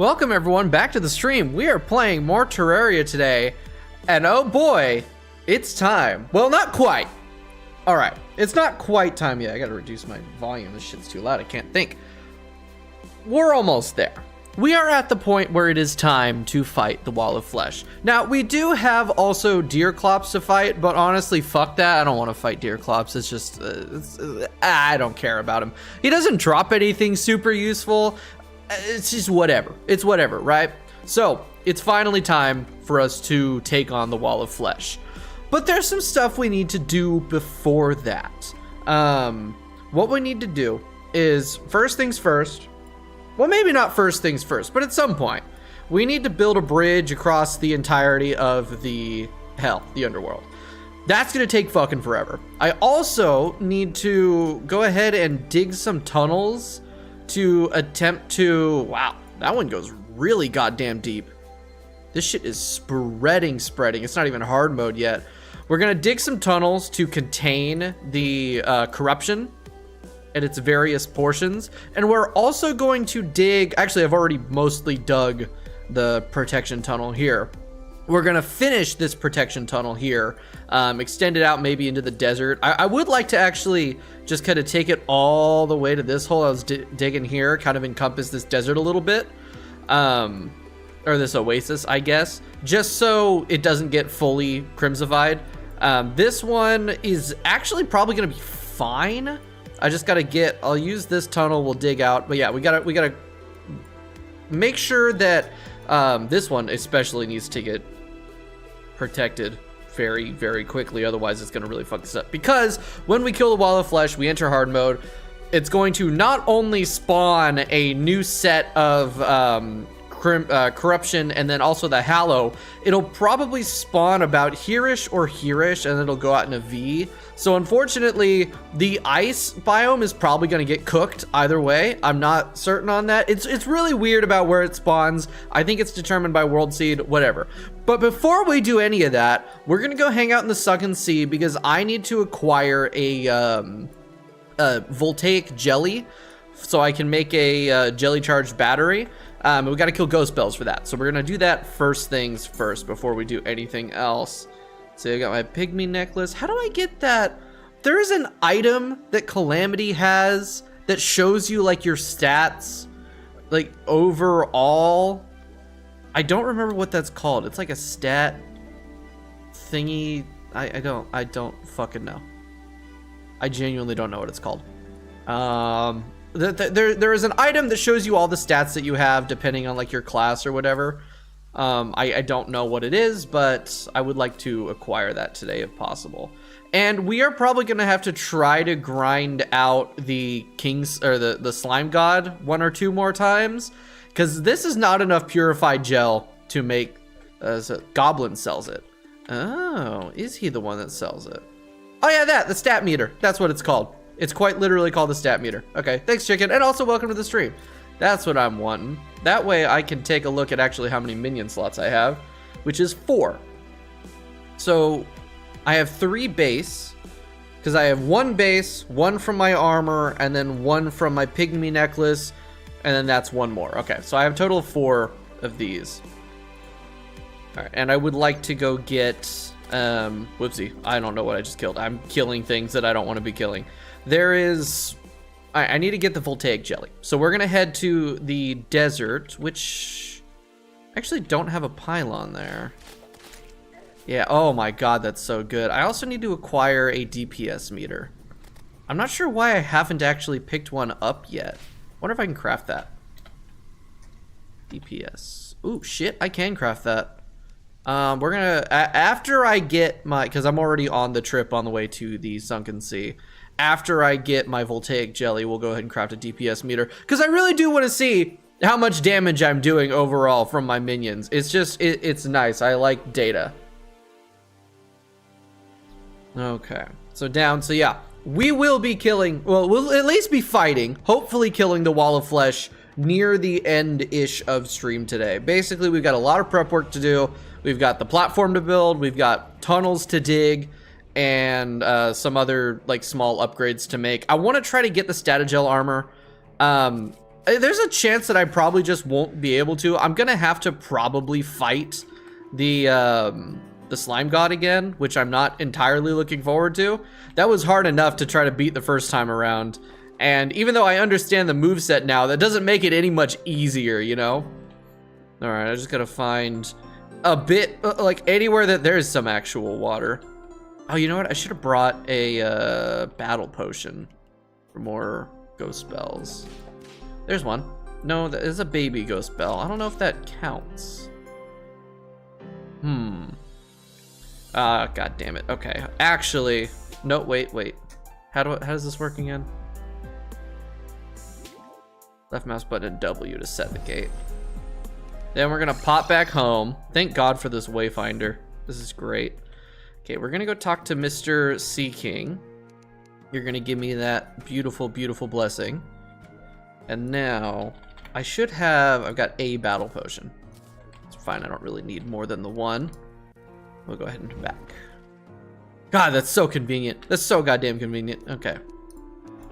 Welcome everyone back to the stream. We are playing more Terraria today, and oh boy, it's time. Well, not quite. All right, it's not quite time yet. I gotta reduce my volume. This shit's too loud, I can't think. We're almost there. We are at the point where it is time to fight the Wall of Flesh. Now, we do have also Deerclops to fight, but honestly, fuck that. I don't want to fight Deerclops. It's just, I don't care about him. He doesn't drop anything super useful. It's just whatever. It's whatever, right? So, it's finally time for us to take on the Wall of Flesh. But there's some stuff we need to do before that. What we need to do is, first things first, well, maybe not first things first, but at some point, we need to build a bridge across the entirety of the underworld. That's gonna take fucking forever. I also need to go ahead and dig some tunnels to attempt to, wow, that one goes really goddamn deep. This shit is spreading. It's not even hard mode yet. We're gonna dig some tunnels to contain the corruption at its various portions. And we're also going to dig, actually I've already mostly dug the protection tunnel here. We're gonna finish this protection tunnel here, extend it out maybe into the desert. I would like to actually just kind of take it all the way to this hole I was digging here, kind of encompass this desert a little bit, or this oasis, I guess, just so it doesn't get fully crimsified. This one is actually probably gonna be fine. I just gotta get, I'll use this tunnel, we'll dig out, but yeah, we gotta make sure that this one especially needs to get protected very, very quickly, otherwise it's gonna really fuck this up. Because when we kill the Wall of Flesh, we enter hard mode, it's going to not only spawn a new set of corruption and then also the Hallow, it'll probably spawn about here-ish or here-ish, and it'll go out in a V. So unfortunately, the ice biome is probably gonna get cooked either way. I'm not certain on that. It's really weird about where it spawns. I think it's determined by World Seed, whatever. But before we do any of that, we're gonna go hang out in the Sunken Sea because I need to acquire a voltaic jelly so I can make a jelly charged battery. We gotta kill ghost bells for that. So we're gonna do that first things first before we do anything else. So I got my pygmy necklace. How do I get that? There is an item that Calamity has that shows you like your stats, like overall. I don't remember what that's called. It's like a stat thingy. I don't fucking know. I genuinely don't know what it's called. There is an item that shows you all the stats that you have depending on like your class or whatever. I don't know what it is, but I would like to acquire that today if possible. And we are probably gonna have to try to grind out the kings or the slime god one or two more times, because this is not enough purified gel to make. Goblin sells it. Oh, is he the one that sells it? Oh yeah, the stat meter. That's what it's called. It's quite literally called the stat meter. Okay, thanks chicken, and also welcome to the stream. That's what I'm wanting. That way I can take a look at actually how many minion slots I have, which is 4. So I have 3 base, because I have 1 base, 1 from my armor, and then 1 from my pygmy necklace, and then that's 1 more. Okay, so I have a total of 4 of these. All right, and I would like to go get, whoopsie, I don't know what I just killed. I'm killing things that I don't want to be killing. There is, I need to get the voltaic jelly. So we're gonna head to the desert, which I actually don't have a pylon there. Yeah, oh my god, that's so good. I also need to acquire a DPS meter. I'm not sure why I haven't actually picked one up yet. Wonder if I can craft that. DPS. Ooh, shit, I can craft that. We're gonna, after I get my, because I'm already on the trip on the way to the Sunken Sea. After I get my voltaic jelly, we'll go ahead and craft a DPS meter, because I really do want to see how much damage I'm doing overall from my minions. It's just, it's nice. I like data. Okay, so down, so yeah, we will be killing, well, we'll at least be fighting, hopefully killing the Wall of Flesh near the end-ish of stream today. Basically, we've got a lot of prep work to do. We've got the platform to build, we've got tunnels to dig, and some other like small upgrades to make. I want to try to get the Statagel armor. There's a chance that I probably just won't be able to. I'm gonna have to probably fight the slime god again, which I'm not entirely looking forward to. That was hard enough to try to beat the first time around. And even though I understand the moveset now, that doesn't make it any much easier, you know? All right, I just gotta find a bit, like anywhere that there's some actual water. Oh, you know what? I should have brought a battle potion for more ghost spells. There's one. No, that is a baby ghost spell. I don't know if that counts. God damn it. Okay, actually, no, wait. How does this work again? Left mouse button and W to set the gate. Then we're gonna pop back home. Thank God for this wayfinder. This is great. Okay, we're gonna go talk to Mr. Sea King. You're gonna give me that beautiful, beautiful blessing. And now, I've got a battle potion. It's fine, I don't really need more than the one. We'll go ahead and back. God, that's so convenient. That's so goddamn convenient. Okay.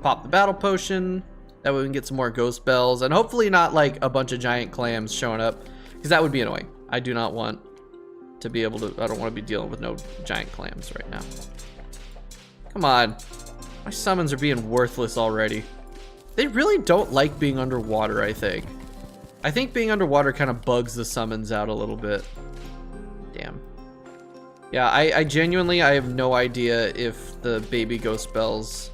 Pop the battle potion. That way we can get some more ghost spells. And hopefully not like a bunch of giant clams showing up. Because that would be annoying. I do not want to be able to, I don't want to be dealing with no giant clams right now. Come on. My summons are being worthless already. They really don't like being underwater, I think. I think being underwater kind of bugs the summons out a little bit. Damn. Yeah, I genuinely, I have no idea if the baby ghost spells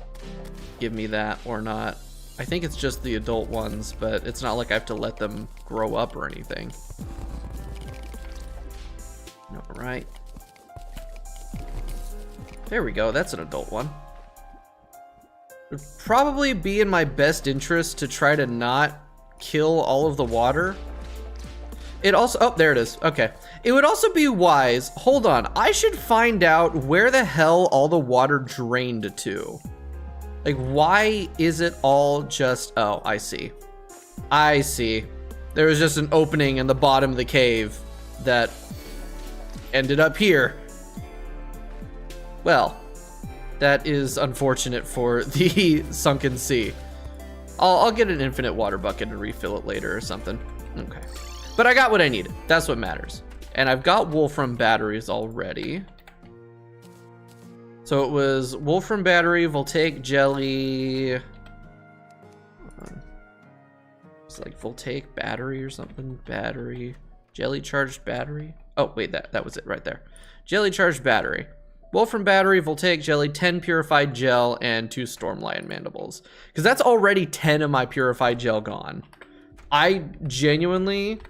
give me that or not. I think it's just the adult ones, but it's not like I have to let them grow up or anything. All right. There we go, that's an adult one. It would probably be in my best interest to try to not kill all of the water. It also, oh, there it is, okay. It would also be wise, hold on, I should find out where the hell all the water drained to. Like, why is it all just, oh, I see. I see. There was just an opening in the bottom of the cave that ended up here. Well, that is unfortunate for the sunken sea. I'll get an infinite water bucket and refill it later or something. Okay. But I got what I needed. That's what matters. And I've got Wolfram batteries already. So it was Wolfram battery, Voltaic jelly. It's like Voltaic battery or something. Battery. Jelly charged battery. Oh, wait, that was it right there. Jelly charged battery. Wolfram battery, Voltaic jelly, 10 purified gel, and 2 Stormlion mandibles. Because that's already 10 of my purified gel gone. I genuinely...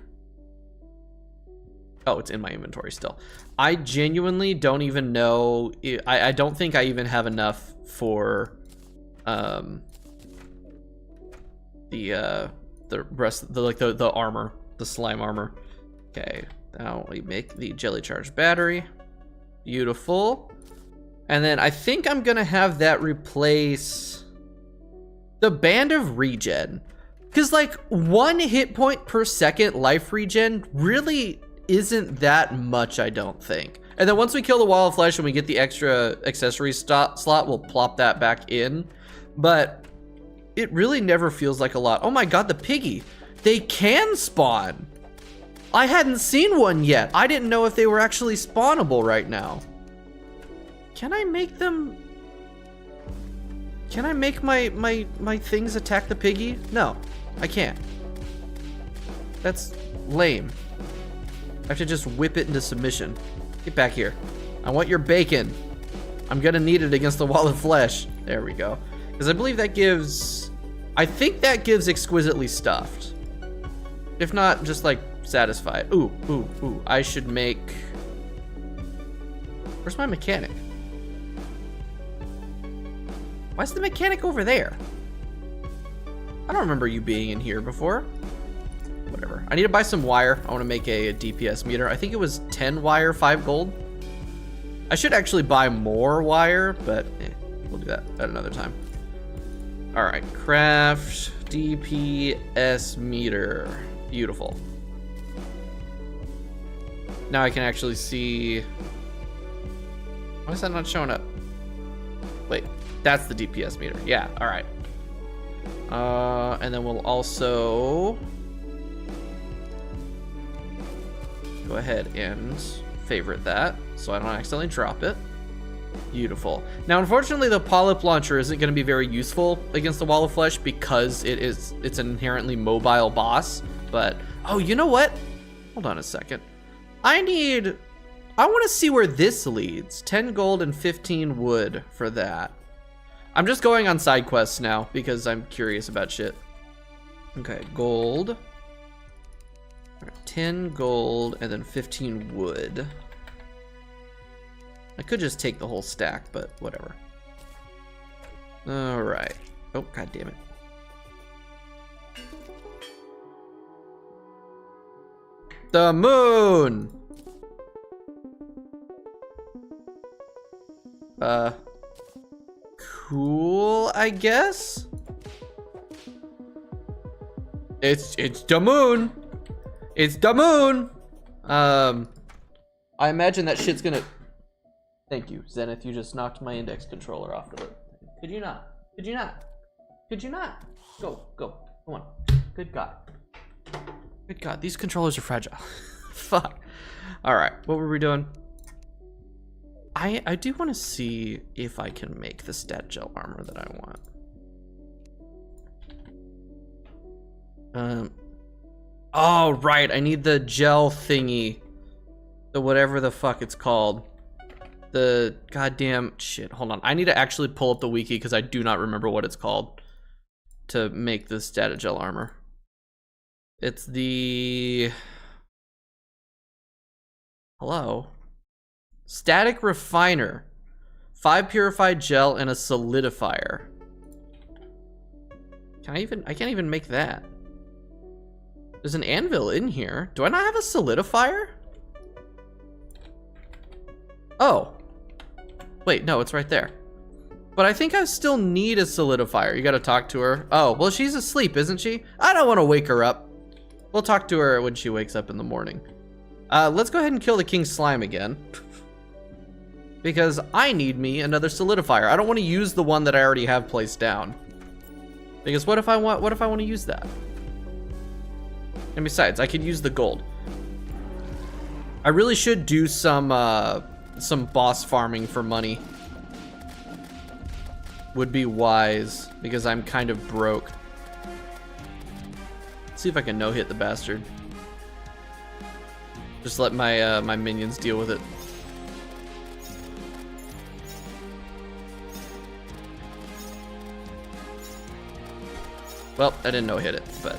Oh, it's in my inventory still. I genuinely don't even know. I don't think I even have enough for the rest, the armor, the slime armor. Okay, now we make the jelly charged battery. Beautiful. And then I think I'm gonna have that replace the band of regen. Cause like 1 hit point per second life regen really isn't that much, I don't think. And then once we kill the wall of flesh and we get the extra accessory slot, we'll plop that back in. But it really never feels like a lot. Oh my God, the piggy. They can spawn. I hadn't seen one yet. I didn't know if they were actually spawnable right now. Can I make them? Can I make my things attack the piggy? No, I can't. That's lame. I have to just whip it into submission. Get back here. I want your bacon. I'm gonna need it against the wall of flesh. There we go. Because I believe that gives... I think that gives exquisitely stuffed. If not, just like satisfied. Ooh, ooh, ooh. I should make... Where's my mechanic? Why is the mechanic over there? I don't remember you being in here before. Whatever. I need to buy some wire. I want to make a DPS meter. I think it was 10 wire, 5 gold. I should actually buy more wire, but we'll do that at another time. All right, craft DPS meter. Beautiful. Now I can actually see. Why is that not showing up? Wait, that's the DPS meter. Yeah, all right. And then we'll also go ahead and favorite that so I don't accidentally drop it. Beautiful. Now, unfortunately, the polyp launcher isn't going to be very useful against the wall of flesh because it's an inherently mobile boss. But, oh, you know what? Hold on a second. I want to see where this leads. 10 gold and 15 wood for that. I'm just going on side quests now because I'm curious about shit. Okay, gold. All right, 10 gold and then 15 wood. I could just take the whole stack, but whatever. All right. Oh, god damn it. The moon. Cool, I guess. It's the moon. It's the moon. I imagine that shit's gonna. Thank you, Zenith. You just knocked my index controller off of it. Could you not? Could you not? Could you not? Go, go. Come on. Good God. Good God. These controllers are fragile. Fuck. All right. What were we doing? I do want to see if I can make the stat gel armor that I want. Oh, right. I need the gel thingy. The whatever the fuck it's called. The goddamn shit. Hold on. I need to actually pull up the wiki because I do not remember what it's called to make the stat gel armor. It's the... Hello? Static refiner. 5 purified gel and a solidifier. I can't even make that. There's an anvil in here. Do I not have a solidifier? Oh. Wait, no, it's right there. But I think I still need a solidifier. You gotta talk to her. Oh, well, she's asleep, isn't she? I don't want to wake her up. We'll talk to her when she wakes up in the morning. Let's go ahead and kill the king slime again. Because I need me another solidifier. I don't want to use the one that I already have placed down. Because what if I want to use that? And besides, I could use the gold. I really should do some boss farming for money. Would be wise because I'm kind of broke. Let's see if I can no-hit the bastard. Just let my my minions deal with it. Well, I didn't no-hit it, but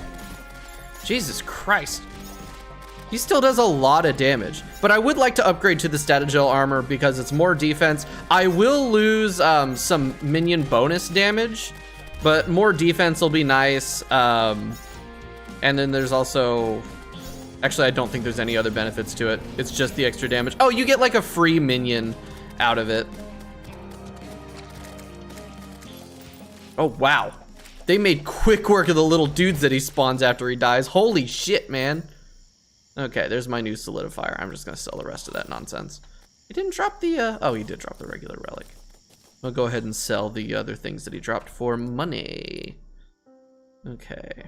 Jesus Christ. He still does a lot of damage, but I would like to upgrade to the static gel armor because it's more defense. I will lose some minion bonus damage, but more defense will be nice. And then there's also, actually, I don't think there's any other benefits to it. It's just the extra damage. Oh, you get like a free minion out of it. Oh, wow. They made quick work of the little dudes that he spawns after he dies. Holy shit, man. Okay, there's my new solidifier. I'm just gonna sell the rest of that nonsense. He didn't drop the, oh, he did drop the regular relic. I'll go ahead and sell the other things that he dropped for money. Okay,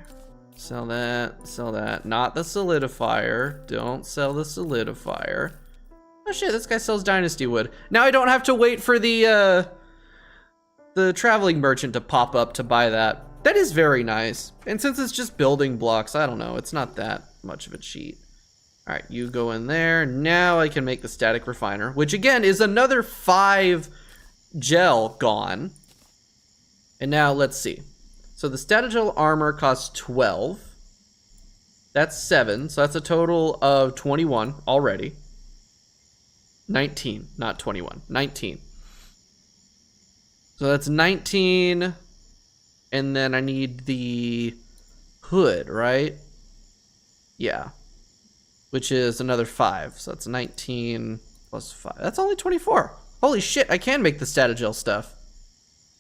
sell that. Not the solidifier. Don't sell the solidifier. Oh shit, this guy sells dynasty wood. Now I don't have to wait for the traveling merchant to pop up to buy that. That is very nice. And since it's just building blocks, I don't know, it's not that much of a cheat. All right, you go in there. Now I can make the static refiner, which again is another 5 gel gone. And now let's see. So the static gel armor costs 12. That's 7, so that's a total of 21 already. 19, not 21, 19. So that's 19. And then I need the hood, right? Yeah. Which is another 5. So that's 19 plus 5. That's only 24. Holy shit, I can make the Statagel stuff.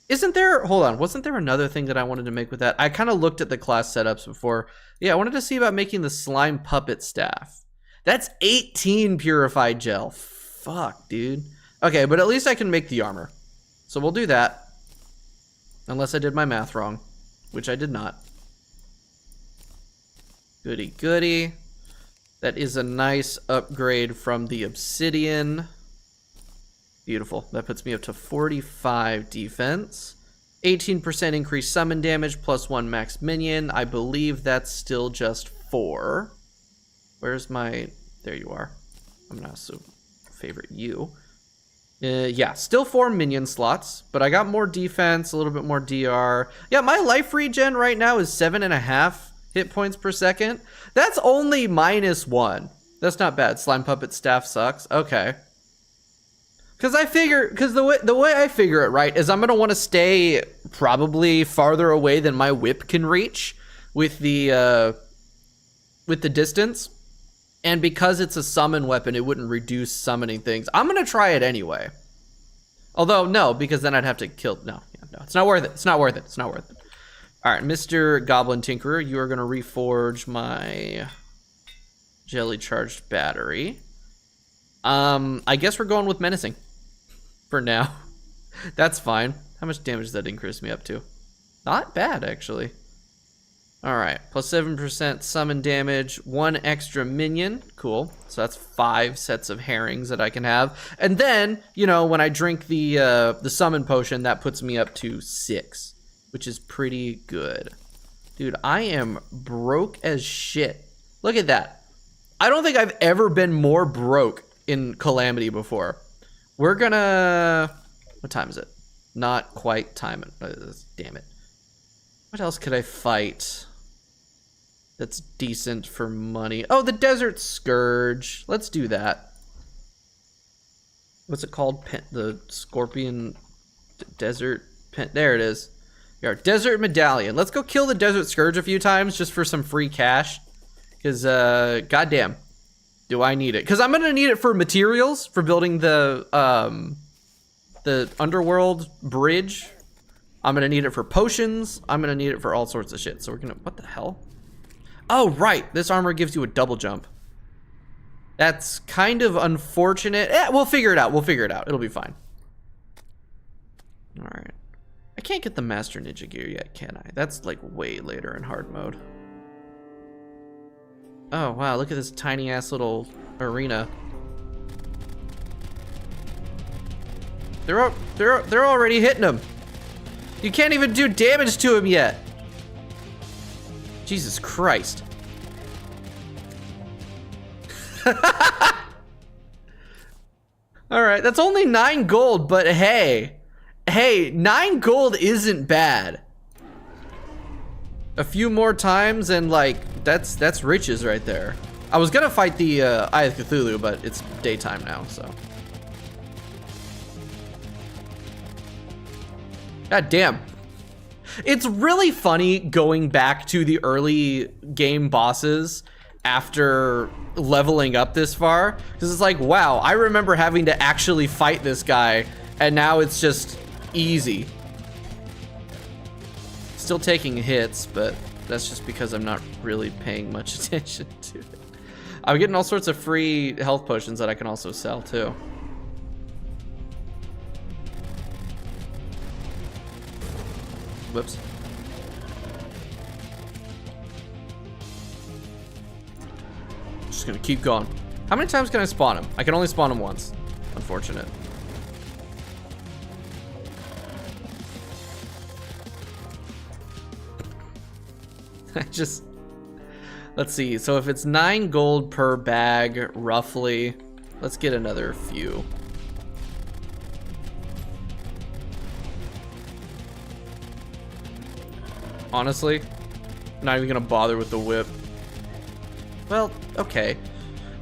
Isn't there, hold on, wasn't there another thing that I wanted to make with that? I kind of looked at the class setups before. Yeah, I wanted to see about making the slime puppet staff. That's 18 purified gel. Fuck, dude. Okay, but at least I can make the armor. So we'll do that. Unless I did my math wrong. which I did not. Goody goody. That is a nice upgrade from the obsidian. Beautiful. That puts me up to 45 defense. 18% increased summon damage plus 1 max minion. I believe that's still just 4. Where's my... There you are. I'm gonna also favorite you. Yeah, still 4 minion slots, but I got more defense, a little bit more DR. Yeah, my life regen right now is 7.5 hit points per second. That's only -1. That's not bad. Slime Puppet Staff sucks. Okay. Because the way I figure it, right, is I'm going to want to stay probably farther away than my whip can reach with the distance. And because it's a summon weapon, it wouldn't reduce summoning things. I'm going to try it anyway. Although, no, because then I'd have to kill... No, it's not worth it. It's not worth it. It's not worth it. All right, Mr. Goblin Tinkerer, you are going to reforge my jelly-charged battery. I guess we're going with menacing for now. That's fine. How much damage does that increase me up to? Not bad, actually. All right, plus 7% summon damage, 1 extra minion. Cool. So that's 5 sets of herrings that I can have. And then, you know, when I drink the summon potion, that puts me up to 6. Which is pretty good. Dude, I am broke as shit. Look at that. I don't think I've ever been more broke in Calamity before. We're gonna... What time is it? Not quite time. Damn it. What else could I fight that's decent for money? Oh, the Desert Scourge. Let's do that. What's it called? The Scorpion Desert... There it is. Our Desert Medallion. Let's go kill the Desert Scourge a few times just for some free cash. Because, goddamn, do I need it. Because I'm going to need it for materials, for building the underworld bridge. I'm going to need it for potions. I'm going to need it for all sorts of shit. So we're going to... What the hell? Oh, right. This armor gives you a double jump. That's kind of unfortunate. We'll figure it out. We'll figure it out. It'll be fine. All right. I can't get the Master Ninja gear yet, can I? That's like way later in hard mode. Oh, wow, look at this tiny ass little arena. They're already hitting him. You can't even do damage to him yet. Jesus Christ. All right, that's only 9 gold, but hey. Hey, 9 gold isn't bad. A few more times and like, that's riches right there. I was gonna fight the Eye of Cthulhu, but it's daytime now, so. God damn. It's really funny going back to the early game bosses after leveling up this far. Because it's like, wow, I remember having to actually fight this guy, and now it's just easy. Still taking hits, but that's just because I'm not really paying much attention to it. I'm getting all sorts of free health potions that I can also sell too. Whoops. Just gonna keep going. How many times can I spawn him? I can only spawn him once. Unfortunate. Let's see. So if it's 9 gold per bag, roughly, let's get another few. Honestly, I'm not even gonna bother with the whip. Well, okay.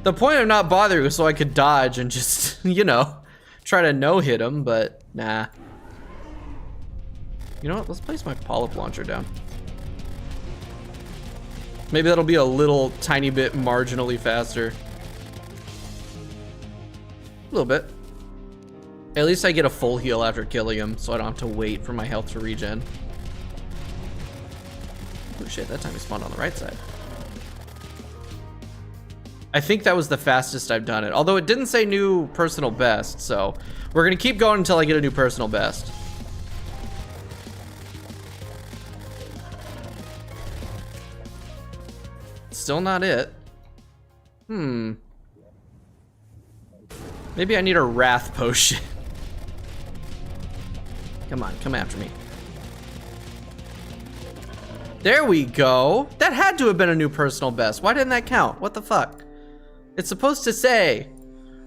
The point of not bothering was so I could dodge and just, you know, try to no-hit him, but nah. You know what? Let's place my polyp launcher down. Maybe that'll be a little tiny bit marginally faster. A little bit. At least I get a full heal after killing him, so I don't have to wait for my health to regen. Oh shit, that time he spawned on the right side. I think that was the fastest I've done it. Although it didn't say new personal best, so we're gonna keep going until I get a new personal best. still not it. Maybe I need a wrath potion. Come on, come after me. There we go. That had to have been a new personal best. Why didn't that count? What the fuck? It's supposed to say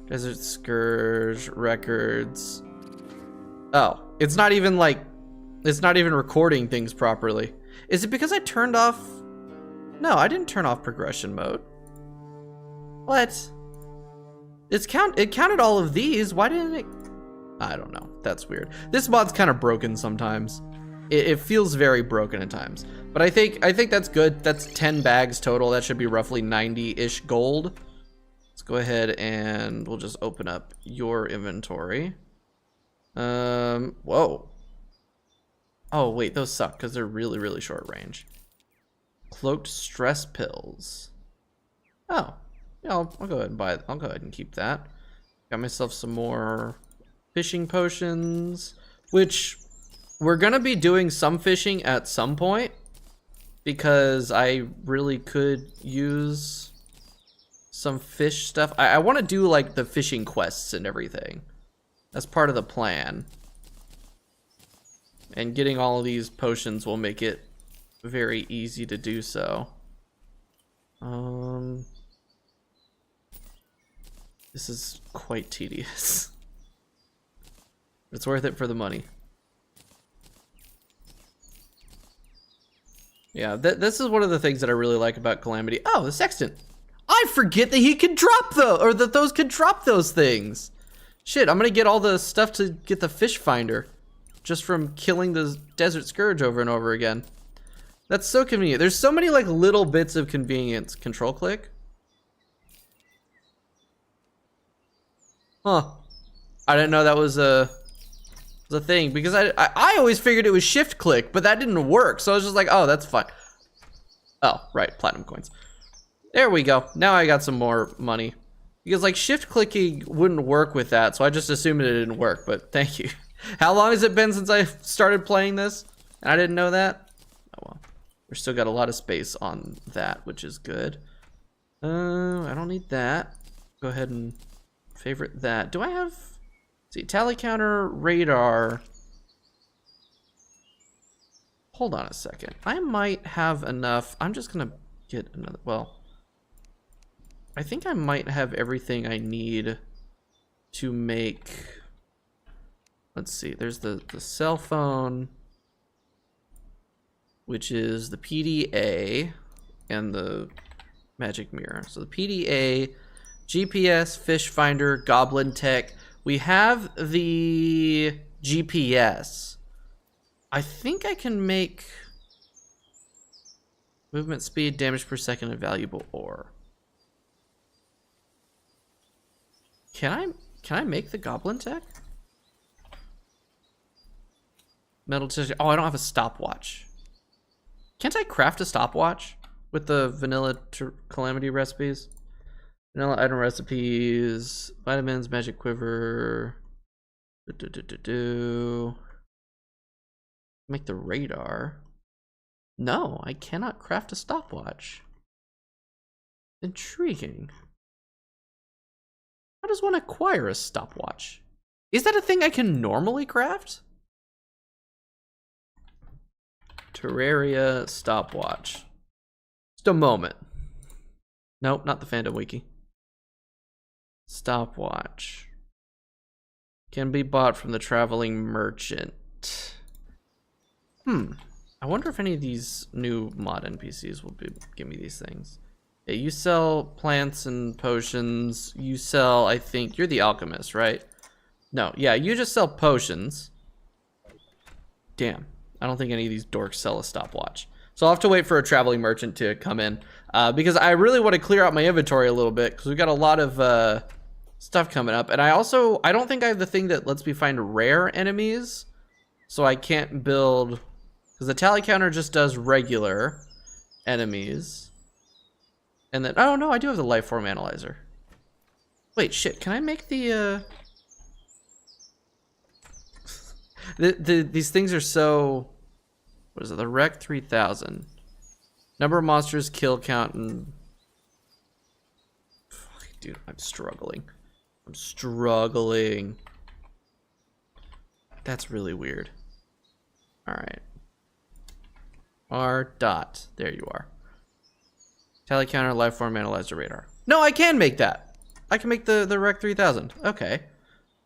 Desert Scourge records. Oh, it's not even like, it's not even recording things properly. Is it because I turned off? No, I didn't turn off progression mode. What? It counted all of these. Why didn't it? I don't know. That's weird. This mod's kind of broken sometimes. It feels very broken at times. But I think that's good. That's 10 bags total. That should be roughly 90-ish gold. Let's go ahead and we'll just open up your inventory. Whoa. Oh, wait, those suck because they're really, really short range. Cloaked stress pills. Oh, yeah, I'll go ahead and buy it. I'll go ahead and keep that. Got myself some more fishing potions, which we're gonna be doing some fishing at some point because I really could use some fish stuff. I want to do like the fishing quests and everything. That's part of the plan. And getting all of these potions will make it very easy to do so. This is quite tedious. It's worth it for the money. Yeah, this is one of the things that I really like about Calamity. Oh, the sextant. I forget that he could drop those, or that those could drop those things. Shit, I'm gonna get all the stuff to get the fish finder just from killing the Desert Scourge over and over again. That's so convenient. There's so many like little bits of convenience. Control click. Huh. I didn't know that was a thing because I always figured it was shift click, but that didn't work. So I was just like, oh, that's fine. Oh, right, platinum coins. There we go. Now I got some more money. Because like shift clicking wouldn't work with that, so I just assumed it didn't work, but thank you. How long has it been since I started playing this? And I didn't know that? Oh well. We've still got a lot of space on that, which is good. I don't need that. Go ahead and favorite that. Do I have, see, tally counter, radar. Hold on a second. I might have enough. I'm just gonna get another, well, I think I might have everything I need to make, let's see, there's the cell phone, which is the PDA and the magic mirror. So the PDA, GPS, fish finder, goblin tech. We have the GPS. I think I can make movement speed, damage per second, and valuable ore. Can I make the goblin tech? Metal tissue. Oh, I don't have a stopwatch. Can't I craft a stopwatch with the vanilla Calamity recipes? Vanilla item recipes, vitamins, magic quiver. Make the radar. No, I cannot craft a stopwatch. Intriguing. How does one acquire a stopwatch? Is that a thing I can normally craft? Terraria stopwatch. Just a moment. Nope, not the fandom wiki. Stopwatch. Can be bought from the traveling merchant. I wonder if any of these new mod NPCs will give me these things. Yeah, you sell plants and potions. You sell, I think, you're the alchemist, right? No, yeah, you just sell potions. Damn, I don't think any of these dorks sell a stopwatch. So I'll have to wait for a traveling merchant to come in because I really want to clear out my inventory a little bit because we've got a lot of stuff coming up. And I don't think I have the thing that lets me find rare enemies. So I can't build, because the tally counter just does regular enemies. And then, oh no, I do have the life form analyzer. Wait, shit, can I make the these things are so, what is it, the rec 3000. Number of monsters, kill count, and Dude, I'm struggling. I'm struggling. That's really weird. All right. R dot. There you are. Tally counter, life form, analyzer, radar. No, I can make that. I can make the Rec 3000. Okay.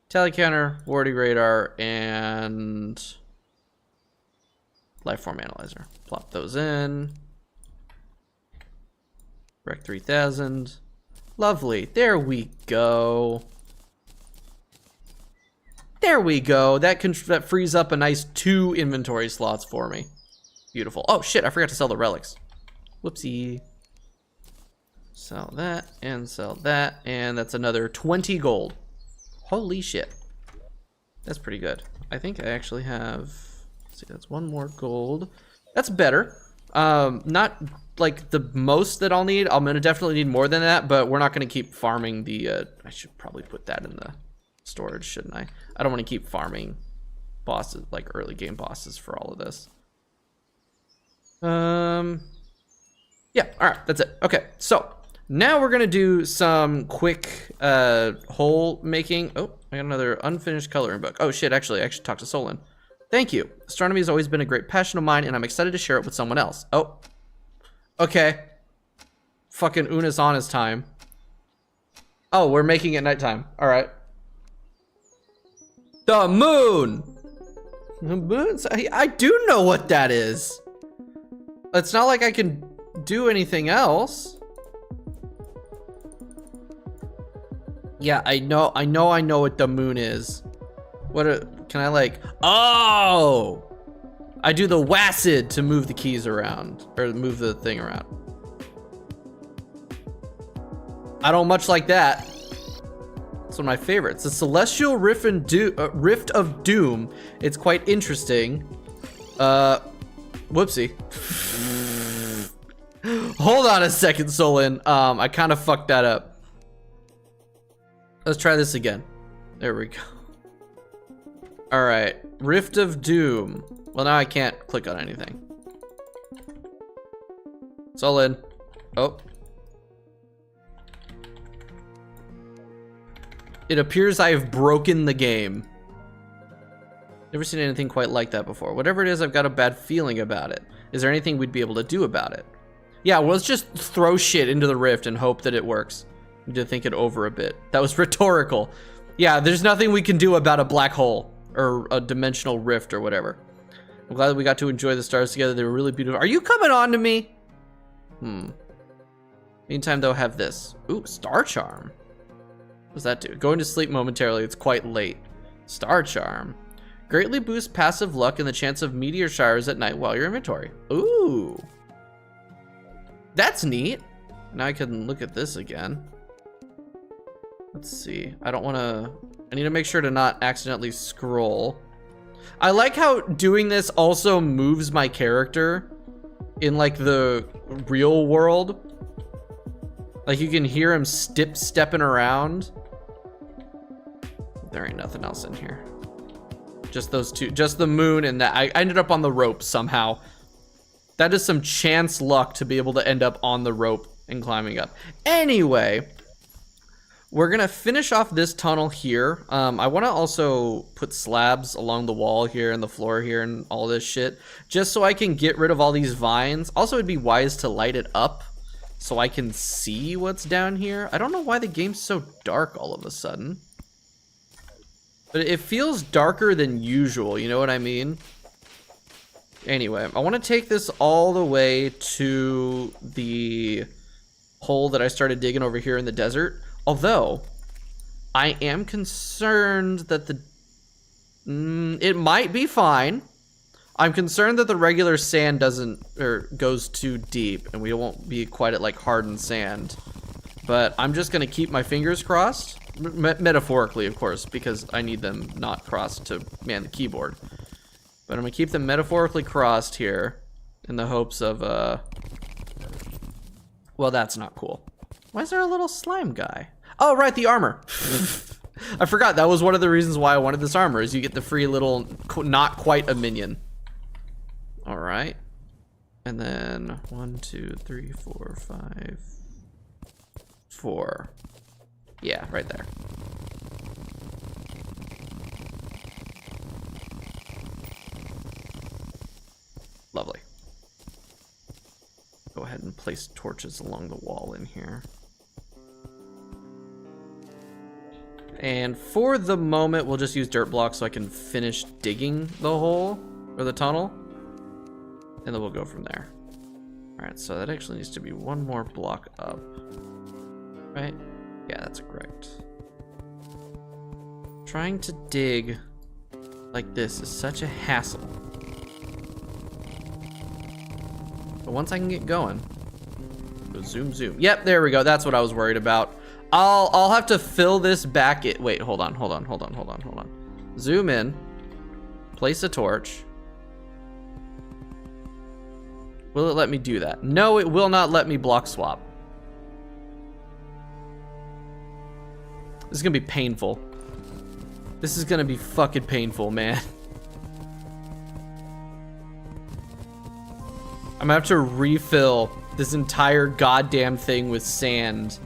Tally counter, warding radar, and life form analyzer. Plop those in. Rec 3000. Lovely. There we go. There we go. That frees up a nice 2 inventory slots for me. Beautiful. Oh shit, I forgot to sell the relics. Whoopsie. Sell that and sell that, and that's another 20 gold. Holy shit. That's pretty good. I think I actually have, let's see, that's 1 more gold. That's better. Not like the most that I'll need. I'm gonna definitely need more than that, but we're not gonna keep farming the, I should probably put that in the storage, shouldn't I? I don't want to keep farming bosses, like early game bosses for all of this. Yeah, all right, that's it. Okay, so now we're gonna do some quick hole making. Oh, I got another unfinished coloring book. Oh shit, actually, I should talk to Solon. Thank you. Astronomy has always been a great passion of mine, and I'm excited to share it with someone else. Oh, okay. Fucking Unis on his time. Oh, we're making it nighttime. All right. The moon. The moon. I do know what that is. It's not like I can do anything else. Yeah, I know what the moon is. Can I like, oh! I do the WASD to move the keys around, or move the thing around. I don't much like that. It's one of my favorites. The Celestial Rift of Doom. It's quite interesting. Whoopsie. Hold on a second, Solon. I kind of fucked that up. Let's try this again. There we go. All right, Rift of Doom. Well, now I can't click on anything. Solon. Oh. It appears I have broken the game. Never seen anything quite like that before. Whatever it is, I've got a bad feeling about it. Is there anything we'd be able to do about it? Yeah, well, let's just throw shit into the rift and hope that it works. We need to think it over a bit. That was rhetorical. Yeah, there's nothing we can do about a black hole or a dimensional rift or whatever. I'm glad that we got to enjoy the stars together. They were really beautiful. Are you coming on to me? Meantime, though, have this. Ooh, Star Charm. What does that do? Going to sleep momentarily. It's quite late. Star Charm. Greatly boosts passive luck and the chance of meteor showers at night while your inventory. Ooh. That's neat. Now I can look at this again. Let's see. I need to make sure to not accidentally scroll. I like how doing this also moves my character in like the real world. Like you can hear him stepping around. There ain't nothing else in here. Just those two, just the moon and that. I ended up on the rope somehow. That is some chance luck to be able to end up on the rope and climbing up. Anyway, we're gonna finish off this tunnel here. I wanna also put slabs along the wall here and the floor here and all this shit, just so I can get rid of all these vines. Also, it'd be wise to light it up so I can see what's down here. I don't know why the game's so dark all of a sudden. But it feels darker than usual, you know what I mean? Anyway, I want to take this all the way to the hole that I started digging over here in the desert. Although, I am concerned that it might be fine. I'm concerned that the regular sand goes too deep and we won't be quite at like hardened sand. But I'm just gonna keep my fingers crossed. Metaphorically, of course, because I need them not crossed to man the keyboard. But I'm gonna keep them metaphorically crossed here in the hopes of, well, that's not cool. Why is there a little slime guy? Oh, right, the armor. I forgot that was one of the reasons why I wanted this armor, is you get the free little, not quite a minion. All right. And then 1, 2, 3, 4, 5, 4. Yeah, right there. Lovely. Go ahead and place torches along the wall in here. And for the moment, we'll just use dirt blocks so I can finish digging the hole, or the tunnel. And then we'll go from there. Alright, so that actually needs to be one more block up. Right? Yeah, that's correct. Trying to dig like this is such a hassle. But once I can get going, go zoom, zoom. Yep, there we go. That's what I was worried about. I'll have to fill this back. Wait, hold on. Zoom in, place a torch. Will it let me do that? No, it will not let me block swap. This is gonna be painful. This is gonna be fucking painful, man. I'm gonna have to refill this entire goddamn thing with sand.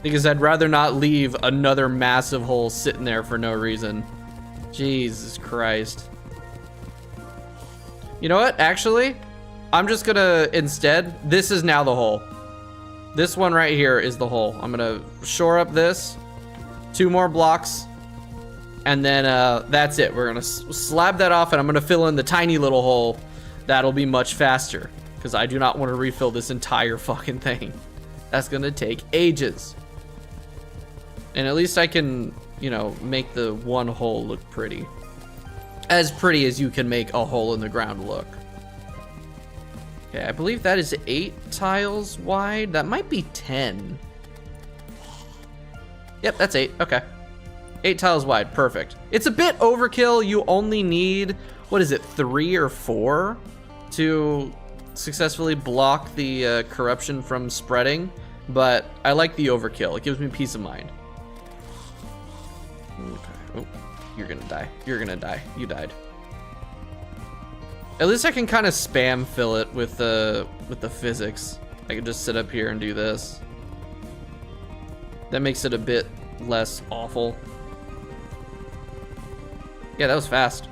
Because I'd rather not leave another massive hole sitting there for no reason. Jesus Christ. You know what? Actually, I'm just gonna, instead, this is now the hole. This one right here is the hole. I'm gonna shore up this, 2 more blocks, and then that's it. We're gonna slab that off, and I'm gonna fill in the tiny little hole. That'll be much faster, because I do not want to refill this entire fucking thing. That's gonna take ages. And at least I can, you know, make the one hole look pretty. As pretty as you can make a hole in the ground look. Okay, I believe that is 8 tiles wide. That might be 10. Yep, that's 8. Okay. 8 tiles wide. Perfect. It's a bit overkill. You only need, what is it, 3 or 4 to successfully block the corruption from spreading. But I like the overkill. It gives me peace of mind. Okay. Oh, you're gonna die. You're gonna die. You died. At least I can kind of spam fill it with the physics. I can just sit up here and do this. That makes it a bit less awful. Yeah, that was fast.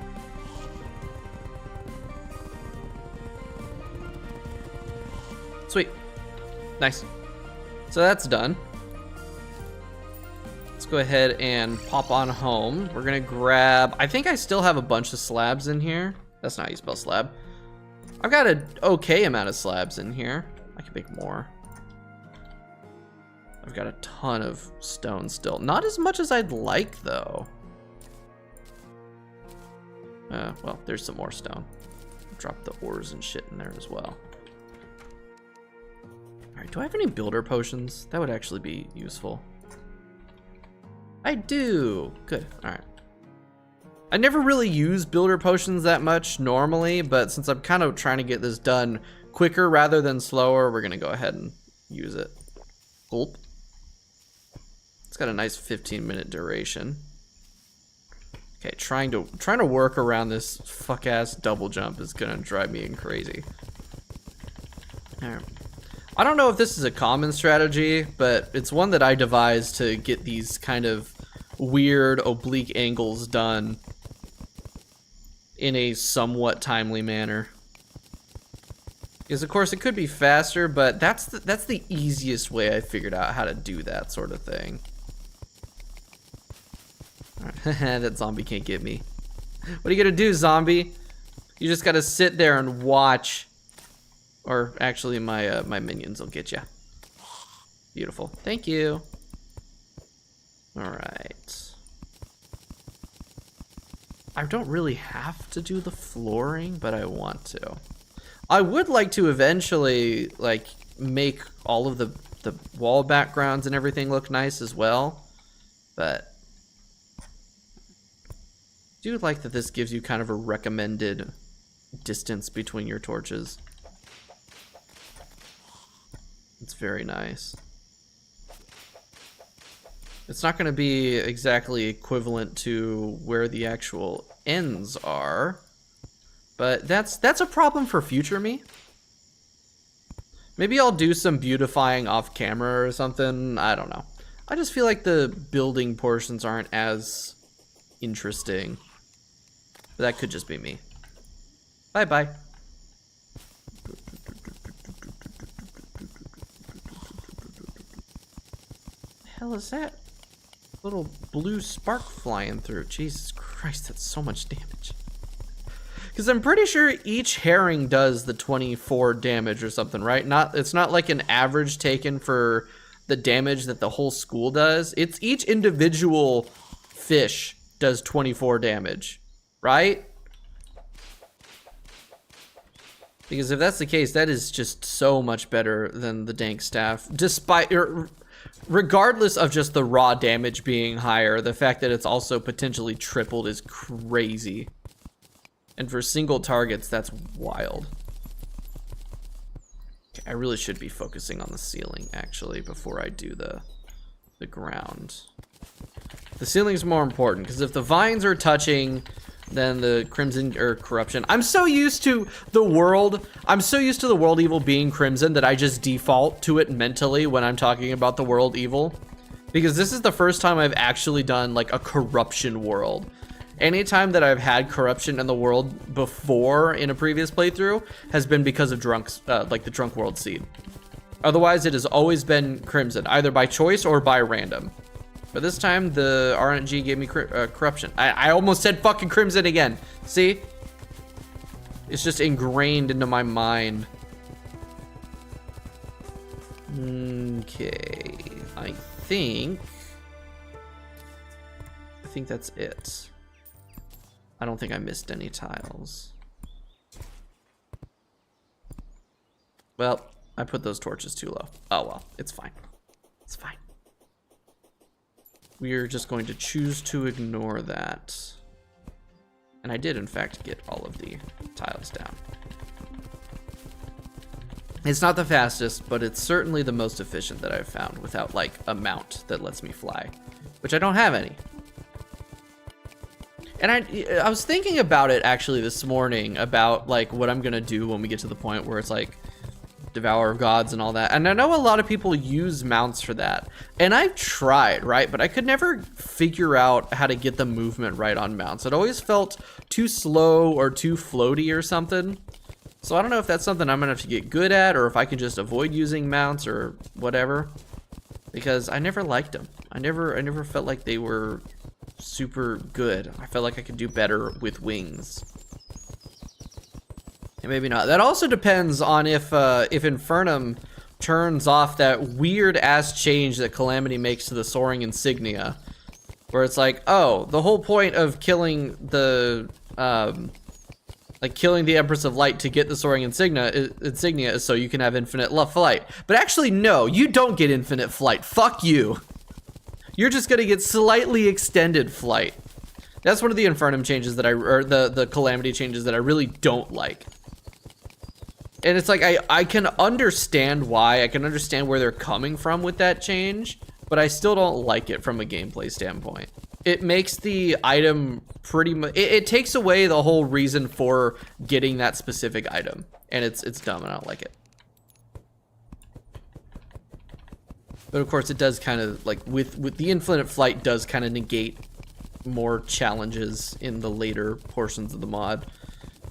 Sweet. Nice. So that's done. Let's go ahead and pop on home. We're gonna grab, I think I still have a bunch of slabs in here. That's not how you spell slab. I've got an okay amount of slabs in here. I can make more. I've got a ton of stone still. Not as much as I'd like though. Well, there's some more stone. Drop the ores and shit in there as well. All right, do I have any builder potions? That would actually be useful. I do. Good. All right. I never really use builder potions that much normally, but since I'm kind of trying to get this done quicker rather than slower, we're gonna go ahead and use it. Gulp. It's got a nice 15-minute duration. Okay, trying to work around this fuck-ass double jump is gonna drive me crazy. All right. I don't know if this is a common strategy, but it's one that I devised to get these kind of weird oblique angles done in a somewhat timely manner. Because of course it could be faster, but that's the easiest way I figured out how to do that sort of thing. All right. That zombie can't get me. What are you gonna do, zombie? You just gotta sit there and watch. Or actually, my my minions will get you. Beautiful. Thank you. All right. I don't really have to do the flooring, but I want to. I would like to eventually like make all of the wall backgrounds and everything look nice as well, but I do like that this gives you kind of a recommended distance between your torches. It's very nice. It's not going to be exactly equivalent to where the actual ends are, but that's a problem for future me. Maybe I'll do some beautifying off camera or something. I don't know. I just feel like the building portions aren't as interesting. But that could just be me. Bye-bye. Hell is that? Little blue spark flying through. Jesus Christ, that's so much damage. Because I'm pretty sure each herring does the 24 damage or something, right? It's not like an average taken for the damage that the whole school does. It's each individual fish does 24 damage, right? Because if that's the case, that is just so much better than the dank staff. Regardless of just the raw damage being higher, the fact that it's also potentially tripled is crazy. And for single targets, that's wild. Okay, I really should be focusing on the ceiling, actually, before I do the ground. The ceiling's more important, because if the vines are touching, then the crimson, or corruption. I'm so used to the world evil being crimson that I just default to it mentally when I'm talking about the world evil. Because this is the first time I've actually done, like, a corruption world. Anytime that I've had corruption in the world before in a previous playthrough has been because of drunks, like the drunk world seed. Otherwise, it has always been crimson, either by choice or by random. But this time, the RNG gave me corruption. I almost said fucking crimson again. See? It's just ingrained into my mind. Okay. I think that's it. I don't think I missed any tiles. Well, I put those torches too low. Oh well, it's fine. It's fine. We are just going to choose to ignore that. And I did, in fact, get all of the tiles down. It's not the fastest, but it's certainly the most efficient that I've found without, like, a mount that lets me fly, which I don't have any. And I was thinking about it, actually, this morning, about, like, what I'm gonna do when we get to the point where it's, like, Devourer of Gods and all that. And I know a lot of people use mounts for that. And I've tried, right? But I could never figure out how to get the movement right on mounts. It always felt too slow or too floaty or something. So I don't know if that's something I'm gonna have to get good at, or if I can just avoid using mounts or whatever. Because I never liked them. I never felt like they were super good. I felt like I could do better with wings. And maybe not. That also depends on if Infernum turns off that weird ass change that Calamity makes to the soaring insignia, where it's like, oh, the whole point of killing the killing the Empress of Light to get the soaring insignia is so you can have infinite flight. But actually, no, you don't get infinite flight. Fuck you. You're just gonna get slightly extended flight. That's one of the Infernum changes that the Calamity changes that I really don't like. And it's like, I can understand why, I can understand where they're coming from with that change, but I still don't like it from a gameplay standpoint. It makes the item pretty much, it takes away the whole reason for getting that specific item, and it's dumb and I don't like it. But of course it does kind of, like, with the infinite flight does kind of negate more challenges in the later portions of the mod.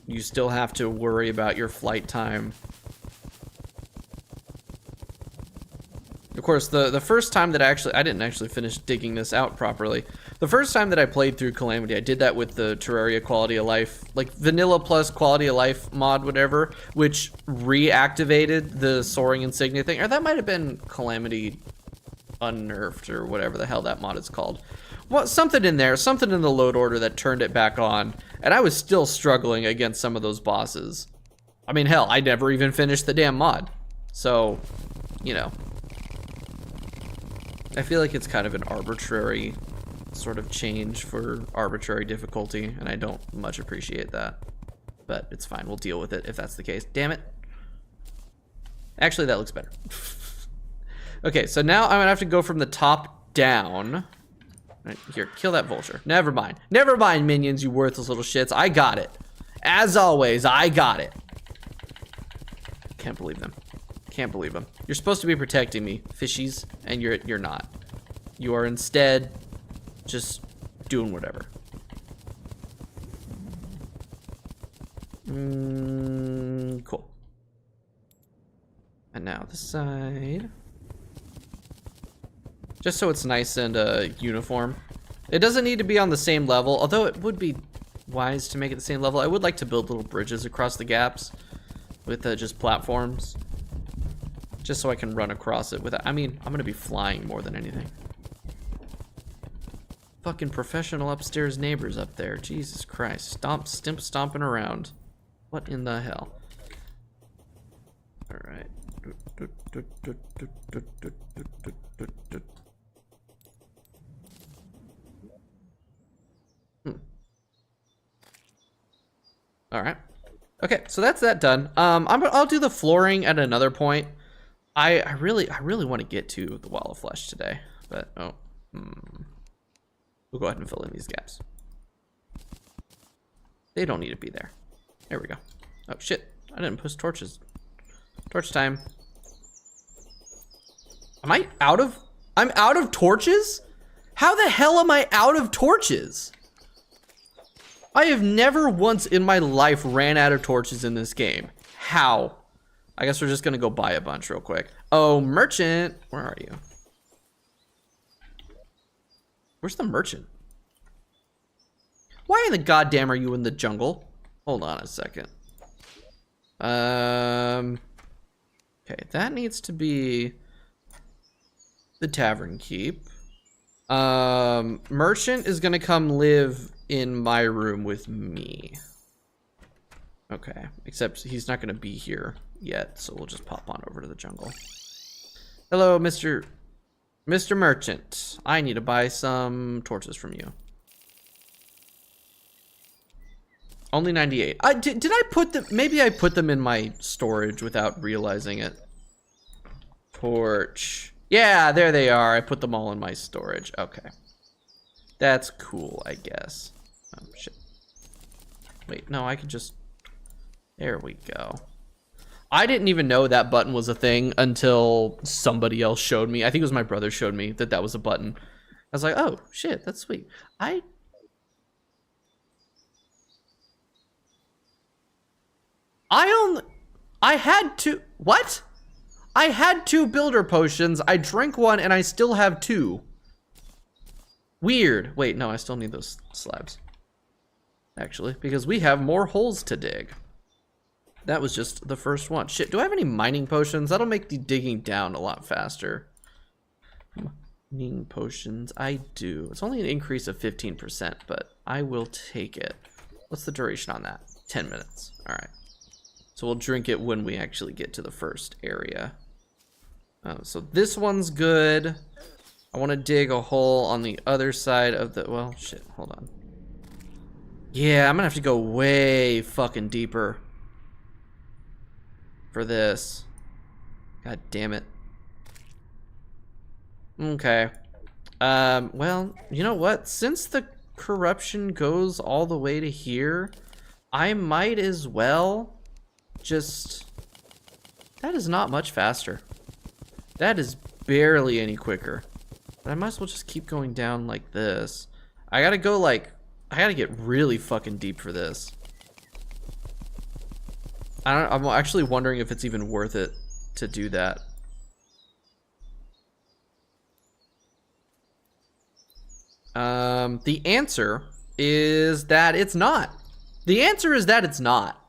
You still have to worry about your flight time. Of course, the first time that I didn't actually finish digging this out properly. The first time that I played through Calamity, I did that with the Terraria Quality of Life, like vanilla plus Quality of Life mod, whatever, which reactivated the soaring insignia thing. Or that might have been Calamity Unnerved or whatever the hell that mod is called. Well, something in there, something in the load order that turned it back on, and I was still struggling against some of those bosses. I mean, hell, I never even finished the damn mod. So, you know. I feel like it's kind of an arbitrary sort of change for arbitrary difficulty, and I don't much appreciate that. But it's fine, we'll deal with it if that's the case. Damn it. Actually, that looks better. Okay, so now I'm gonna have to go from the top down. Right, here, kill that vulture. Never mind. Never mind, minions, you worthless little shits. I got it. As always, I got it. Can't believe them. Can't believe them. You're supposed to be protecting me, fishies, and you're not. You are instead just doing whatever. Cool. And now this side. Just so it's nice and uniform. It doesn't need to be on the same level, although it would be wise to make it the same level. I would like to build little bridges across the gaps with just platforms. Just so I can run across it without, I mean, I'm gonna be flying more than anything. Fucking professional upstairs neighbors up there. Jesus Christ. Stomping around. What in the hell? All right. All right. Okay, so that's that done. I'll do the flooring at another point. I really want to get to the wall of flesh today, but we'll go ahead and fill in these gaps. They don't need to be there. There we go. Oh shit! I didn't push torches. Torch time. Am I out of? I'm out of torches? How the hell am I out of torches? I have never once in my life ran out of torches in this game. How? I guess we're just gonna go buy a bunch real quick. Oh, merchant, where are you? Where's the merchant? Why in the goddamn are you in the jungle? Hold on a second. Okay, that needs to be the tavern keep. Merchant is gonna come live in my room with me. Okay, except he's not gonna be here yet, so we'll just pop on over to the jungle. Hello, Mr. Merchant. I need to buy some torches from you. Only 98. Did I put them? Maybe I put them in my storage without realizing it. Torch. Yeah, there they are. I put them all in my storage. Okay. That's cool, I guess. Oh, shit. Wait, no, I can just... There we go. I didn't even know that button was a thing until somebody else showed me. I think it was my brother showed me that that was a button. I was like, oh, shit, that's sweet. I had two... What? I had 2 builder potions. I drank one and I still have 2. Weird. Wait, no, I still need those slabs. Actually, because we have more holes to dig. That was just the first one. Shit, do I have any mining potions? That'll make the digging down a lot faster. Mining potions, I do. It's only an increase of 15%, but I will take it. What's the duration on that? 10 minutes. All right. So we'll drink it when we actually get to the first area. So this one's good. I want to dig a hole on the other side of the... Well, shit, hold on. Yeah, I'm gonna have to go way fucking deeper for this. God damn it. Okay. Well, you know what? Since the corruption goes all the way to here, I might as well just... That is not much faster. That is barely any quicker. But I might as well just keep going down like this. I gotta go like... I gotta get really fucking deep for this. I'm actually wondering if it's even worth it to do that. The answer is that it's not. The answer is that it's not.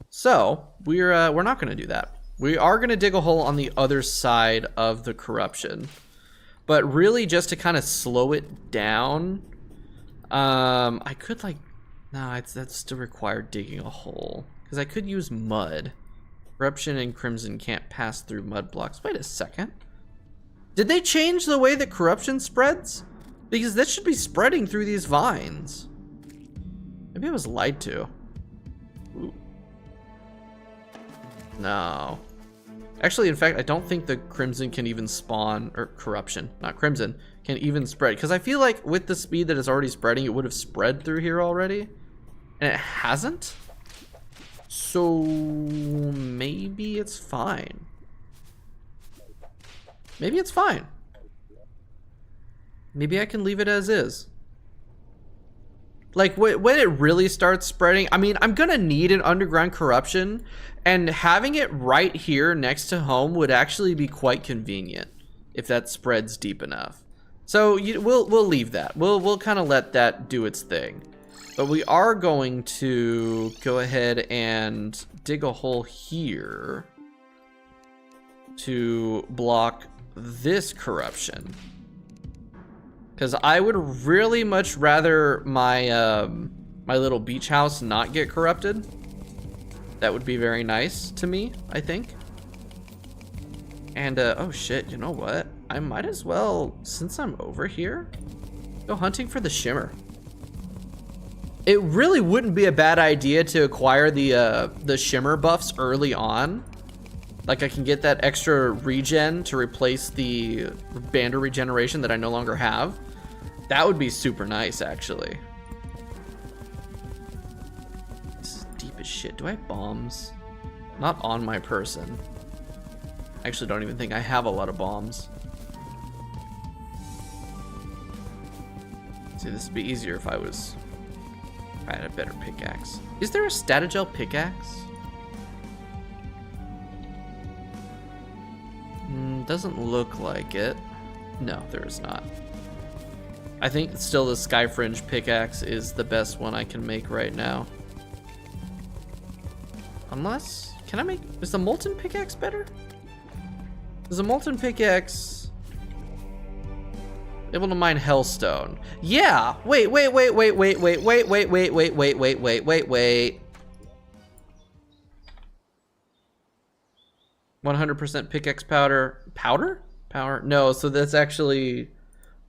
So we're not gonna do that. We are gonna dig a hole on the other side of the corruption, but really just to kind of slow it down. I could like, no, that's still required digging a hole because I could use mud. Corruption and crimson can't pass through mud blocks. Wait a second. Did they change the way that corruption spreads? Because that should be spreading through these vines. Maybe I was lied to. Ooh. No. Actually, in fact, I don't think the crimson can even spawn, or corruption, not crimson, can even spread. Because I feel like with the speed that it's already spreading, it would have spread through here already. And it hasn't. So maybe it's fine. Maybe it's fine. Maybe I can leave it as is. Like, when it really starts spreading, I mean, I'm gonna need an underground corruption, and having it right here next to home would actually be quite convenient if that spreads deep enough. So we'll leave that. We'll kind of let that do its thing. But we are going to go ahead and dig a hole here to block this corruption. Because I would really much rather my my little beach house not get corrupted. That would be very nice to me, I think. And oh shit, you know what? I might as well, since I'm over here, go hunting for the shimmer. It really wouldn't be a bad idea to acquire the shimmer buffs early on. Like, I can get that extra regen to replace the Bander regeneration that I no longer have. That would be super nice, actually. This is deep as shit. Do I have bombs? Not on my person. I actually don't even think I have a lot of bombs. See, this would be easier if I had a better pickaxe. Is there a Statagel pickaxe? Doesn't look like it. No, there is not. I think still the Skyfringe pickaxe is the best one I can make right now. Unless, can I make, is the molten pickaxe better? Is the molten pickaxe able to mine hellstone? Yeah, wait. 100% pickaxe powder. Powder? Power? No, so that's actually...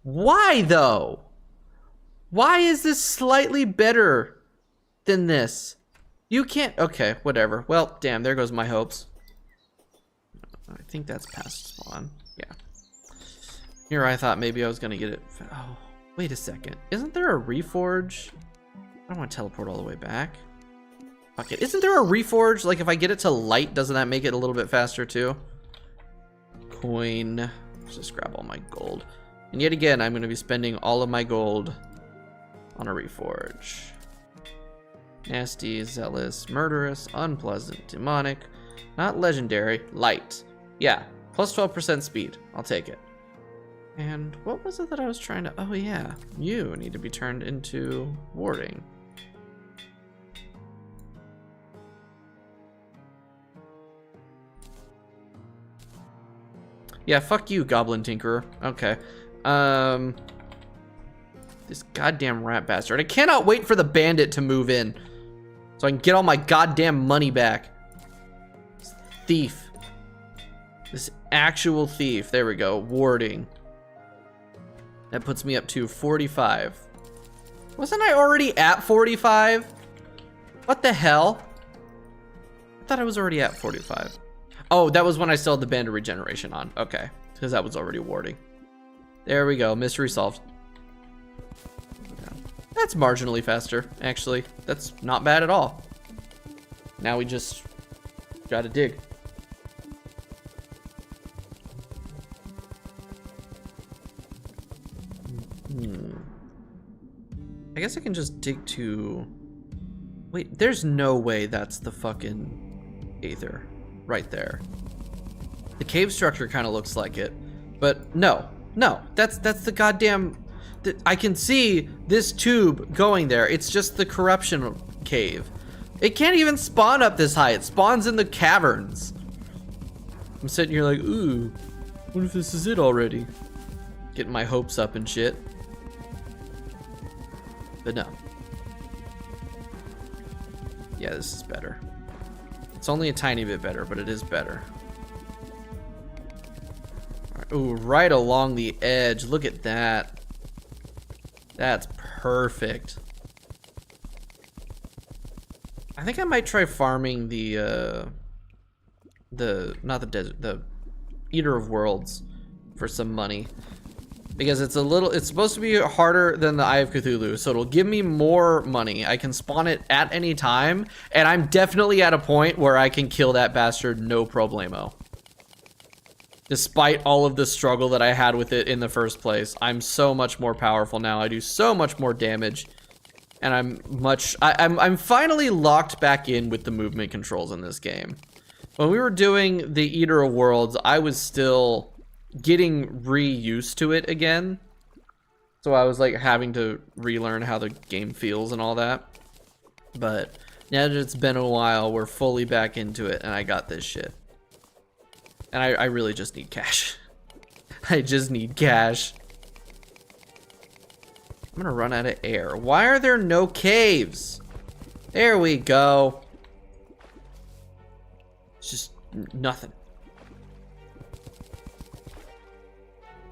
Why, though? Why is this slightly better than this? You can't... Okay, whatever. Well, damn, there goes my hopes. I think that's past spawn. Yeah. Here I thought maybe I was going to get it... Oh, wait a second. Isn't there a reforge? I don't want to teleport all the way back. Fuck it. Isn't there a reforge? Like, if I get it to light, doesn't that make it a little bit faster, too? Coin. Let's just grab all my gold. And yet again, I'm going to be spending all of my gold on a reforge. Nasty, zealous, murderous, unpleasant, demonic, not legendary, light. Yeah, plus 12% speed. I'll take it. And what was it that I was trying to... Oh, yeah. You need to be turned into warding. Yeah, fuck you, Goblin Tinkerer. Okay. This goddamn rat bastard. I cannot wait for the bandit to move in so I can get all my goddamn money back. This thief. This actual thief. There we go. Warding. That puts me up to 45. Wasn't I already at 45? What the hell? I thought I was already at 45. Oh, that was when I still had the Band of Regeneration on. Okay, because that was already warding. There we go, mystery solved. That's marginally faster, actually. That's not bad at all. Now we just gotta dig. I guess I can just dig to... Wait, there's no way that's the fucking Aether. Right there. The cave structure kind of looks like it, but no, that's the goddamn... I can see this tube going there. It's just the corruption cave. It can't even spawn up this high. It spawns in the caverns. I'm sitting here like, ooh, what if this is it already? Getting my hopes up and shit. But no. Yeah, this is better. It's only a tiny bit better, but it is better. All right. Ooh, right along the edge. Look at that. That's perfect. I think I might try farming the not the desert, the Eater of Worlds for some money. Because it's supposed to be harder than the Eye of Cthulhu, so it'll give me more money. I can spawn it at any time, and I'm definitely at a point where I can kill that bastard no problemo. Despite all of the struggle that I had with it in the first place, I'm so much more powerful now. I do so much more damage. And I'm finally locked back in with the movement controls in this game. When we were doing the Eater of Worlds, I was still getting re-used to it again. So I was like having to relearn how the game feels and all that. But now that it's been a while, we're fully back into it and I got this shit. And I really just need cash. I just need cash. I'm gonna run out of air. Why are there no caves? There we go. It's just nothing.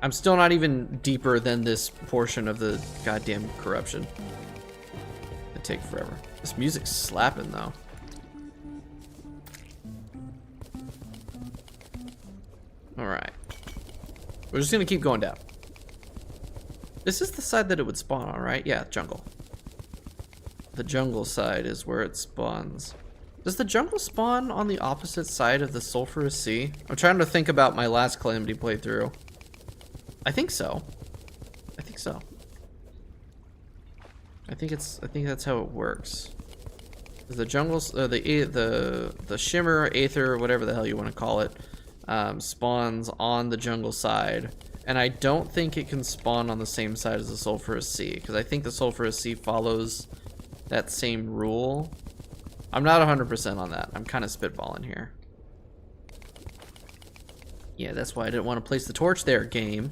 I'm still not even deeper than this portion of the goddamn corruption. It'd take forever. This music's slapping though. All right. We're just gonna keep going down. This is the side that it would spawn on, right? Yeah, jungle. The jungle side is where it spawns. Does the jungle spawn on the opposite side of the sulfurous sea? I'm trying to think about my last Calamity playthrough. I think so. I think so. I think that's how it works. The jungle, the shimmer, aether, whatever the hell you want to call it, spawns on the jungle side. And I don't think it can spawn on the same side as the sulfurous sea, because I think the sulfurous sea follows that same rule. I'm not 100% on that. I'm kind of spitballing here. Yeah, that's why I didn't want to place the torch there, game.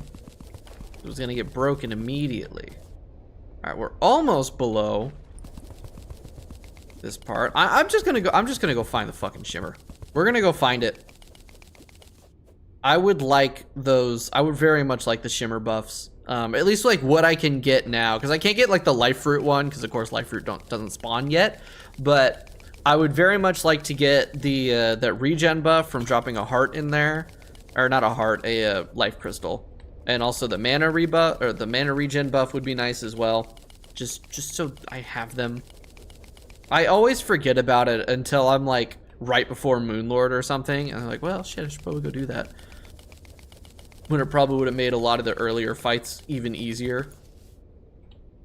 It was gonna get broken immediately. All right, we're almost below this part. I'm just gonna go find the fucking shimmer. We're gonna go find it. I would like those. I would very much like the shimmer buffs. At least like what I can get now, because I can't get like the life fruit one, because of course life fruit doesn't spawn yet. But I would very much like to get the that regen buff from dropping a heart in there, or not a heart, a life crystal, and also the mana rebuff or the mana regen buff would be nice as well. Just so I have them. I always forget about it until I'm like right before Moonlord or something, and I'm like, well, shit, I should probably go do that. When it probably would have made a lot of the earlier fights even easier.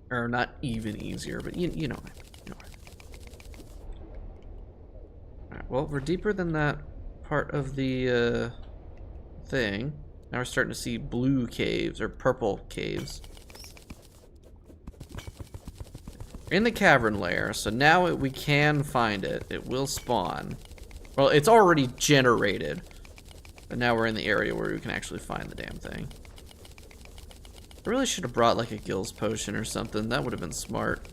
Or not even easier, but you know. Alright, well, we're deeper than that part of the thing. Now we're starting to see blue caves, or purple caves. We're in the cavern layer, so now we can find it. It will spawn. Well, it's already generated. But now we're in the area where we can actually find the damn thing. I really should have brought like a Gills potion or something. That would have been smart.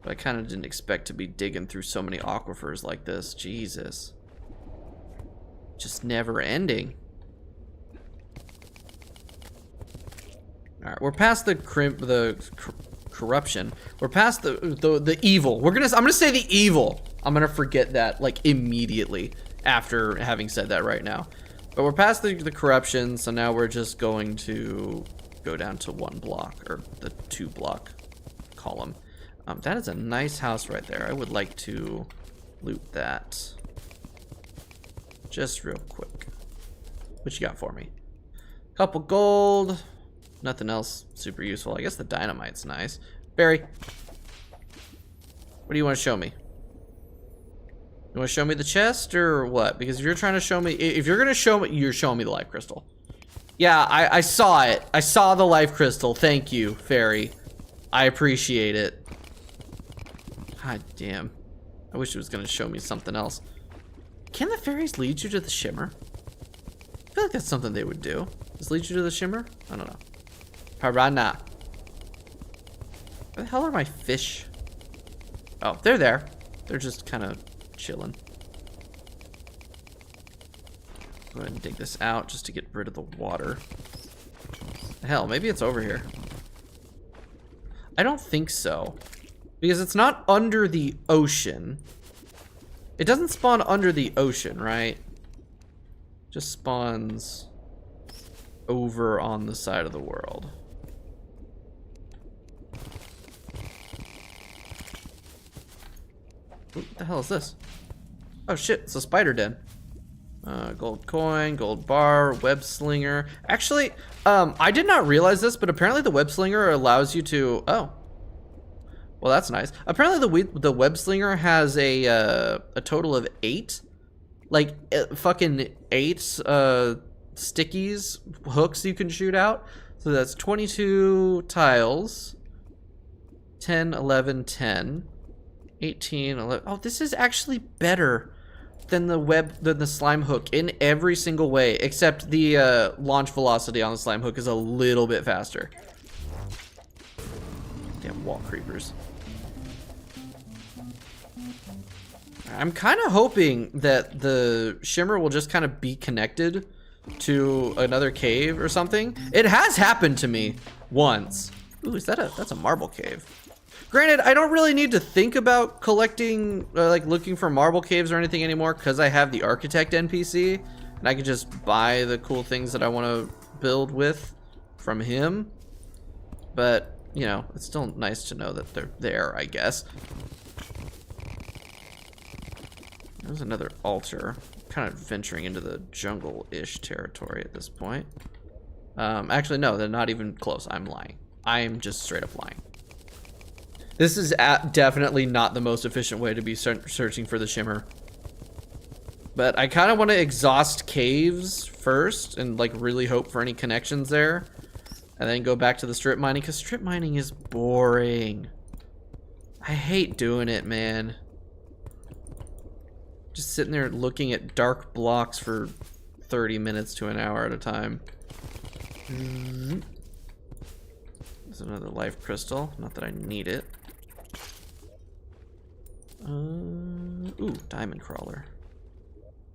But I kind of didn't expect to be digging through so many aquifers like this. Jesus. Just never ending. Alright, we're past the corruption. We're past the evil. I'm gonna say the evil. I'm gonna forget that like immediately after having said that right now. But we're past the corruption, so now we're just going to go down to 1 block, or the 2 block column. That is a nice house right there. I would like to loot that just real quick. What you got for me? Couple gold. Nothing else super useful. I guess the dynamite's nice. Barry, what do you want to show me? You want to show me the chest or what? Because if you're trying to show me, if you're gonna show me, you're showing me the life crystal. Yeah, I saw it. I saw the life crystal. Thank you, fairy. I appreciate it. God damn. I wish it was gonna show me something else. Can the fairies lead you to the shimmer? I feel like that's something they would do. Just lead you to the shimmer? I don't know. Piranha. Where the hell are my fish? Oh, they're there. They're just kind of chilling. Go ahead and dig this out just to get rid of the water. Hell, maybe it's over here. I don't think so. Because it's not under the ocean. It doesn't spawn under the ocean, right? Just spawns over on the side of the world. What the hell is this? Oh shit, it's a spider den. Gold coin, gold bar, web slinger. Actually, I did not realize this, but apparently the web slinger allows you to, oh. Well, that's nice. Apparently the web slinger has a total of 8, like fucking 8 stickies, hooks you can shoot out. So that's 22 tiles, 10, 11, 10, 18, 11. Oh, this is actually better than the slime hook in every single way, except the launch velocity on the slime hook is a little bit faster. Damn wall creepers. I'm kind of hoping that the shimmer will just kind of be connected to another cave or something. It has happened to me once. Ooh, that's a marble cave. Granted, I don't really need to think about collecting, like looking for marble caves or anything anymore because I have the architect NPC and I can just buy the cool things that I want to build with from him. But, you know, it's still nice to know that they're there, I guess. There's another altar. Kind of venturing into the jungle-ish territory at this point. Actually, no, they're not even close. I'm lying. I'm just straight up lying. This is definitely not the most efficient way to be searching for the shimmer. But I kind of want to exhaust caves first and like really hope for any connections there. And then go back to the strip mining, because strip mining is boring. I hate doing it, man. Just sitting there looking at dark blocks for 30 minutes to an hour at a time. There's another life crystal. Not that I need it. Ooh, diamond crawler.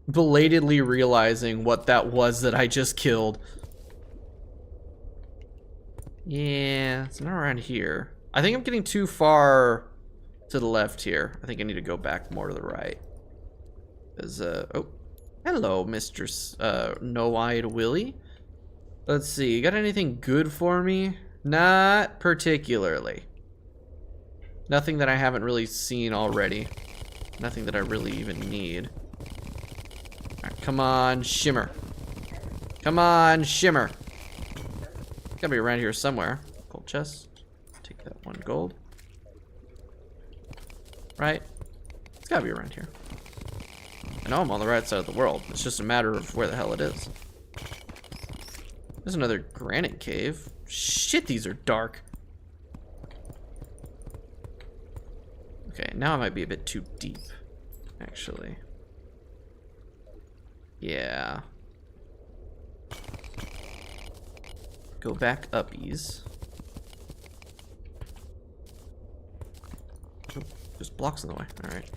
Belatedly realizing what that was that I just killed. Yeah, it's not around here. I think I'm getting too far to the left here. I think I need to go back more to the right. Oh, hello, Mr. No-Eyed Willy. Let's see, you got anything good for me? Not particularly. Nothing that I haven't really seen already. Nothing that I really even need. All right, come on, shimmer. Come on, shimmer. Gotta be around here somewhere. Gold chest. Take that 1 gold. Right? It's gotta be around here. I know I'm on the right side of the world. It's just a matter of where the hell it is. There's another granite cave. Shit, these are dark. Okay, now I might be a bit too deep, actually. Yeah. Go back uppies. Oh, there's blocks in the way. All right.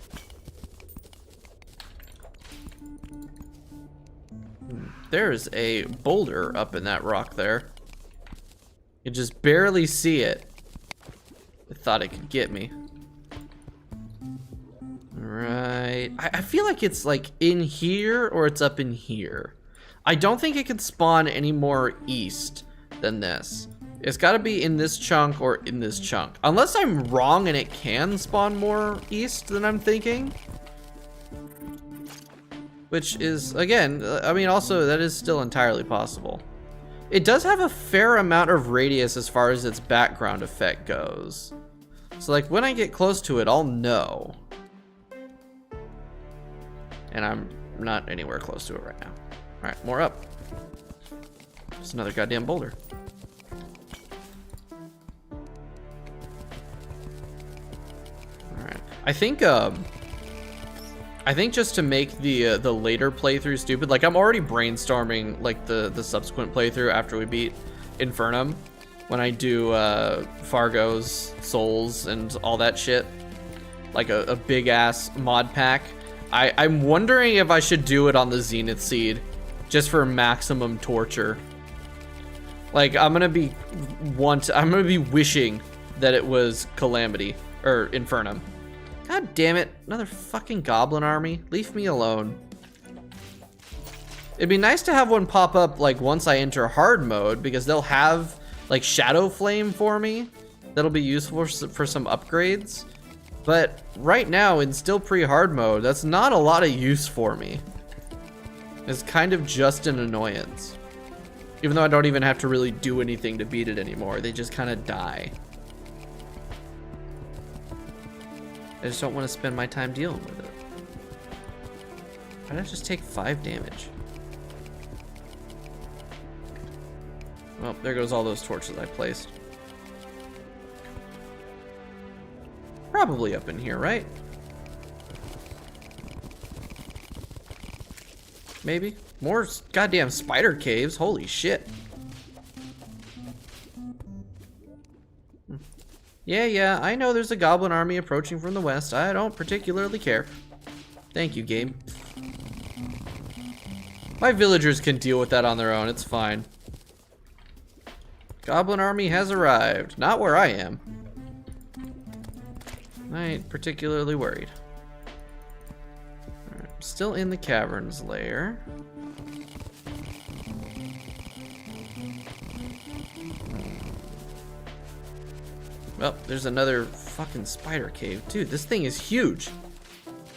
There's a boulder up in that rock there. You just barely see it. I thought it could get me. Right. I feel like it's like in here or it's up in here. I don't think it can spawn any more east than this. It's got to be in this chunk or in this chunk. Unless I'm wrong and it can spawn more east than I'm thinking. Which is, again, I mean, also, that is still entirely possible. It does have a fair amount of radius as far as its background effect goes. So, like, when I get close to it, I'll know. And I'm not anywhere close to it right now. All right, more up. Just another goddamn boulder. All right, I think just to make the later playthrough stupid, like I'm already brainstorming like the subsequent playthrough after we beat Infernum, when I do Fargo's souls and all that shit, like a big ass mod pack. I'm wondering if I should do it on the Zenith Seed, just for maximum torture. Like I'm gonna be wishing that it was Calamity or Infernum. God damn it, another fucking goblin army. Leave me alone. It'd be nice to have one pop up like once I enter hard mode, because they'll have like Shadow Flame for me. That'll be useful for some upgrades. But right now, in still pre-hard mode, that's not a lot of use for me. It's kind of just an annoyance. Even though I don't even have to really do anything to beat it anymore. They just kind of die. I just don't want to spend my time dealing with it. Why did I just take 5 damage? Well, there goes all those torches I placed. Probably up in here, right? Maybe. More goddamn spider caves. Holy shit. Yeah, I know there's a goblin army approaching from the west. I don't particularly care. Thank you, game. My villagers can deal with that on their own. It's fine. Goblin army has arrived. Not where I am. I ain't particularly worried. All right, I'm still in the caverns lair. Well, there's another fucking spider cave. Dude, this thing is huge.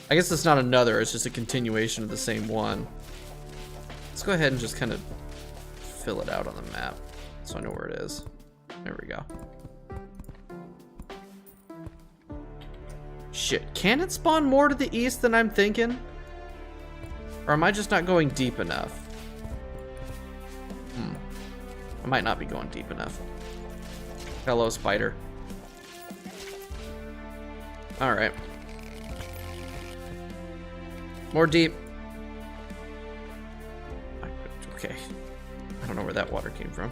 I guess it's not another, it's just a continuation of the same one. Let's go ahead and just kind of fill it out on the map so I know where it is. There we go. Shit, can it spawn more to the east than I'm thinking? Or am I just not going deep enough? I might not be going deep enough. Hello, spider. All right. More deep. Okay. I don't know where that water came from.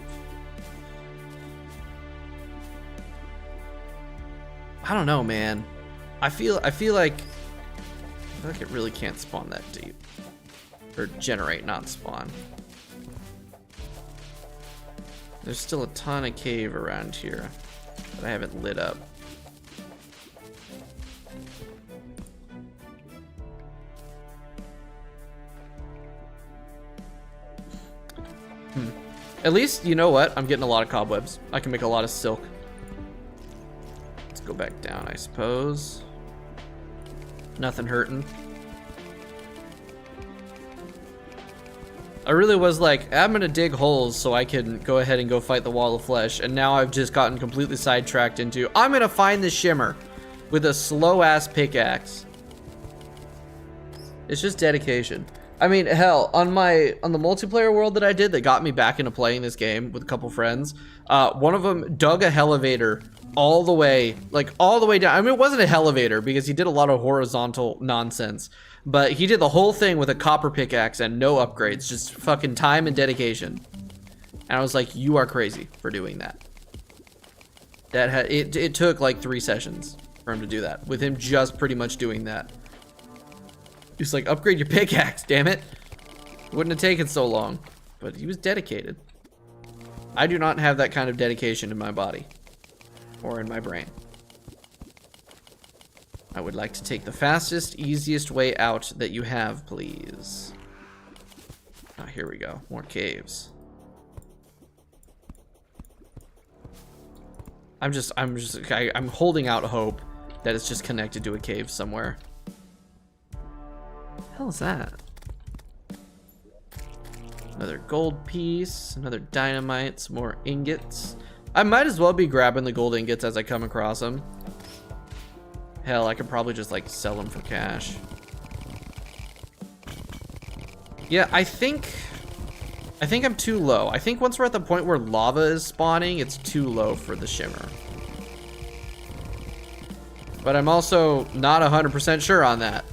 I don't know, man. I feel like it really can't spawn that deep. Or generate, not spawn. There's still a ton of cave around here that I haven't lit up. At least, you know what? I'm getting a lot of cobwebs. I can make a lot of silk. Let's go back down, I suppose. Nothing hurting. I really was like, I'm gonna dig holes so I can go ahead and go fight the wall of flesh, and now I've just gotten completely sidetracked into, I'm gonna find the shimmer with a slow-ass pickaxe. It's just dedication. I mean, hell, on the multiplayer world that I did that got me back into playing this game with a couple friends, one of them dug a elevator all the way, like all the way down. I mean, it wasn't a elevator because he did a lot of horizontal nonsense, but he did the whole thing with a copper pickaxe and no upgrades, just fucking time and dedication. And I was like, you are crazy for doing that. It took like 3 sessions for him to do that, with him just pretty much doing that. He's like, upgrade your pickaxe, damn it. Wouldn't have taken so long, but he was dedicated. I do not have that kind of dedication in my body or in my brain. I would like to take the fastest, easiest way out that you have, please. Ah, here we go, more caves. I'm holding out hope that it's just connected to a cave somewhere. What the hell is that? Another gold piece, another dynamite, some more ingots. I might as well be grabbing the gold ingots as I come across them. Hell, I could probably just like sell them for cash. Yeah, I think I'm too low. I think once we're at the point where lava is spawning, it's too low for the shimmer. But I'm also not 100% sure on that.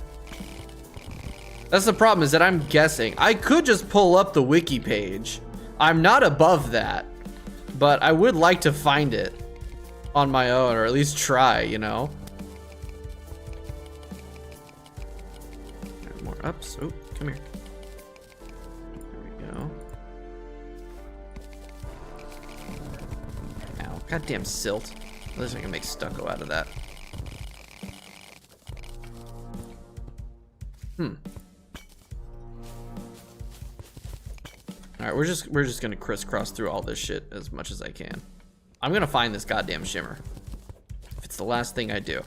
That's the problem, is that I'm guessing. I could just pull up the wiki page. I'm not above that, but I would like to find it on my own, or at least try, you know? More ups. Oh, come here. There we go. Ow, goddamn silt. At least I can make stucco out of that. All right, we're just gonna crisscross through all this shit as much as I can. I'm gonna find this goddamn shimmer. If it's the last thing I do.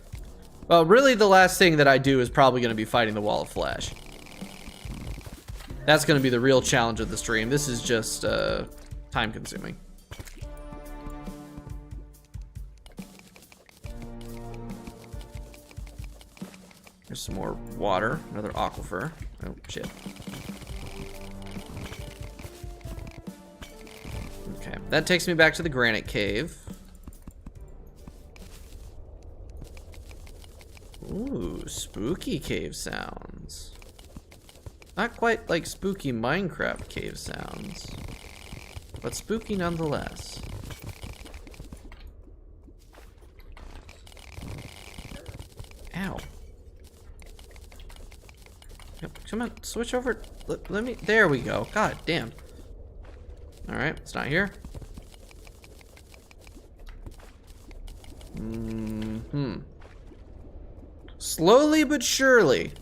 Well, really the last thing that I do is probably going to be fighting the wall of flesh. That's going to be the real challenge of the stream. This is just time consuming. There's some more water, another aquifer. Oh, shit. Okay, that takes me back to the granite cave. Ooh, spooky cave sounds. Not quite like spooky Minecraft cave sounds, but spooky nonetheless. Ow. Come on, switch over. Let me, there we go. God damn. All right, it's not here. Slowly but surely.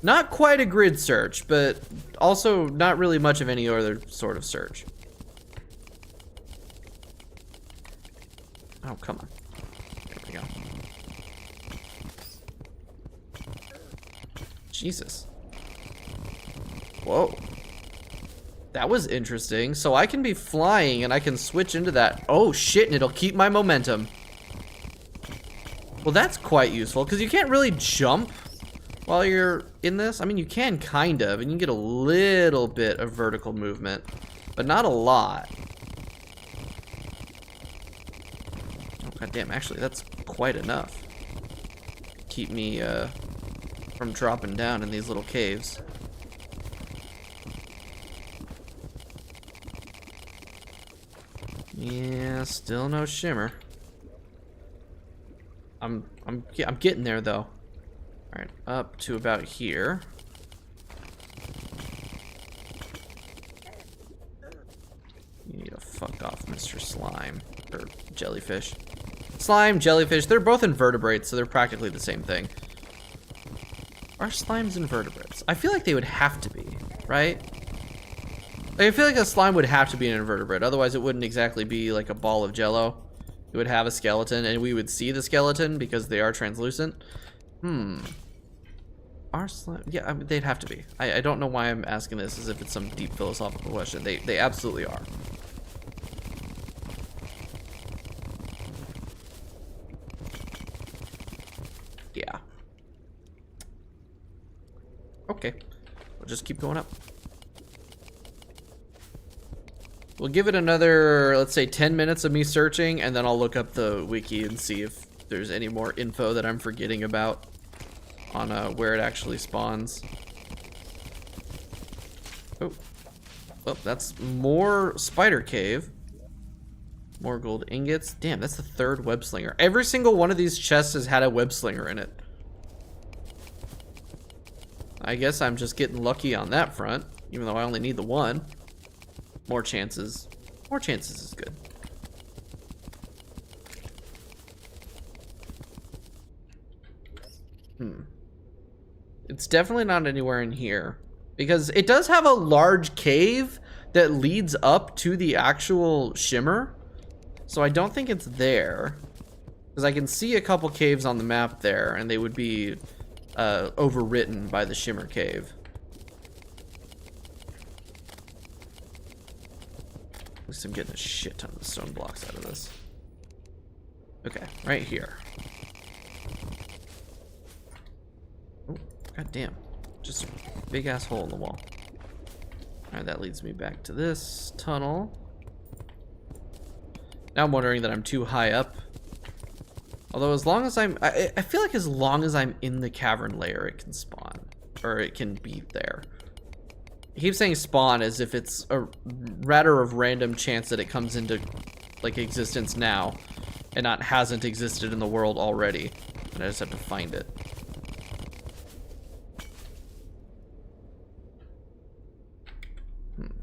Not quite a grid search, but also not really much of any other sort of search. Oh, come on. There we go. Jesus. Whoa. That was interesting. So I can be flying and I can switch into that. Oh shit, and it'll keep my momentum. Well, that's quite useful because you can't really jump while you're in this. I mean, you can kind of, and you can get a little bit of vertical movement, but not a lot. Oh, god damn, actually, that's quite enough. Keep me from dropping down in these little caves. Yeah, still no shimmer. I'm getting there though. All right, up to about here. You need to fuck off, Mr. Slime or jellyfish. Slime, jellyfish, they're both invertebrates, so they're practically the same thing. Are slimes invertebrates? I feel like they would have to be, right? Like, I feel like a slime would have to be an invertebrate, otherwise it wouldn't exactly be like a ball of jello. It would have a skeleton, and we would see the skeleton because they are translucent. Are slime? Yeah, I mean, they'd have to be. I don't know why I'm asking this as if it's some deep philosophical question. They absolutely are. Yeah. Okay. We'll just keep going up. We'll give it another, let's say, 10 minutes of me searching, and then I'll look up the wiki and see if there's any more info that I'm forgetting about on where it actually spawns. Oh, that's more spider cave. More gold ingots. Damn, that's the third web slinger. Every single one of these chests has had a web slinger in it. I guess I'm just getting lucky on that front, even though I only need the one. More chances. More chances is good. It's definitely not anywhere in here, because it does have a large cave that leads up to the actual shimmer. So I don't think it's there, because I can see a couple caves on the map there, and they would be overwritten by the shimmer cave. At least I'm getting a shit ton of stone blocks out of this. Okay, right here. Oh, god damn. Just a big ass hole in the wall. Alright, that leads me back to this tunnel. Now I'm wondering that I'm too high up. Although as long as I feel like as long as I'm in the cavern layer, it can spawn. Or it can be there. I keep saying spawn as if it's a rather of random chance that it comes into like existence now and not hasn't existed in the world already, and I just have to find it.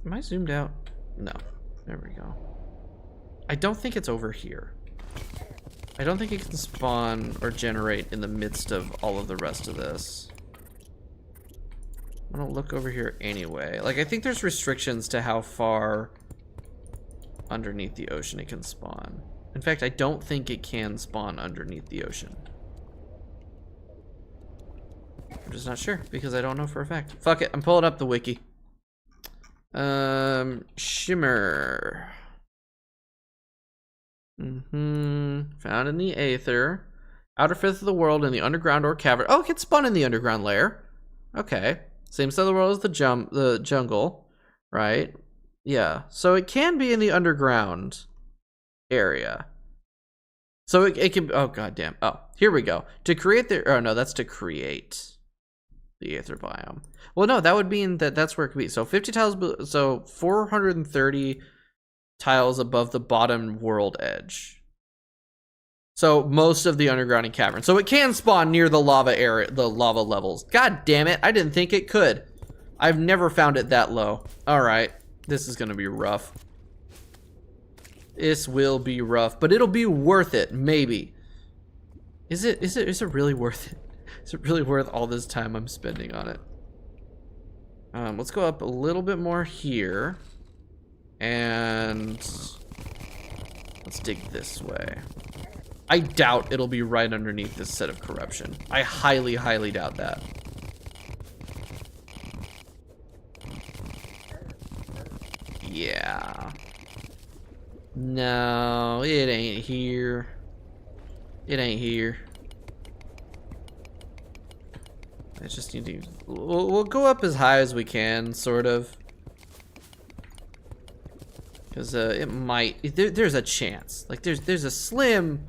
Am I zoomed out? No. There we go. I don't think it's over here. I don't think it can spawn or generate in the midst of all of the rest of this. I'm gonna look over here anyway. Like, I think there's restrictions to how far underneath the ocean it can spawn. In fact, I don't think it can spawn underneath the ocean. I'm just not sure because I don't know for a fact. Fuck it, I'm pulling up the wiki. Shimmer. Found in the aether. Outer fifth of the world in the underground or cavern. Oh, it gets spun in the underground layer. Okay. Same side of the world as the jungle, right? Yeah. So it can be in the underground area. So it can. Oh goddamn. Oh, here we go. To create the. Oh no, that's to create the aether biome. Well, no, that would mean that that's where it could be. So 50 tiles. So 430 tiles above the bottom world edge. So most of the underground and cavern. So it can spawn near the lava area, the lava levels. God damn it. I didn't think it could. I've never found it that low. All right. This is going to be rough. This will be rough, but it'll be worth it. Maybe. Is it really worth it? Is it really worth all this time I'm spending on it? Let's go up a little bit more here. And let's dig this way. I doubt it'll be right underneath this set of corruption. I highly, highly doubt that. Yeah. No, it ain't here. It ain't here. I just need to... We'll go up as high as we can, sort of. Because it might... There's a chance. Like, there's a slim...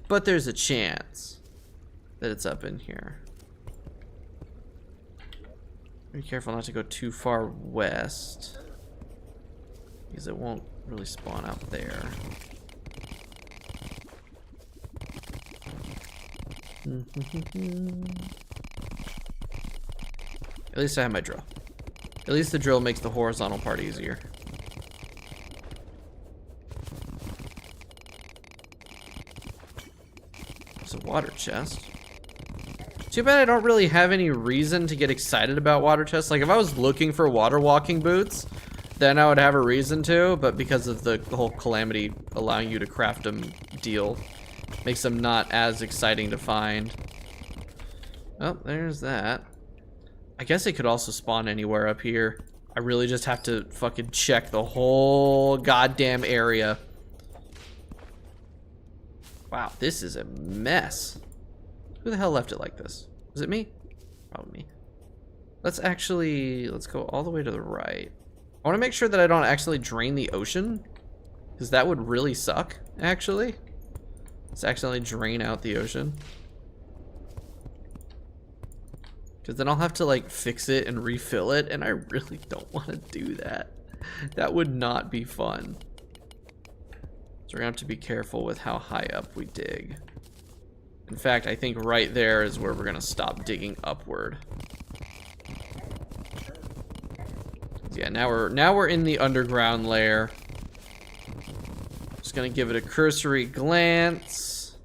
But there's a chance that it's up in here. Be careful not to go too far west, because it won't really spawn out there. At least I have my drill. At least the drill makes the horizontal part easier. A water chest. Too bad I don't really have any reason to get excited about water chests. Like if I was looking for water walking boots, then I would have a reason to, but because of the whole Calamity allowing you to craft them deal, makes them not as exciting to find. Oh, there's that. I guess it could also spawn anywhere up here. I really just have to fucking check the whole goddamn area. Wow, this is a mess. Who the hell left it like this? Was it me? Probably me. Let's go all the way to the right. I want to make sure that I don't actually drain the ocean, because that would really suck, actually. Let's accidentally drain out the ocean. Because then I'll have to like fix it and refill it, and I really don't want to do that. That would not be fun. So we're gonna have to be careful with how high up we dig. In fact, I think right there is where we're gonna stop digging upward. Yeah, now we're in the underground layer. Just gonna give it a cursory glance.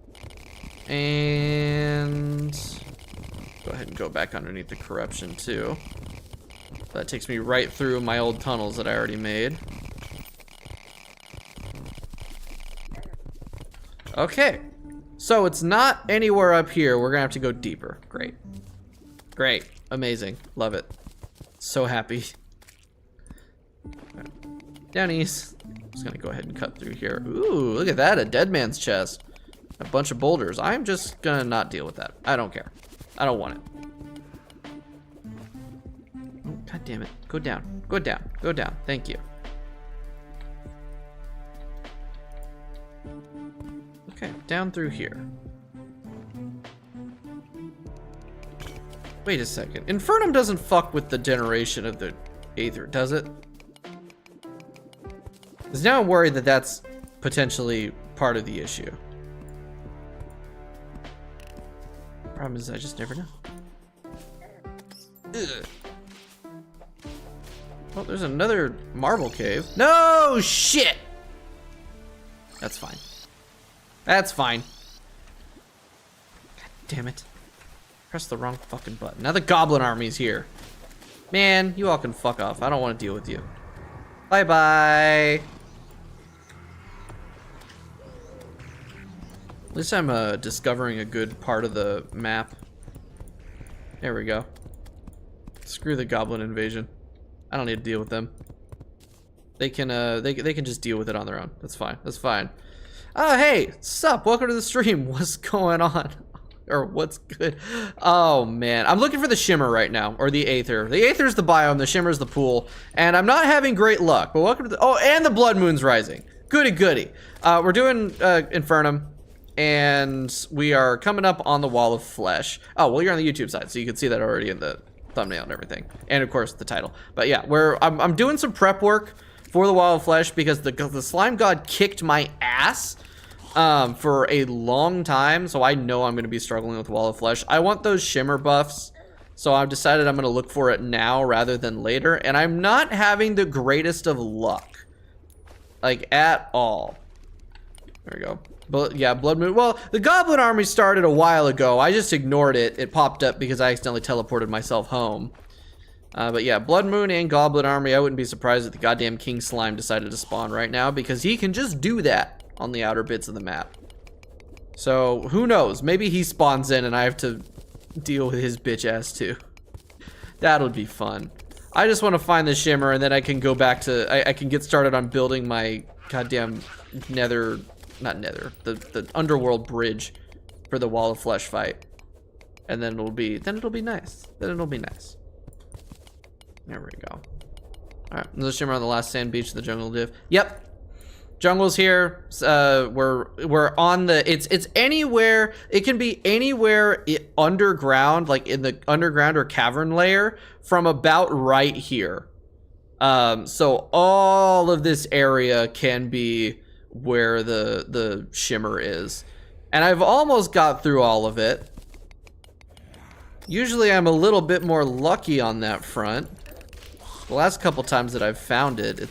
And go ahead and go back underneath the corruption too. That takes me right through my old tunnels that I already made. Okay, so it's not anywhere up here. We're gonna have to go deeper. Great. Great. Amazing. Love it. So happy. Down east. Just gonna go ahead and cut through here. Ooh, look at that, a dead man's chest. A bunch of boulders. I'm just gonna not deal with that. I don't care. I don't want it. Oh, God damn it. Go down. Go down. Go down. Thank you. Okay, down through here. Wait a second. Infernum doesn't fuck with the generation of the aether, does it? Because now I'm worried that that's potentially part of the issue. Problem is, I just never know. Ugh. Oh, there's another marble cave. No shit! That's fine. That's fine. God damn it. Press the wrong fucking button. Now the goblin army's here. Man, you all can fuck off. I don't want to deal with you. Bye-bye. At least I'm discovering a good part of the map. There we go. Screw the goblin invasion. I don't need to deal with them. They can just deal with it on their own. That's fine. That's fine. Oh, hey, sup? Welcome to the stream. What's going on? Or what's good? Oh man, I'm looking for the shimmer right now, or the aether. The aether's the biome, the shimmer's the pool, and I'm not having great luck. But welcome to the, oh, and the blood moon's rising. Goody goody. We're doing Infernum, and we are coming up on the wall of flesh. Oh, well, you're on the YouTube side, so you can see that already in the thumbnail and everything, and of course the title. But yeah, I'm doing some prep work for the wall of flesh because the slime god kicked my ass for a long time, so I know I'm going to be struggling with wall of flesh. I want those shimmer buffs, so I've decided I'm going to look for it now rather than later, and I'm not having the greatest of luck, like at all. There we go. But yeah, blood moon. Well, the goblin army started a while ago. I just ignored it. It popped up because I accidentally teleported myself home. But yeah, blood moon and goblin army. I wouldn't be surprised if the goddamn king slime decided to spawn right now because he can just do that on the outer bits of the map. So who knows? Maybe he spawns in and I have to deal with his bitch ass too. That'll be fun. I just want to find the shimmer and then I can go back to I can get started on building my goddamn nether, not nether, the underworld bridge for the wall of flesh fight. And then it'll be nice. Then it'll be nice. There we go. All right, there's a shimmer on the last sand beach of the jungle div. Yep. Jungle's here. We're on the. It's anywhere. It can be anywhere underground, like in the underground or cavern layer, from about right here. So all of this area can be where the shimmer is, and I've almost got through all of it. Usually, I'm a little bit more lucky on that front. The last couple times that I've found it,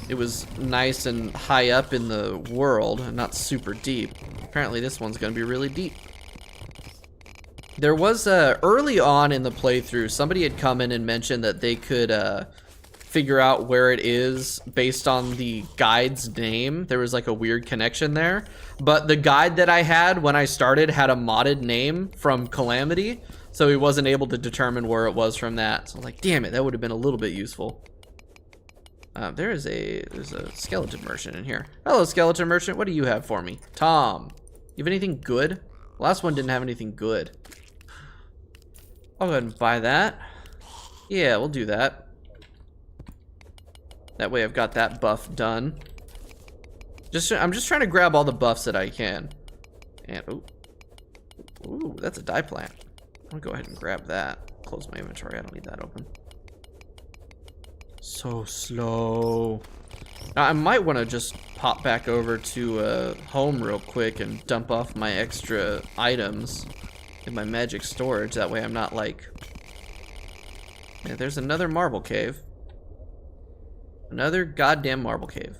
it was nice and high up in the world and not super deep. Apparently this one's gonna be really deep. There was early on in the playthrough, somebody had come in and mentioned that they could figure out where it is based on the guide's name. There was like a weird connection there. But the guide that I had when I started had a modded name from Calamity, so he wasn't able to determine where it was from that. So I was like, damn it, that would have been a little bit useful. There's a skeleton merchant in here. Hello, skeleton merchant. What do you have for me? Tom, you have anything good? Last one didn't have anything good. I'll go ahead and buy that. Yeah, we'll do that. That way I've got that buff done. I'm just trying to grab all the buffs that I can. And ooh, that's a dye plant. I'm gonna go ahead and grab that. Close my inventory. I don't need that open. So slow. Now, I might want to just pop back over to home real quick and dump off my extra items in my magic storage. That way I'm not like... Yeah, there's another marble cave. Another goddamn marble cave.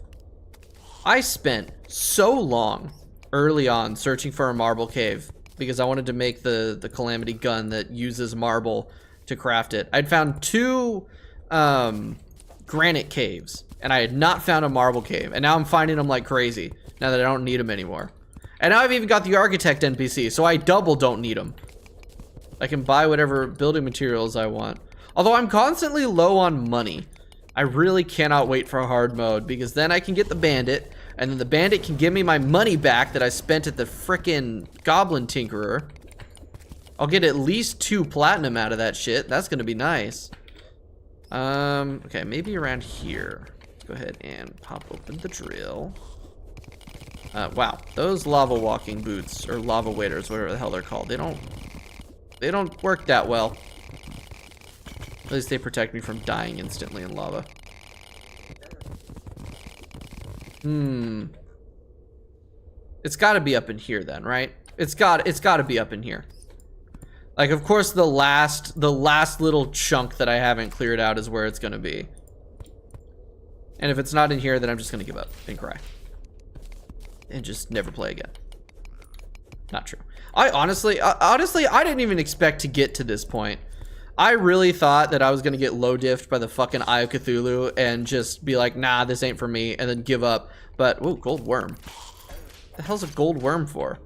I spent so long early on searching for a marble cave because I wanted to make the Calamity gun that uses marble to craft it. I'd found two... granite caves, and I had not found a marble cave, and now I'm finding them like crazy now that I don't need them anymore. And now I've even got the architect NPC, so I double don't need them. I can buy whatever building materials I want, although I'm constantly low on money. I really cannot wait for hard mode because then I can get the bandit, and then the bandit can give me my money back that I spent at the frickin' goblin tinkerer. I'll get at least 2 platinum out of that shit. That's gonna be nice. Okay, maybe around here. Let's go ahead and pop open the drill. Wow, those lava walking boots, or lava waders, whatever the hell they're called, they don't work that well. At least they protect me from dying instantly in lava. It's gotta be up in here then, right? It's gotta be up in here. Like, of course, the last little chunk that I haven't cleared out is where it's gonna be. And if it's not in here, then I'm just gonna give up and cry. And just never play again. Not true. Honestly, I didn't even expect to get to this point. I really thought that I was gonna get low diffed by the fucking Eye of Cthulhu and just be like, nah, this ain't for me, and then give up. But, oh, gold worm. What the hell's a gold worm for?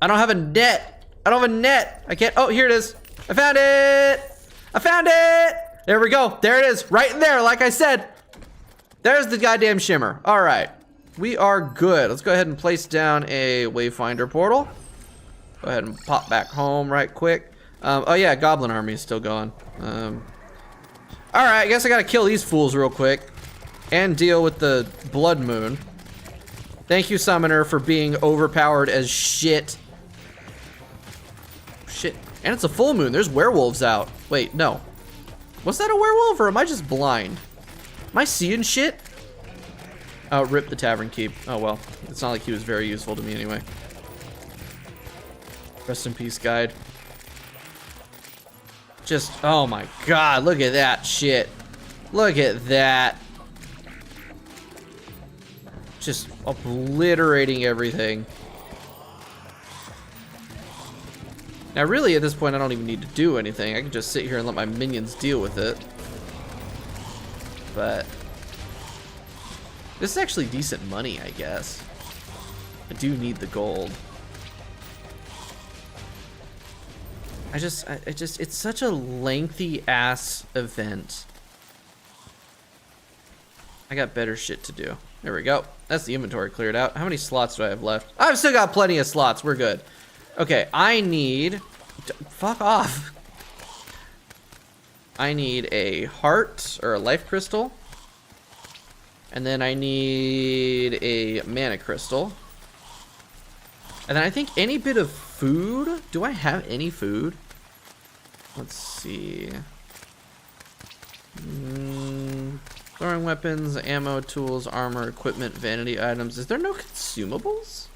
I don't have a net. I don't have a net. I can't. Oh, here it is. I found it! I found it! There we go. There it is. Right in there, like I said. There's the goddamn shimmer. All right. We are good. Let's go ahead and place down a wayfinder portal. Go ahead and pop back home right quick. Oh yeah, goblin army is still going. All right, I guess I gotta kill these fools real quick and deal with the blood moon. Thank you, summoner, for being overpowered as shit. Shit, and it's a full moon. There's werewolves out. Wait, no. Was that a werewolf or am I just blind? Am I seeing shit? Oh, rip the tavern keep. Oh well, it's not like he was very useful to me anyway. Rest in peace, guide. Just, oh my god, look at that shit. Look at that. Just obliterating everything. Now really at this point I don't even need to do anything. I can just sit here and let my minions deal with it. But this is actually decent money, I guess. I do need the gold. It's such a lengthy ass event. I got better shit to do. There we go. That's the inventory cleared out. How many slots do I have left? I've still got plenty of slots. We're good. Okay, I need... Fuck off. I need a heart or a life crystal. And then I need a mana crystal. And then I think any bit of food. Do I have any food? Let's see. Throwing weapons, ammo, tools, armor, equipment, vanity items. Is there no consumables?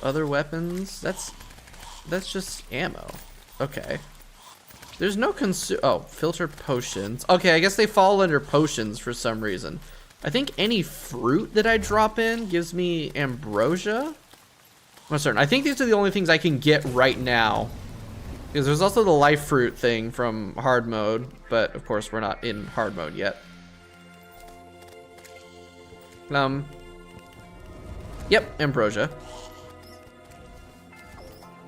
Other weapons? That's just ammo. Okay. There's no filter potions. Okay, I guess they fall under potions for some reason. I think any fruit that I drop in gives me ambrosia. I'm not certain. I think these are the only things I can get right now. Because there's also the life fruit thing from hard mode, but of course we're not in hard mode yet. Yep, ambrosia.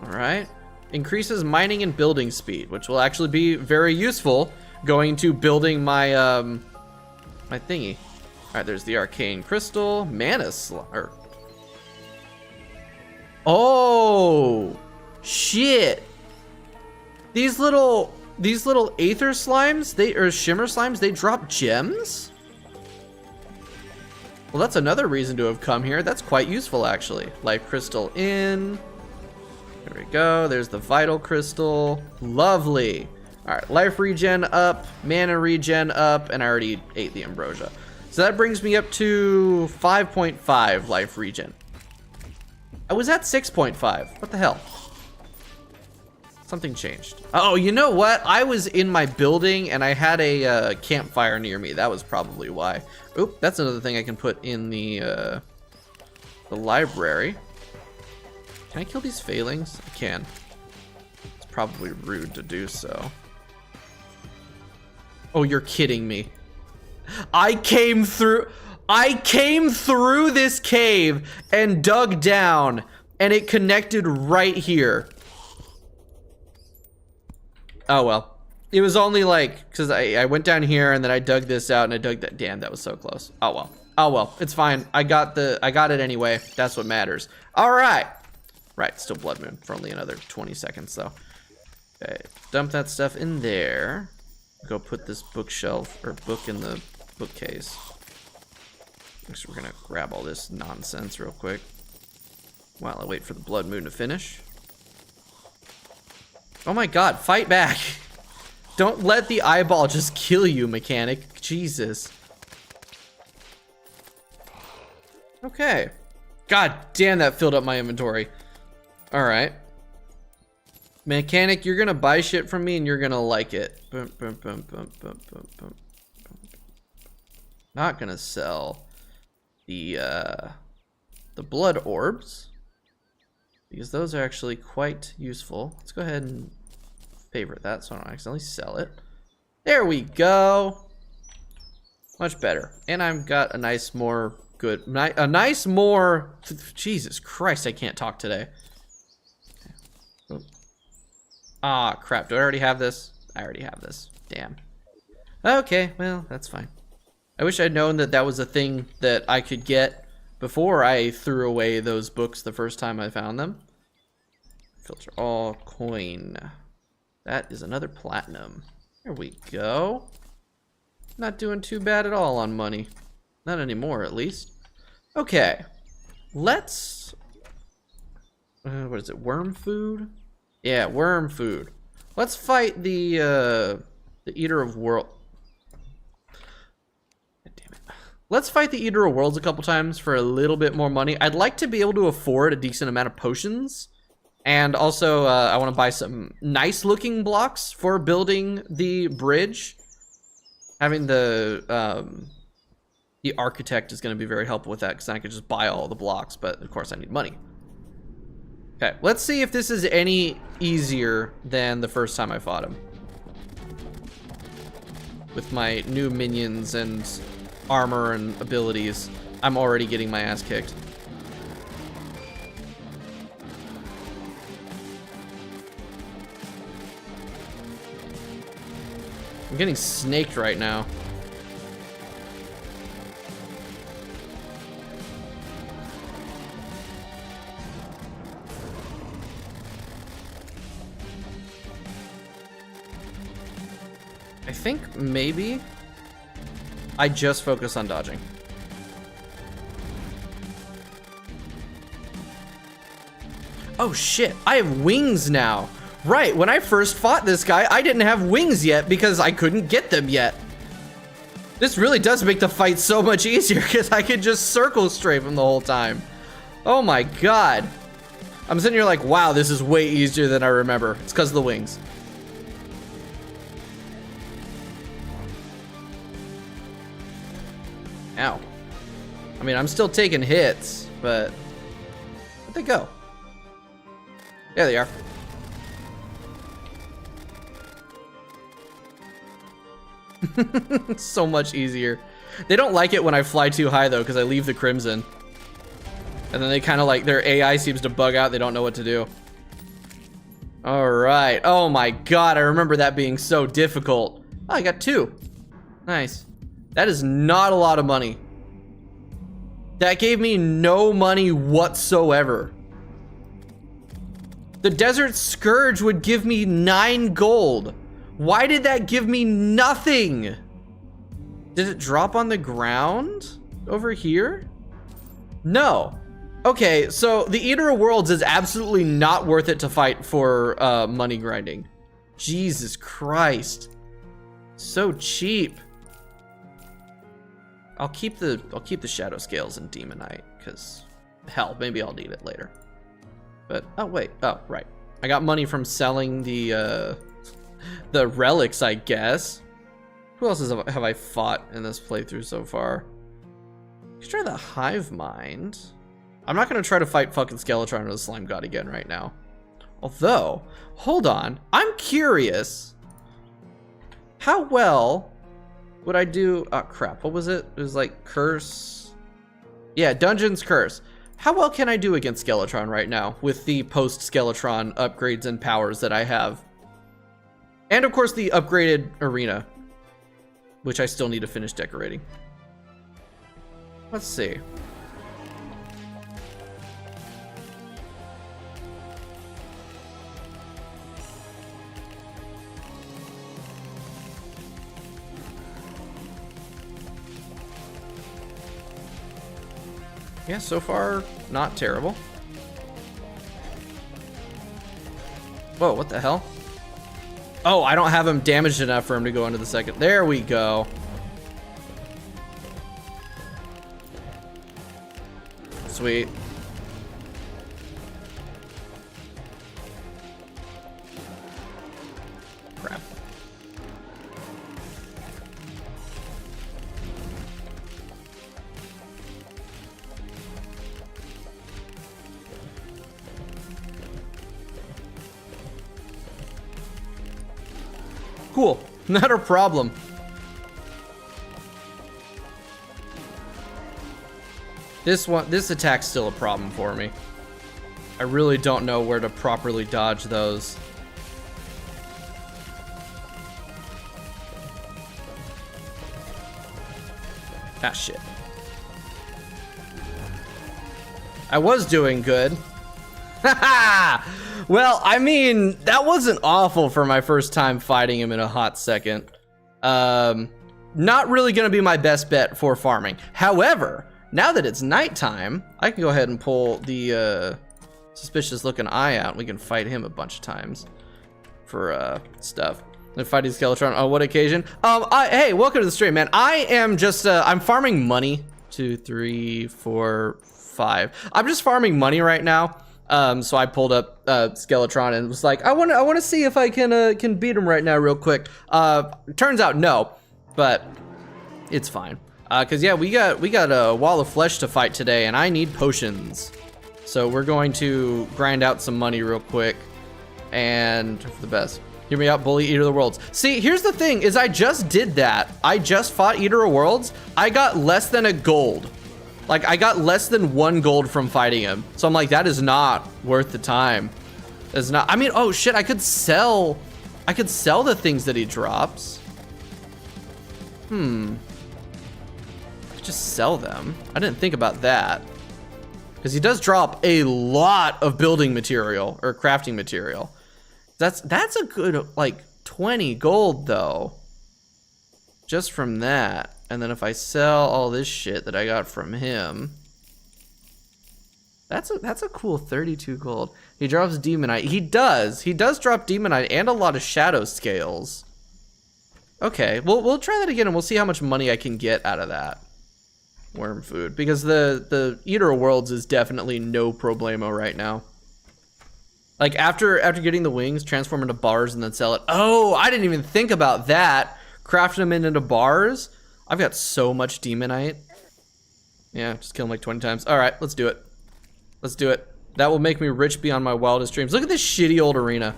All right. Increases mining and building speed, which will actually be very useful going to building my my thingy. All right, there's the arcane crystal, mana slot. Oh, shit. These little aether slimes, or shimmer slimes, they drop gems? Well, that's another reason to have come here. That's quite useful, actually. Life crystal in. There we go. There's the vital crystal. Lovely. All right, life regen up, mana regen up, and I already ate the ambrosia. So that brings me up to 5.5 life regen. I was at 6.5. What the hell? Something changed. Oh, you know what? I was in my building and I had a campfire near me. That was probably why. Oop, that's another thing I can put in the library. Can I kill these failings? I can. It's probably rude to do so. Oh, you're kidding me. I came through this cave and dug down and it connected right here. Oh well, it was only like, cause I went down here and then I dug this out and I dug that. Damn, that was so close. Oh well. Oh well, it's fine. I got it anyway. That's what matters. All right. Right, still blood moon for only another 20 seconds though. Okay, dump that stuff in there. Go put this bookshelf or book in the bookcase. So we're gonna grab all this nonsense real quick while I wait for the blood moon to finish. Oh my god, fight back. Don't let the eyeball just kill you, mechanic. Jesus. Okay. God damn, that filled up my inventory. All right. Mechanic, you're gonna buy shit from me and you're gonna like it. Not gonna sell the blood orbs, because those are actually quite useful. Let's go ahead and favorite that so I don't accidentally sell it. There we go. Much better. And I've got a nice more good, Jesus Christ, I can't talk today. Ah, crap. Do I already have this? I already have this. Damn. Okay, well, that's fine. I wish I'd known that that was a thing that I could get before I threw away those books the first time I found them. Filter all coin. That is another platinum. There we go. Not doing too bad at all on money. Not anymore, at least. Okay. Let's... what is it? Worm food? Yeah, worm food. Let's fight the Eater of Worlds. Damn it. Let's fight the Eater of Worlds a couple times for a little bit more money. I'd like to be able to afford a decent amount of potions. And also, I want to buy some nice looking blocks for building the bridge. Having the architect is going to be very helpful with that, because I could just buy all the blocks, but of course I need money. Okay, let's see if this is any easier than the first time I fought him. With my new minions and armor and abilities, I'm already getting my ass kicked. I'm getting snaked right now. I think maybe I just focus on dodging. Oh shit, I have wings now. Right, when I first fought this guy, I didn't have wings yet because I couldn't get them yet. This really does make the fight so much easier because I could just circle strafe him the whole time. Oh my god. I'm sitting here like, wow, this is way easier than I remember. It's because of the wings. Ow. I mean, I'm still taking hits, but where'd they go? There they are. So much easier. They don't like it when I fly too high though, because I leave the crimson. And then they kind of like, their AI seems to bug out. They don't know what to do. All right. Oh my god, I remember that being so difficult. Oh, I got 2. Nice. That is not a lot of money. That gave me no money whatsoever. The Desert Scourge would give me 9 gold. Why did that give me nothing? Did it drop on the ground over here? No. Okay, so the Eater of Worlds is absolutely not worth it to fight for money grinding. Jesus Christ. So cheap. I'll keep the Shadow Scales and Demonite, because hell, maybe I'll need it later. But oh wait, oh right, I got money from selling the relics, I guess. Who else have I fought in this playthrough so far? Let's try the Hive Mind. I'm not gonna try to fight fucking Skeletron or the Slime God again right now. Although, hold on, I'm curious. How well would I do? Oh crap, what was it? It was like Curse. Yeah, Dungeon's Curse. How well can I do against Skeletron right now with the post-Skeletron upgrades and powers that I have? And of course the upgraded arena, which I still need to finish decorating. Let's see. Yeah, so far, not terrible. Whoa, what the hell? Oh, I don't have him damaged enough for him to go into the second. There we go. Sweet. Crap. Cool, not a problem. This attack's still a problem for me. I really don't know where to properly dodge those. Ah, shit. I was doing good. Well, I mean, that wasn't awful for my first time fighting him in a hot second. Not really gonna be my best bet for farming. However, now that it's nighttime, I can go ahead and pull the suspicious looking eye out. We can fight him a bunch of times for stuff. And fighting Skeletron on what occasion? Hey, welcome to the stream, man. I am just I'm farming money. 2, 3, 4, 5. I'm just farming money right now. So I pulled up Skeletron and was like, I want to see if I can beat him right now real quick. Turns out no, but it's fine. Cause yeah, we got a wall of flesh to fight today, and I need potions. So we're going to grind out some money real quick, and for the best. Hear me out, bully Eater of the Worlds. See, here's the thing: is I just did that. I just fought Eater of Worlds. I got less than a gold. Like, I got less than 1 gold from fighting him. So I'm like, that is not worth the time. It's not. I mean, oh shit, I could sell the things that he drops. I could just sell them. I didn't think about that. Because he does drop a lot of building material or crafting material. That's a good, like, 20 gold though. Just from that. And then if I sell all this shit that I got from him, that's a cool 32 gold. He drops Demonite. He does drop Demonite and a lot of shadow scales. Okay, we'll try that again and we'll see how much money I can get out of that. Worm food, because the Eater of Worlds is definitely no problemo right now. Like after getting the wings, transform into bars and then sell it. Oh, I didn't even think about that. Crafting them into bars. I've got so much Demonite. Yeah, just kill him like 20 times. All right, let's do it. Let's do it. That will make me rich beyond my wildest dreams. Look at this shitty old arena.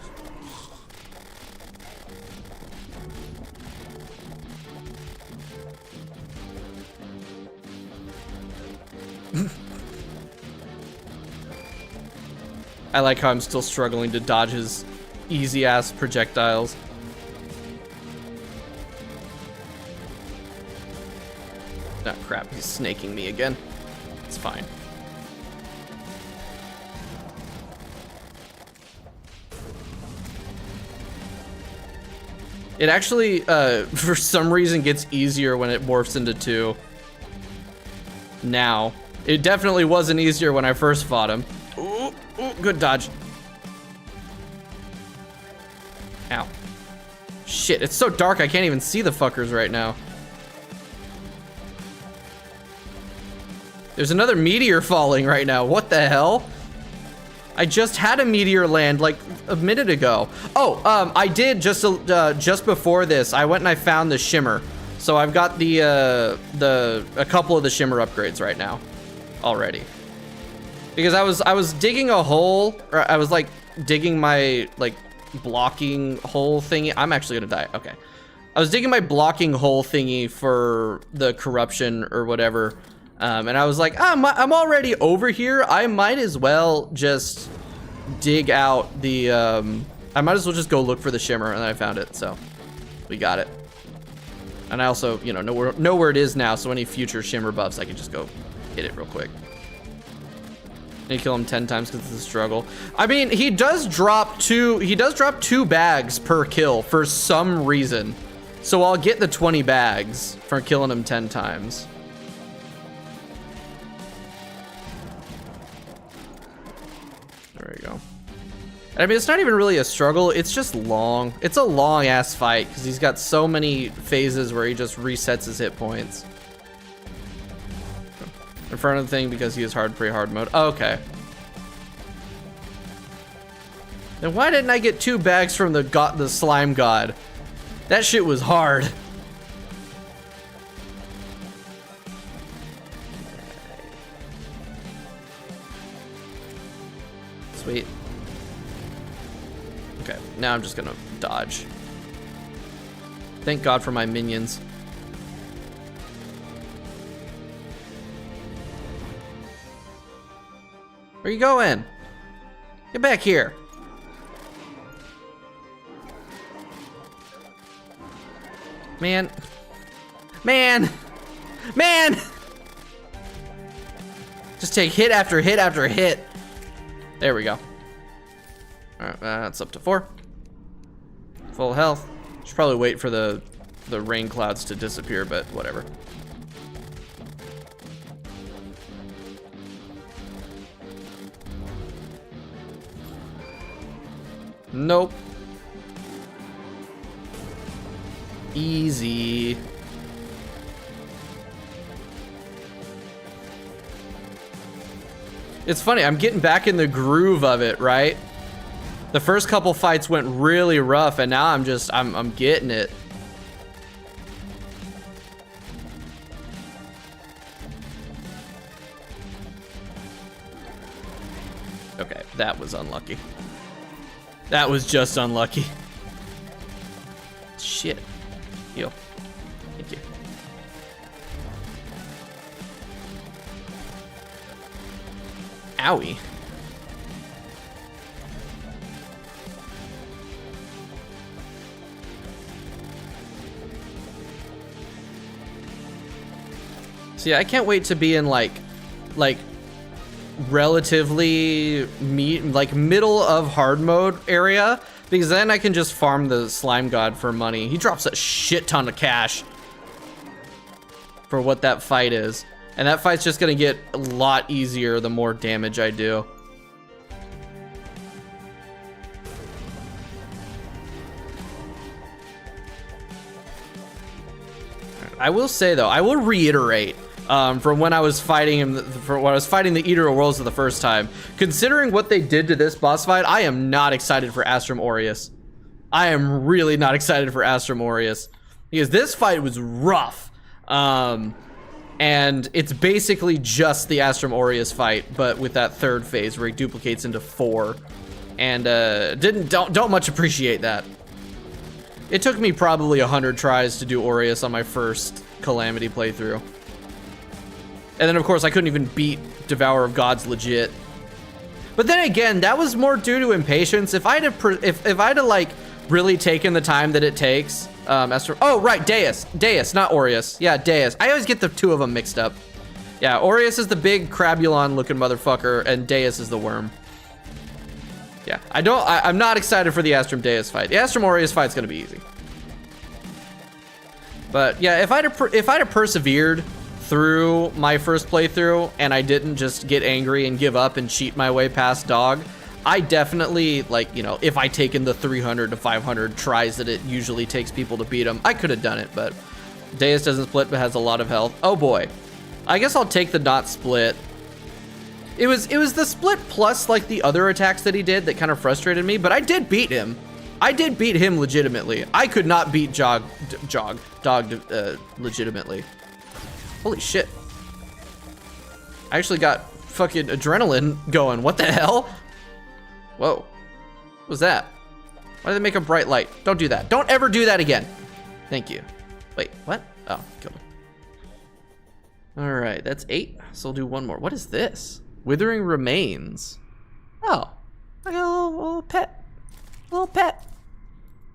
I like how I'm still struggling to dodge his easy-ass projectiles. Oh crap, he's snaking me again. It's fine. It actually, for some reason, gets easier when it morphs into 2. Now. It definitely wasn't easier when I first fought him. Ooh, ooh, good dodge. Ow. Shit, it's so dark I can't even see the fuckers right now. There's another meteor falling right now. What the hell? I just had a meteor land like a minute ago. Oh, I did just before this. I went and I found the shimmer. So I've got a couple of the shimmer upgrades right now already. Because I was digging a hole, or I was like digging my like blocking hole thingy. I'm actually gonna die. Okay. I was digging my blocking hole thingy for the corruption or whatever. And I was like, I'm already over here. I might as well just dig out the, I might as well just go look for the shimmer, and I found it, so we got it. And I also, you know where it is now, so any future shimmer buffs, I can just go hit it real quick. And you kill him 10 times because it's a struggle. I mean, he does drop 2 bags per kill for some reason. So I'll get the 20 bags for killing him 10 times. There we go. I mean, it's not even really a struggle. It's just long. It's a long ass fight because he's got so many phases where he just resets his hit points. In front of the thing because he is hard pre-hard mode. Oh, okay. Then why didn't I get 2 bags from the slime god? That shit was hard. Sweet. Okay, now I'm just gonna dodge. Thank God for my minions. Where you going? Get back here. Man. Man. Man! Just take hit after hit after hit. There we go. All right, that's up to 4. Full health. Should probably wait for the rain clouds to disappear, but whatever. Nope. Easy. It's funny, I'm getting back in the groove of it, right? The first couple fights went really rough, and now I'm getting it. Okay, that was unlucky. That was just unlucky. Shit. Heal. Thank you. Owie. See, I can't wait to be in like relatively middle of hard mode area, because then I can just farm the slime god for money. He drops a shit ton of cash for what that fight is. And that fight's just gonna get a lot easier the more damage I do. I will say though, I will reiterate, from when I was fighting him, when I was fighting the Eater of Worlds for the first time, considering what they did to this boss fight, I am not excited for Astrum Aureus. I am really not excited for Astrum Aureus, because this fight was rough. And it's basically just the Astrum Aureus fight, but with that third phase where he duplicates into 4. And don't much appreciate that. It took me probably 100 tries to do Aureus on my first Calamity playthrough. And then of course I couldn't even beat Devourer of Gods legit. But then again, that was more due to impatience. If I'd have like really taken the time that it takes, oh right, Deus, not Aureus. Yeah, Deus. I always get the two of them mixed up. Yeah, Aureus is the big Crabulon looking motherfucker, and Deus is the worm. Yeah, I'm not excited for the Astrum Deus fight. The Astrum Aureus fight's gonna be easy. But yeah, if I'd have persevered through my first playthrough and I didn't just get angry and give up and cheat my way past Dog, I definitely, like, you know, if I taken the 300 to 500 tries that it usually takes people to beat him, I could have done it, but Deus doesn't split but has a lot of health. Oh boy. I guess I'll take the not split. It was the split plus like the other attacks that he did that kind of frustrated me, but I did beat him. I did beat him legitimately. I could not beat Dog legitimately. Holy shit. I actually got fucking adrenaline going. What the hell? Whoa. What was that? Why did they make a bright light? Don't do that. Don't ever do that again. Thank you. Wait, what? Oh, killed him. All right, that's 8. So we'll do one more. What is this? Withering Remains. Oh, I got a little pet. Little pet.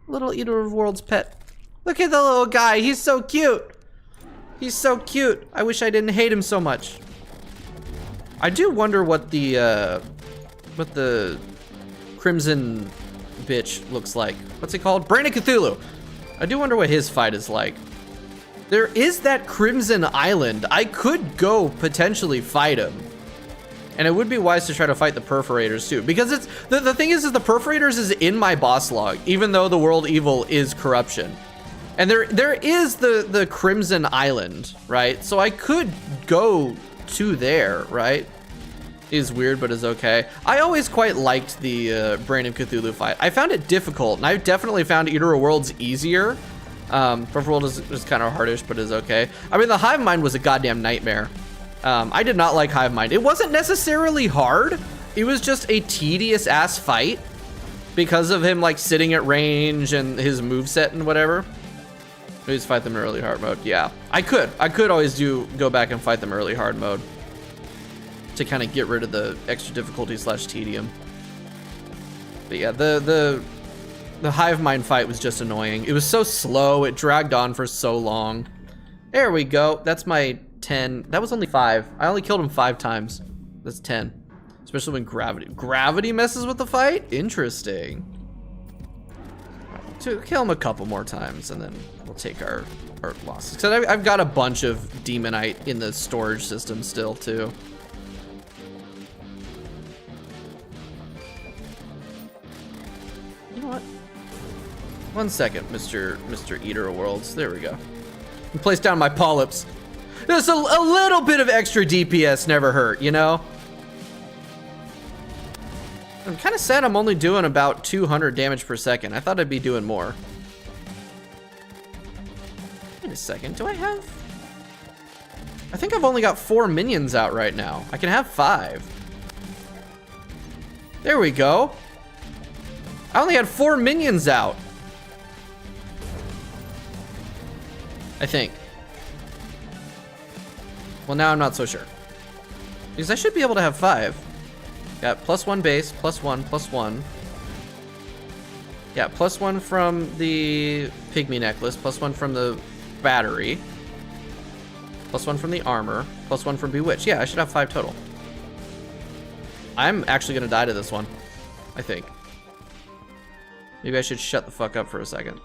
Little Eater of Worlds pet. Look at the little guy. He's so cute. He's so cute. I wish I didn't hate him so much. I do wonder what the Crimson bitch looks like. What's it called? Brain of Cthulhu. I do wonder what his fight is like. There is that Crimson Island. I could go potentially fight him. And it would be wise to try to fight the Perforators too, because it's the thing is the Perforators is in my boss log, even though the world evil is corruption. And there is the Crimson Island, right? So I could go to there, right? Is weird, but is okay. I always quite liked the Brain of Cthulhu fight. I found it difficult, and I definitely found Eater of Worlds easier. Perfect World is kind of hardish, but is okay. I mean, the Hive Mind was a goddamn nightmare. I did not like Hive Mind. It wasn't necessarily hard. It was just a tedious ass fight because of him like sitting at range and his moveset and whatever. Please fight them in early hard mode. Yeah, I could always go back and fight them early hard mode to kind of get rid of the extra difficulty / tedium. But yeah, the Hive Mind fight was just annoying. It was so slow. It dragged on for so long. There we go. That's my 10. That was only 5. I only killed him 5 times. That's 10. Especially when gravity messes with the fight? Interesting. To kill him a couple more times and then we'll take our losses. Because I've got a bunch of demonite in the storage system still too. You know what? 1 second, Mr. Eater of Worlds. There we go. And place down my polyps. Just a little bit of extra DPS never hurt, you know? I'm kind of sad I'm only doing about 200 damage per second. I thought I'd be doing more. Wait a second, do I have? I think I've only got 4 minions out right now. I can have 5. There we go. I only had 4 minions out. I think. Well, now I'm not so sure. Because I should be able to have 5. Got +1 base, +1, +1. Yeah, +1 from the pygmy necklace, +1 from the battery, +1 from the armor, +1 from bewitch. Yeah, I should have 5 total. I'm actually gonna die to this one, I think. Maybe I should shut the fuck up for a second.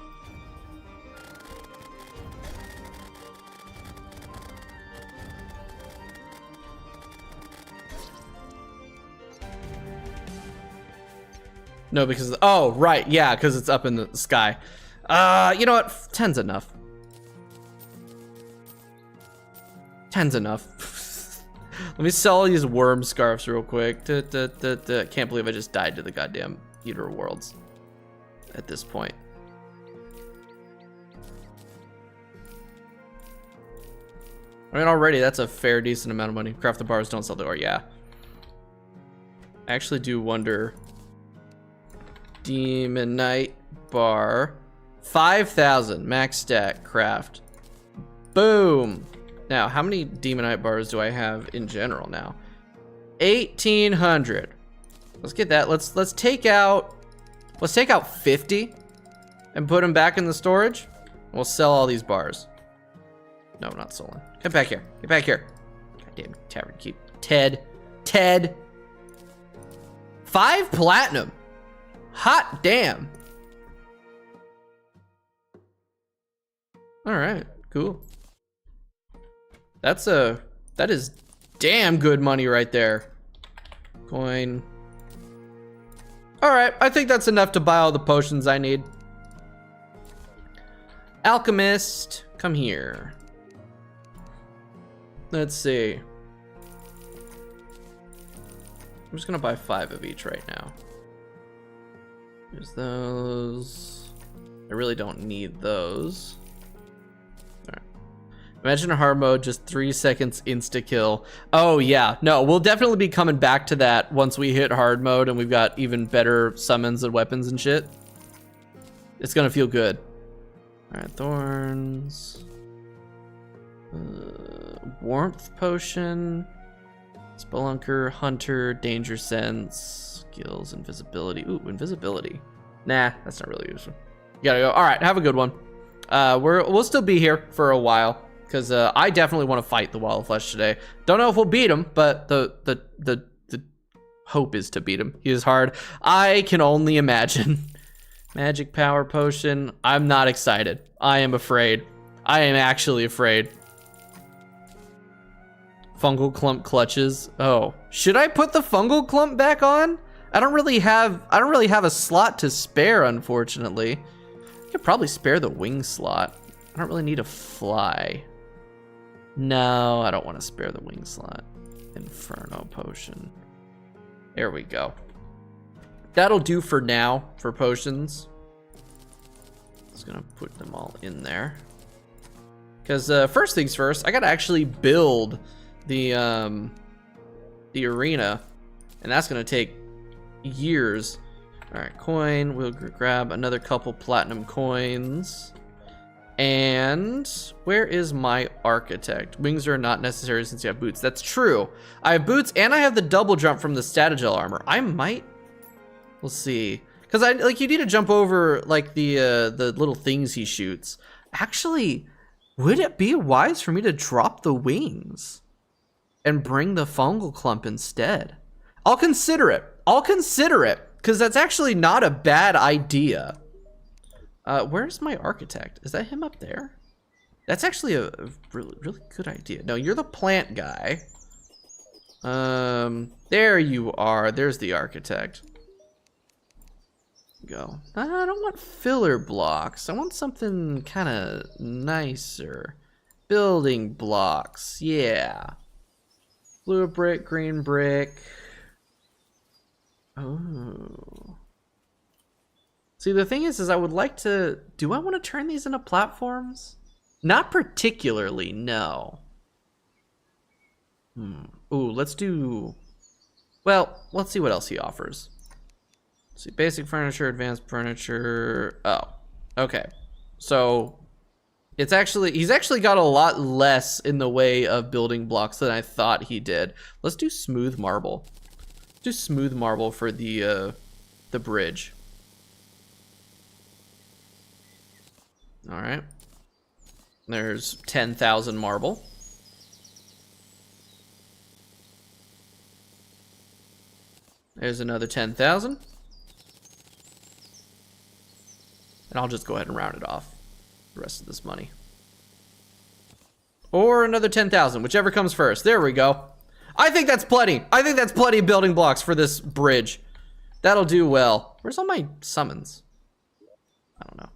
No, because, oh, right, yeah, because it's up in the sky. You know what? 10's enough. 10's enough. Let me sell these worm scarves real quick. Can't believe I just died to the goddamn Eater of Worlds at this point. I mean, already that's a fair, decent amount of money. Craft the bars, don't sell the ore, yeah. I actually do wonder... Demonite bar, 5,000 max stat craft. Boom. Now, how many demonite bars do I have in general now? 1,800. Let's get that. Let's take out 50 and put them back in the storage. We'll sell all these bars. No, not selling. Get back here. Get back here. Goddamn tavern keep. Ted. 5 platinum. Hot damn. All right, cool. That is damn good money right there. Coin. All right, I think that's enough to buy all the potions I need. Alchemist, come here. Let's see. I'm just gonna buy 5 of each right now. There's those. I really don't need those. All right. Imagine a hard mode, just 3 seconds insta kill. Oh yeah, no, we'll definitely be coming back to that once we hit hard mode and we've got even better summons and weapons and shit. It's gonna feel good. All right, thorns. Warmth potion. Spelunker, hunter, danger sense. Skills, invisibility. Ooh, invisibility. Nah, that's not really useful. You gotta go. All right, have a good one. We'll still be here for a while because I definitely want to fight the Wall of Flesh today. Don't know if we'll beat him, but the hope is to beat him. He is hard. I can only imagine. Magic power potion. I'm not excited. I am afraid. I am actually afraid. Fungal clump clutches. Oh, should I put the fungal clump back on? I don't really have a slot to spare, unfortunately. I could probably spare the wing slot. I don't really need a fly. No, I don't want to spare the wing slot. Inferno potion. There we go. That'll do for now for potions. Just gonna put them all in there. Because first things first, I gotta actually build the arena, and that's gonna take years. All right, coin. We'll grab another couple platinum coins. And where is my architect? Wings are not necessary since you have boots. That's true. I have boots and I have the double jump from the Statagel armor. I might. We'll see. Because you need to jump over like the little things he shoots. Actually, Would it be wise for me to drop the wings and bring the fungal clump instead? I'll consider it. I'll consider it, because that's actually not a bad idea. Where's my architect? Is that him up there? That's actually a really, really good idea. No, you're the plant guy. There you are. There's the architect. Go. I don't want filler blocks. I want something kind of nicer. Building blocks. Yeah. Blue brick, green brick. Oh. See, the thing is I would like to... Do I want to turn these into platforms? Not particularly, no. Ooh, let's do... Well, let's see what else he offers. Let's see, basic furniture, advanced furniture... Oh, okay. So, it's actually... He's actually got a lot less in the way of building blocks than I thought he did. Let's do smooth marble. Do smooth marble for the bridge. All right. There's 10,000 marble. There's another 10,000. And I'll just go ahead and round it off the rest of this money. Or another 10,000, whichever comes first. There we go. I think that's plenty. I think that's plenty of building blocks for this bridge. That'll do well. Where's all my summons? I don't know.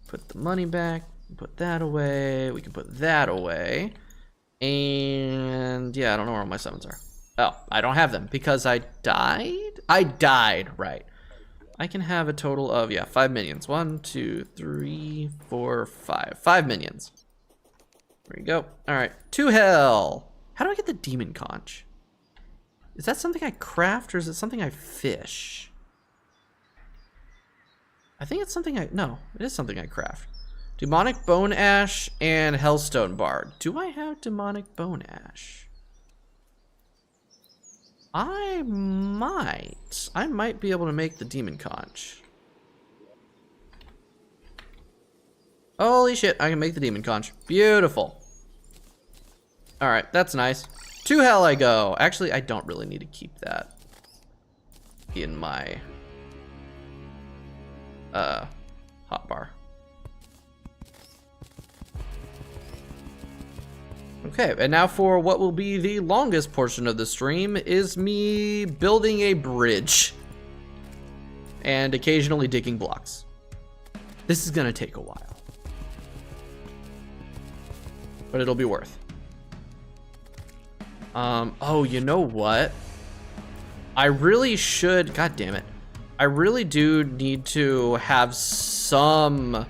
Put the money back. Put that away. We can put that away. And yeah, I don't know where all my summons are. Oh, I don't have them because I died? I died, right. I can have a total of, yeah, 5 minions. 1, 2, 3, 4, 5. 5 minions. There you go. All right, to hell. How do I get the demon conch? Is that something I craft or is it something I fish? I think it's something no, it is something I craft. Demonic bone ash and hellstone bard. Do I have demonic bone ash? I might be able to make the demon conch. Holy shit, I can make the demon conch. Beautiful. All right, that's nice. To hell I go. Actually, I don't really need to keep that in my hotbar. Okay, and now for what will be the longest portion of the stream is me building a bridge and occasionally digging blocks. This is gonna take a while, but it'll be worth. Oh, you know what? I really should, god damn it. I really do need to have some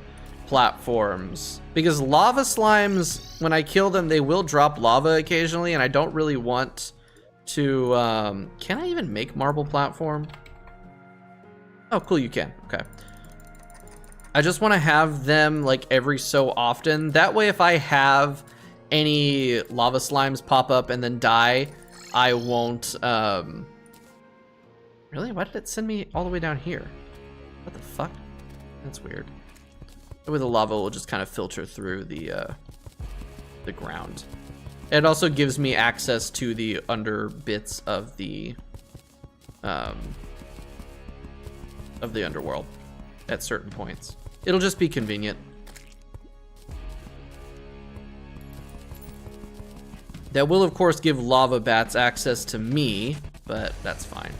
platforms because lava slimes, when I kill them, they will drop lava occasionally, and I don't really want to, can I even make marble platform? Oh, cool, you can, okay. I just want to have them like every so often. That way, if I have any lava slimes pop up and then die, I won't, really? Why did it send me all the way down here? What the fuck? That's weird. With the lava will just kind of filter through the ground. It also gives me access to the under bits of the underworld at certain points. It'll just be convenient. That will, of course, give lava bats access to me, but that's fine.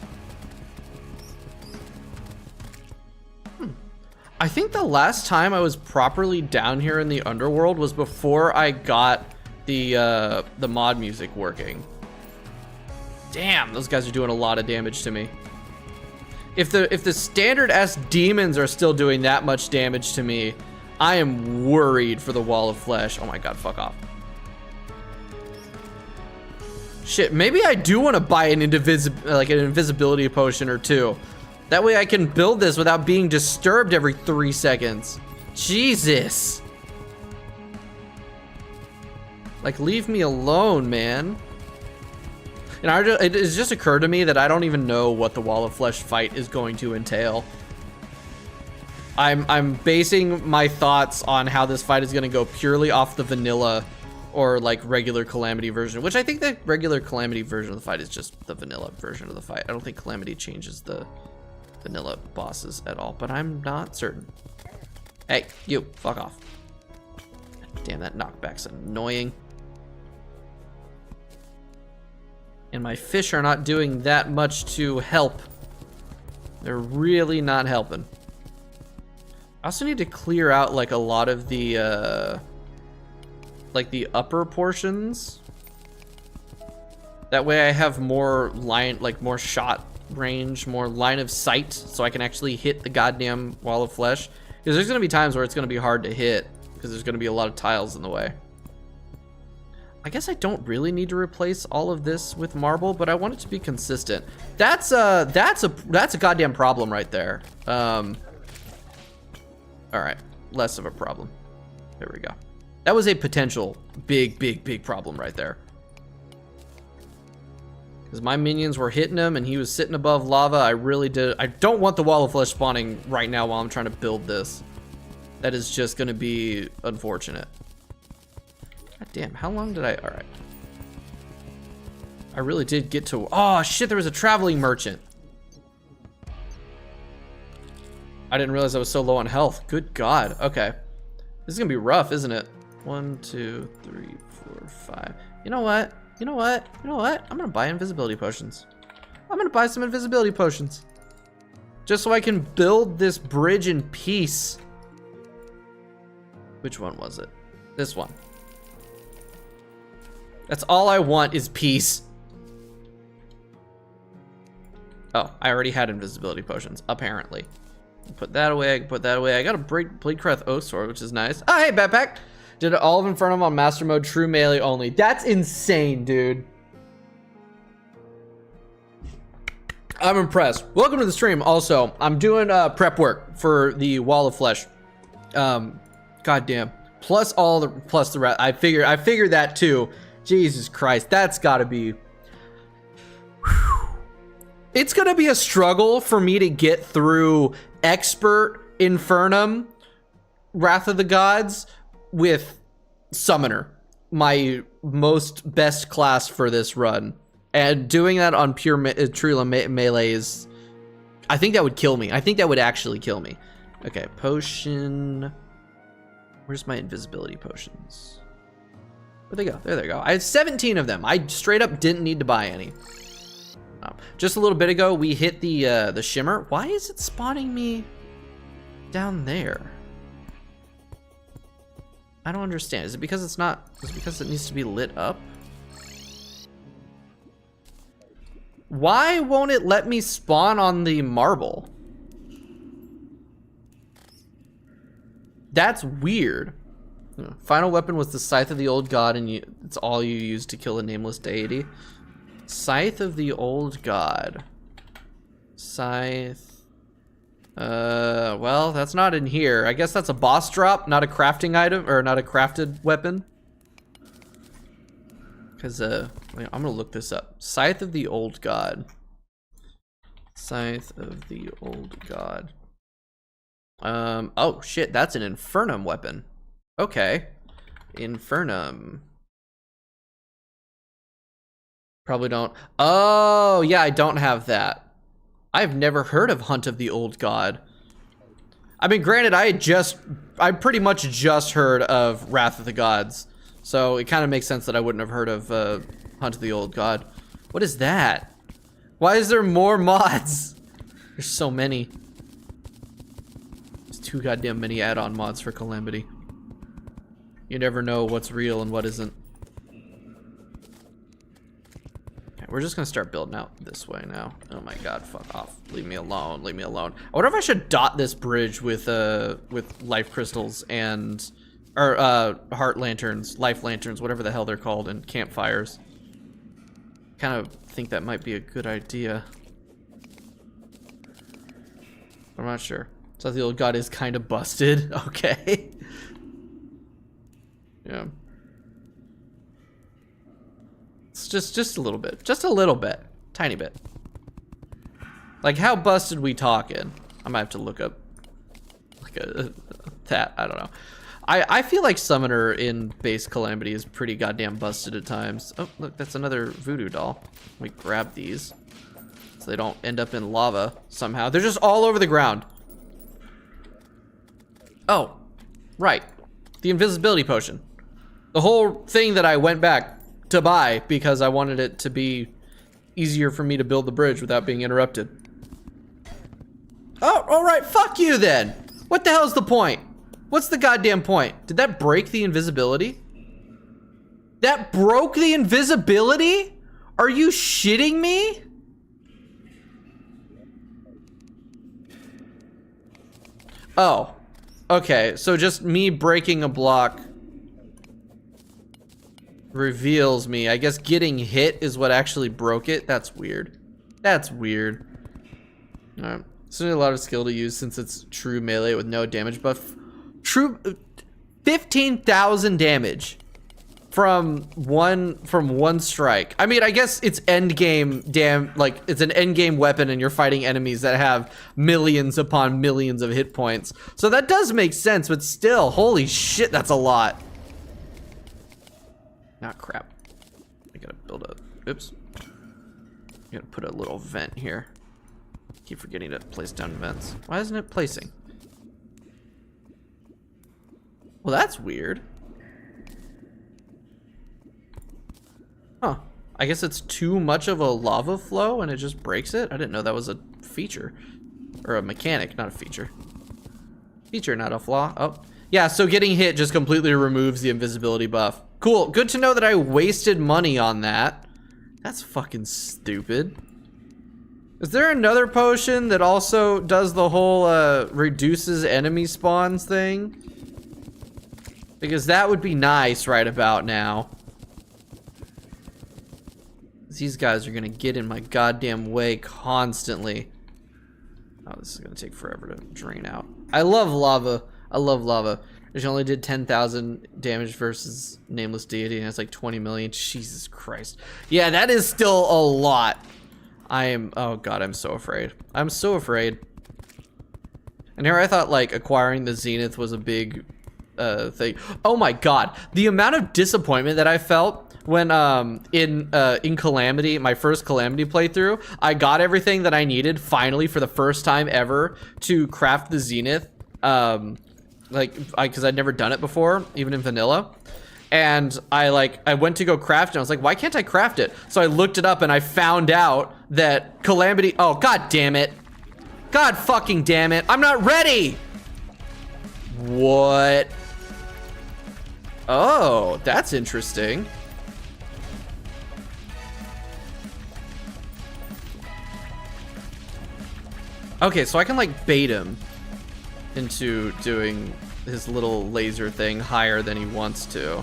I think the last time I was properly down here in the underworld was before I got the mod music working. Damn, those guys are doing a lot of damage to me. If the standard S demons are still doing that much damage to me, I am worried for the wall of flesh. Oh my god, fuck off. Shit, maybe I do want to buy an invisibility potion or two. That way I can build this without being disturbed every 3 seconds. Jesus. Like, leave me alone, man. And it just occurred to me that I don't even know what the Wall of Flesh fight is going to entail. I'm basing my thoughts on how this fight is gonna go purely off the vanilla or like regular Calamity version, which I think the regular Calamity version of the fight is just the vanilla version of the fight. I don't think Calamity changes the vanilla bosses at all, but I'm not certain. Hey, you, fuck off. Damn, that knockback's annoying. And my fish are not doing that much to help. They're really not helping. I also need to clear out like a lot of the like the upper portions. That way I have more line, like more shot range, more line of sight, so I can actually hit the goddamn wall of flesh. Because there's gonna be times where it's gonna be hard to hit because there's gonna be a lot of tiles in the way. I guess I don't really need to replace all of this with marble, but I want it to be consistent. That's a goddamn problem right there. All right, less of a problem. There we go. That was a potential big problem right there. Because my minions were hitting him and he was sitting above lava. I don't want the wall of flesh spawning right now while I'm trying to build this. That is just gonna be unfortunate. God damn, how long did all right. I really did get to, oh shit, there was a traveling merchant. I didn't realize I was so low on health. Good God, okay. This is gonna be rough, isn't it? 1, 2, 3, 4, 5. You know what? You know what? You know what? I'm gonna buy invisibility potions. I'm gonna buy some invisibility potions. Just so I can build this bridge in peace. Which one was it? This one. That's all I want is peace. Oh, I already had invisibility potions, apparently. Put that away, I can put that away. I got a Bleedcrest Oath Sword, which is nice. Oh, hey, backpack. Did all of Infernum on Master Mode, true melee only. That's insane, dude. I'm impressed. Welcome to the stream. Also, I'm doing prep work for the Wall of Flesh. Goddamn. Plus the rest. I figured that too. Jesus Christ, that's gotta be. Whew. It's gonna be a struggle for me to get through Expert, Infernum, Wrath of the Gods with Summoner, my best class for this run. And doing that on pure melee is, I think that would kill me. I think that would actually kill me. Okay, potion. Where's my invisibility potions? Where'd they go? There they go. I had 17 of them. I straight up didn't need to buy any. Just a little bit ago, we hit the shimmer. Why is it spawning me down there? I don't understand. Is it because it's not? Is it because it needs to be lit up? Why won't it let me spawn on the marble? That's weird. Final weapon was the Scythe of the Old God, and it's all you use to kill a nameless deity. Scythe of the Old God. Scythe. Well, that's not in here. I guess that's a boss drop, not a crafting item, or not a crafted weapon. Because, I'm gonna look this up. Scythe of the Old God. Scythe of the Old God. Oh shit, that's an Infernum weapon. Okay. Infernum. Probably don't. Oh, yeah, I don't have that. I've never heard of Hunt of the Old God. I mean, granted, I pretty much just heard of Wrath of the Gods. So it kind of makes sense that I wouldn't have heard of Hunt of the Old God. What is that? Why is there more mods? There's so many. There's too goddamn many add-on mods for Calamity. You never know what's real and what isn't. We're just gonna start building out this way now. Oh my god, fuck off. Leave me alone, leave me alone. I wonder if I should dot this bridge with life crystals and, or heart lanterns, life lanterns, whatever the hell they're called, and campfires. Kind of think that might be a good idea. I'm not sure. So the Old God is kind of busted, okay. Yeah. It's just a little bit, tiny bit. Like how busted we talking? I might have to look up. that. I don't know. I feel like Summoner in base Calamity is pretty goddamn busted at times. Oh, look, that's another voodoo doll. We grab these so they don't end up in lava somehow. They're just all over the ground. Oh, right. The invisibility potion. The whole thing that I went back to buy because I wanted it to be easier for me to build the bridge without being interrupted. Oh, all right, fuck you then. What the hell's the point? What's the goddamn point? Did that break the invisibility? That broke the invisibility? Are you shitting me? Oh, okay, so just me breaking a block reveals me. I guess getting hit is what actually broke it. That's weird. That's weird. All right. So a lot of skill to use since it's true melee with no damage buff. True 15,000 damage from one strike. I mean, I guess it's end game it's an end game weapon and you're fighting enemies that have millions upon millions of hit points. So that does make sense, but still, holy shit, that's a lot. Not crap. I gotta build a, oops. I gotta put a little vent here. Keep forgetting to place down vents. Why isn't it placing? Well, that's weird. Huh. I guess it's too much of a lava flow and it just breaks it? I didn't know that was a feature. Or a mechanic, not a feature. Feature, not a flaw. Oh. Yeah, so getting hit just completely removes the invisibility buff. Cool. Good to know that I wasted money on that. That's fucking stupid. Is there another potion that also does the whole reduces enemy spawns thing? Because that would be nice right about now. These guys are gonna get in my goddamn way constantly. Oh, this is gonna take forever to drain out. I love lava. I love lava. She only did 10,000 damage versus Nameless Deity, and it's like 20 million. Jesus Christ. Yeah, that is still a lot. Oh god, I'm so afraid. I'm so afraid. And here I thought like acquiring the Zenith was a big thing. Oh my god, the amount of disappointment that I felt when in Calamity, my first Calamity playthrough, I got everything that I needed finally for the first time ever to craft the Zenith. Because I'd never done it before, even in vanilla. And I went to go craft it. And I was like, why can't I craft it? So I looked it up and I found out that Calamity, oh, god damn it. God fucking damn it. I'm not ready. What? Oh, that's interesting. Okay, so I can like bait him into doing his little laser thing higher than he wants to.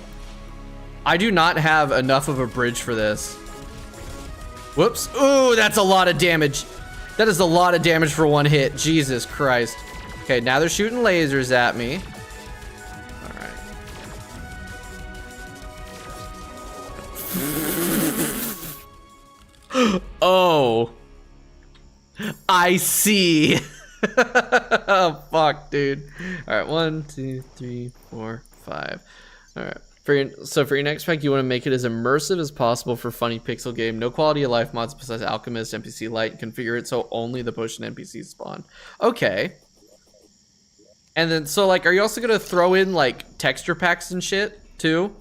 I do not have enough of a bridge for this. Whoops. Ooh, that's a lot of damage. That is a lot of damage for one hit. Jesus Christ. Okay, now they're shooting lasers at me. All right. Oh. I see. Oh, fuck, dude. All right, 1, 2, 3, 4, 5. All right. For your next pack, you want to make it as immersive as possible for funny pixel game. No quality of life mods besides Alchemist, NPC Light. Configure it so only the potion NPCs spawn. Okay. And then, so like, are you also gonna throw in like texture packs and shit too?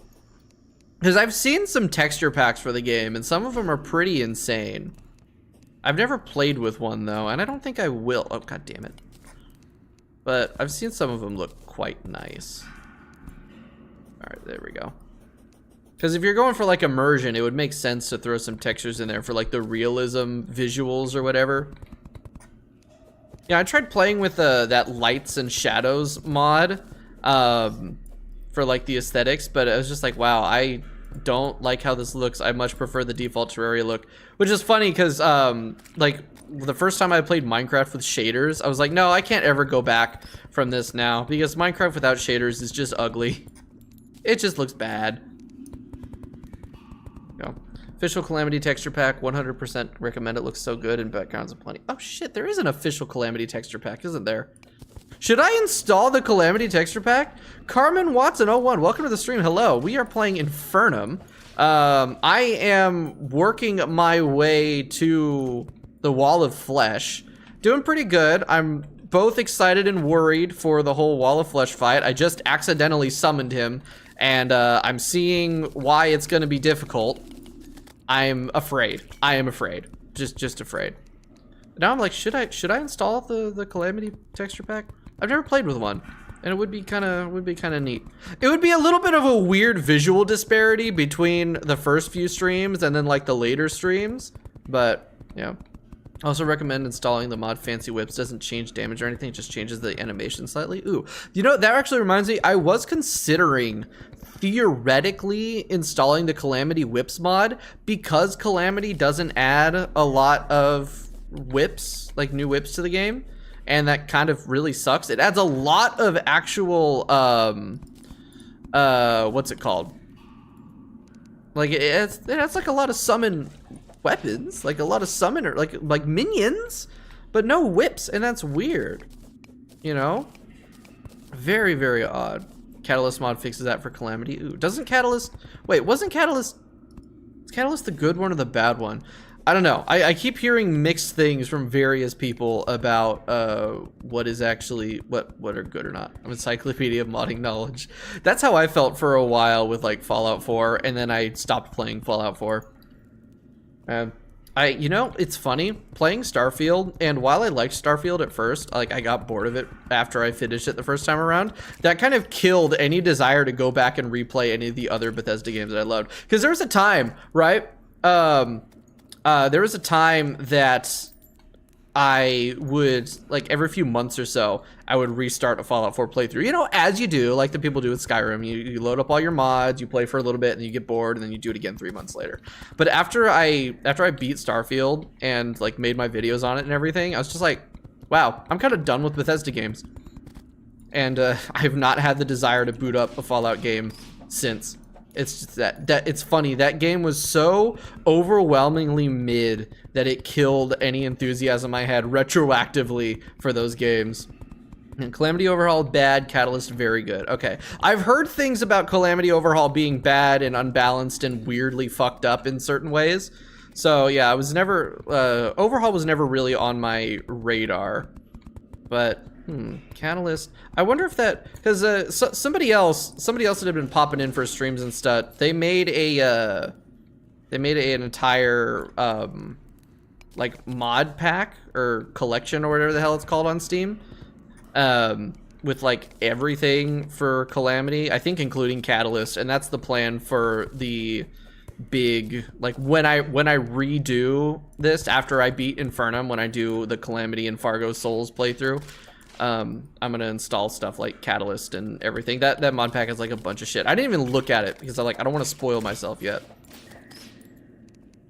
Because I've seen some texture packs for the game, and some of them are pretty insane. I've never played with one though, and I don't think I will. Oh, god damn it. But I've seen some of them look quite nice. Alright, there we go. Because if you're going for like immersion, it would make sense to throw some textures in there for like the realism visuals or whatever. Yeah, I tried playing with that lights and shadows mod for like the aesthetics, but it was just like, wow, I don't like how this looks. I much prefer the default Terraria look, which is funny because like the first time I played Minecraft with shaders, I was like, no, I can't ever go back from this now because Minecraft without shaders is just ugly. It just looks bad. Go. Official Calamity texture pack, 100% recommend. It looks so good and backgrounds aplenty. Oh shit, there is an official Calamity texture pack, isn't there? Should I install the Calamity texture pack? Carmen Watson 01, welcome to the stream. Hello, we are playing Infernum. I am working my way to the Wall of Flesh. Doing pretty good. I'm both excited and worried for the whole Wall of Flesh fight. I just accidentally summoned him, and I'm seeing why it's gonna be difficult. I'm afraid. I am afraid. Just afraid. Now I'm like, should I install the Calamity texture pack? I've never played with one, and it would be kind of neat. It would be a little bit of a weird visual disparity between the first few streams and then like the later streams, but yeah. I also recommend installing the mod Fancy Whips. Doesn't change damage or anything, it just changes the animation slightly. Ooh, you know, that actually reminds me, I was considering theoretically installing the Calamity Whips mod because Calamity doesn't add a lot of whips, like new whips to the game. And that kind of really sucks. It adds a lot of actual, what's it called? Like it adds like a lot of summon weapons, like a lot of summoner, like minions, but no whips, and that's weird. You know? Very, very odd. Catalyst mod fixes that for Calamity. Ooh, doesn't Catalyst, wait, wasn't Catalyst, is Catalyst the good one or the bad one? I don't know. I keep hearing mixed things from various people about what is actually what are good or not. I'm encyclopedia of modding knowledge. That's how I felt for a while with like Fallout 4, and then I stopped playing Fallout 4. You know, it's funny playing Starfield, and while I liked Starfield at first, like I got bored of it after I finished it the first time around. That kind of killed any desire to go back and replay any of the other Bethesda games that I loved. Because there was a time, right? There was a time that I would, like every few months or so, I would restart a Fallout 4 playthrough. You know, as you do, like the people do with Skyrim. You load up all your mods, you play for a little bit, and you get bored, and then you do it again 3 months later. But after I beat Starfield and like made my videos on it and everything, I was just like, wow, I'm kind of done with Bethesda games. And I've not had the desire to boot up a Fallout game since. It's just that it's funny, that game was so overwhelmingly mid that it killed any enthusiasm I had retroactively for those games. And Calamity Overhaul bad, Catalyst very good. Okay, I've heard things about Calamity Overhaul being bad and unbalanced and weirdly fucked up in certain ways. So yeah, I was never Overhaul was never really on my radar. But Catalyst. I wonder if that, because somebody else that had been popping in for streams and stuff. They made an entire like mod pack or collection or whatever the hell it's called on Steam, with like everything for Calamity. I think including Catalyst, and that's the plan for the big, like when I redo this after I beat Infernum, when I do the Calamity and Fargo Souls playthrough. I'm gonna install stuff like Catalyst and everything. That mod pack has like a bunch of shit. I didn't even look at it because I don't want to spoil myself yet.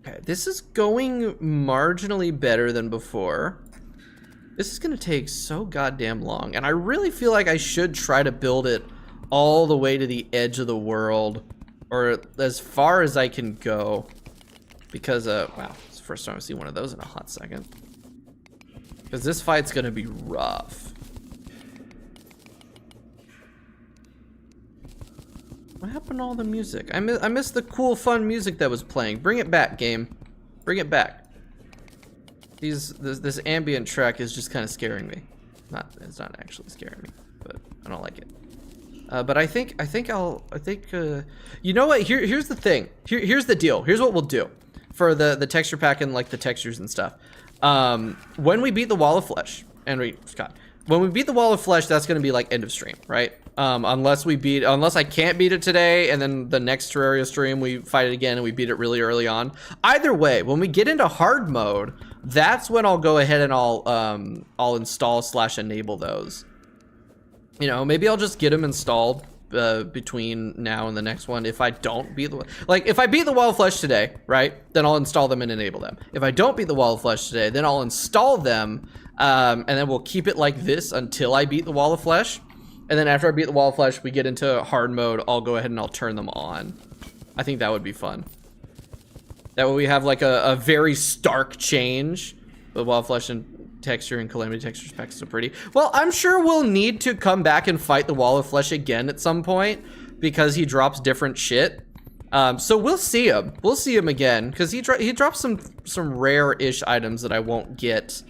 Okay, this is going marginally better than before. This is gonna take so goddamn long, and I really feel like I should try to build it all the way to the edge of the world, or as far as I can go, because wow, it's the first time I've seen one of those in a hot second. Because this fight's gonna be rough. What happened to all the music? I missed the cool, fun music that was playing. Bring it back, game. Bring it back. This ambient track is just kind of scaring me. It's not actually scaring me, but I don't like it. But I think you know what? Here's the thing. Here's the deal. Here's what we'll do for the texture pack and like the textures and stuff. When we beat the Wall of Flesh, when we beat the Wall of Flesh, that's gonna be like end of stream, right? Unless I can't beat it today, and then the next Terraria stream we fight it again and we beat it really early on. Either way, when we get into hard mode, that's when I'll go ahead and I'll install / enable those. You know, maybe I'll just get them installed between now and the next one. If I don't beat if I beat the Wall of Flesh today, right, then I'll install them and enable them. If I don't beat the Wall of Flesh today, then I'll install them, and then we'll keep it like this until I beat the Wall of Flesh. And then after I beat the Wall of Flesh, we get into hard mode, I'll go ahead and I'll turn them on. I think that would be fun. That way we have like a very stark change with Wall of Flesh and texture and Calamity textures pack so pretty. Well, I'm sure we'll need to come back and fight the Wall of Flesh again at some point because he drops different shit. So we'll see him. We'll see him again because he drops some rare-ish items that I won't get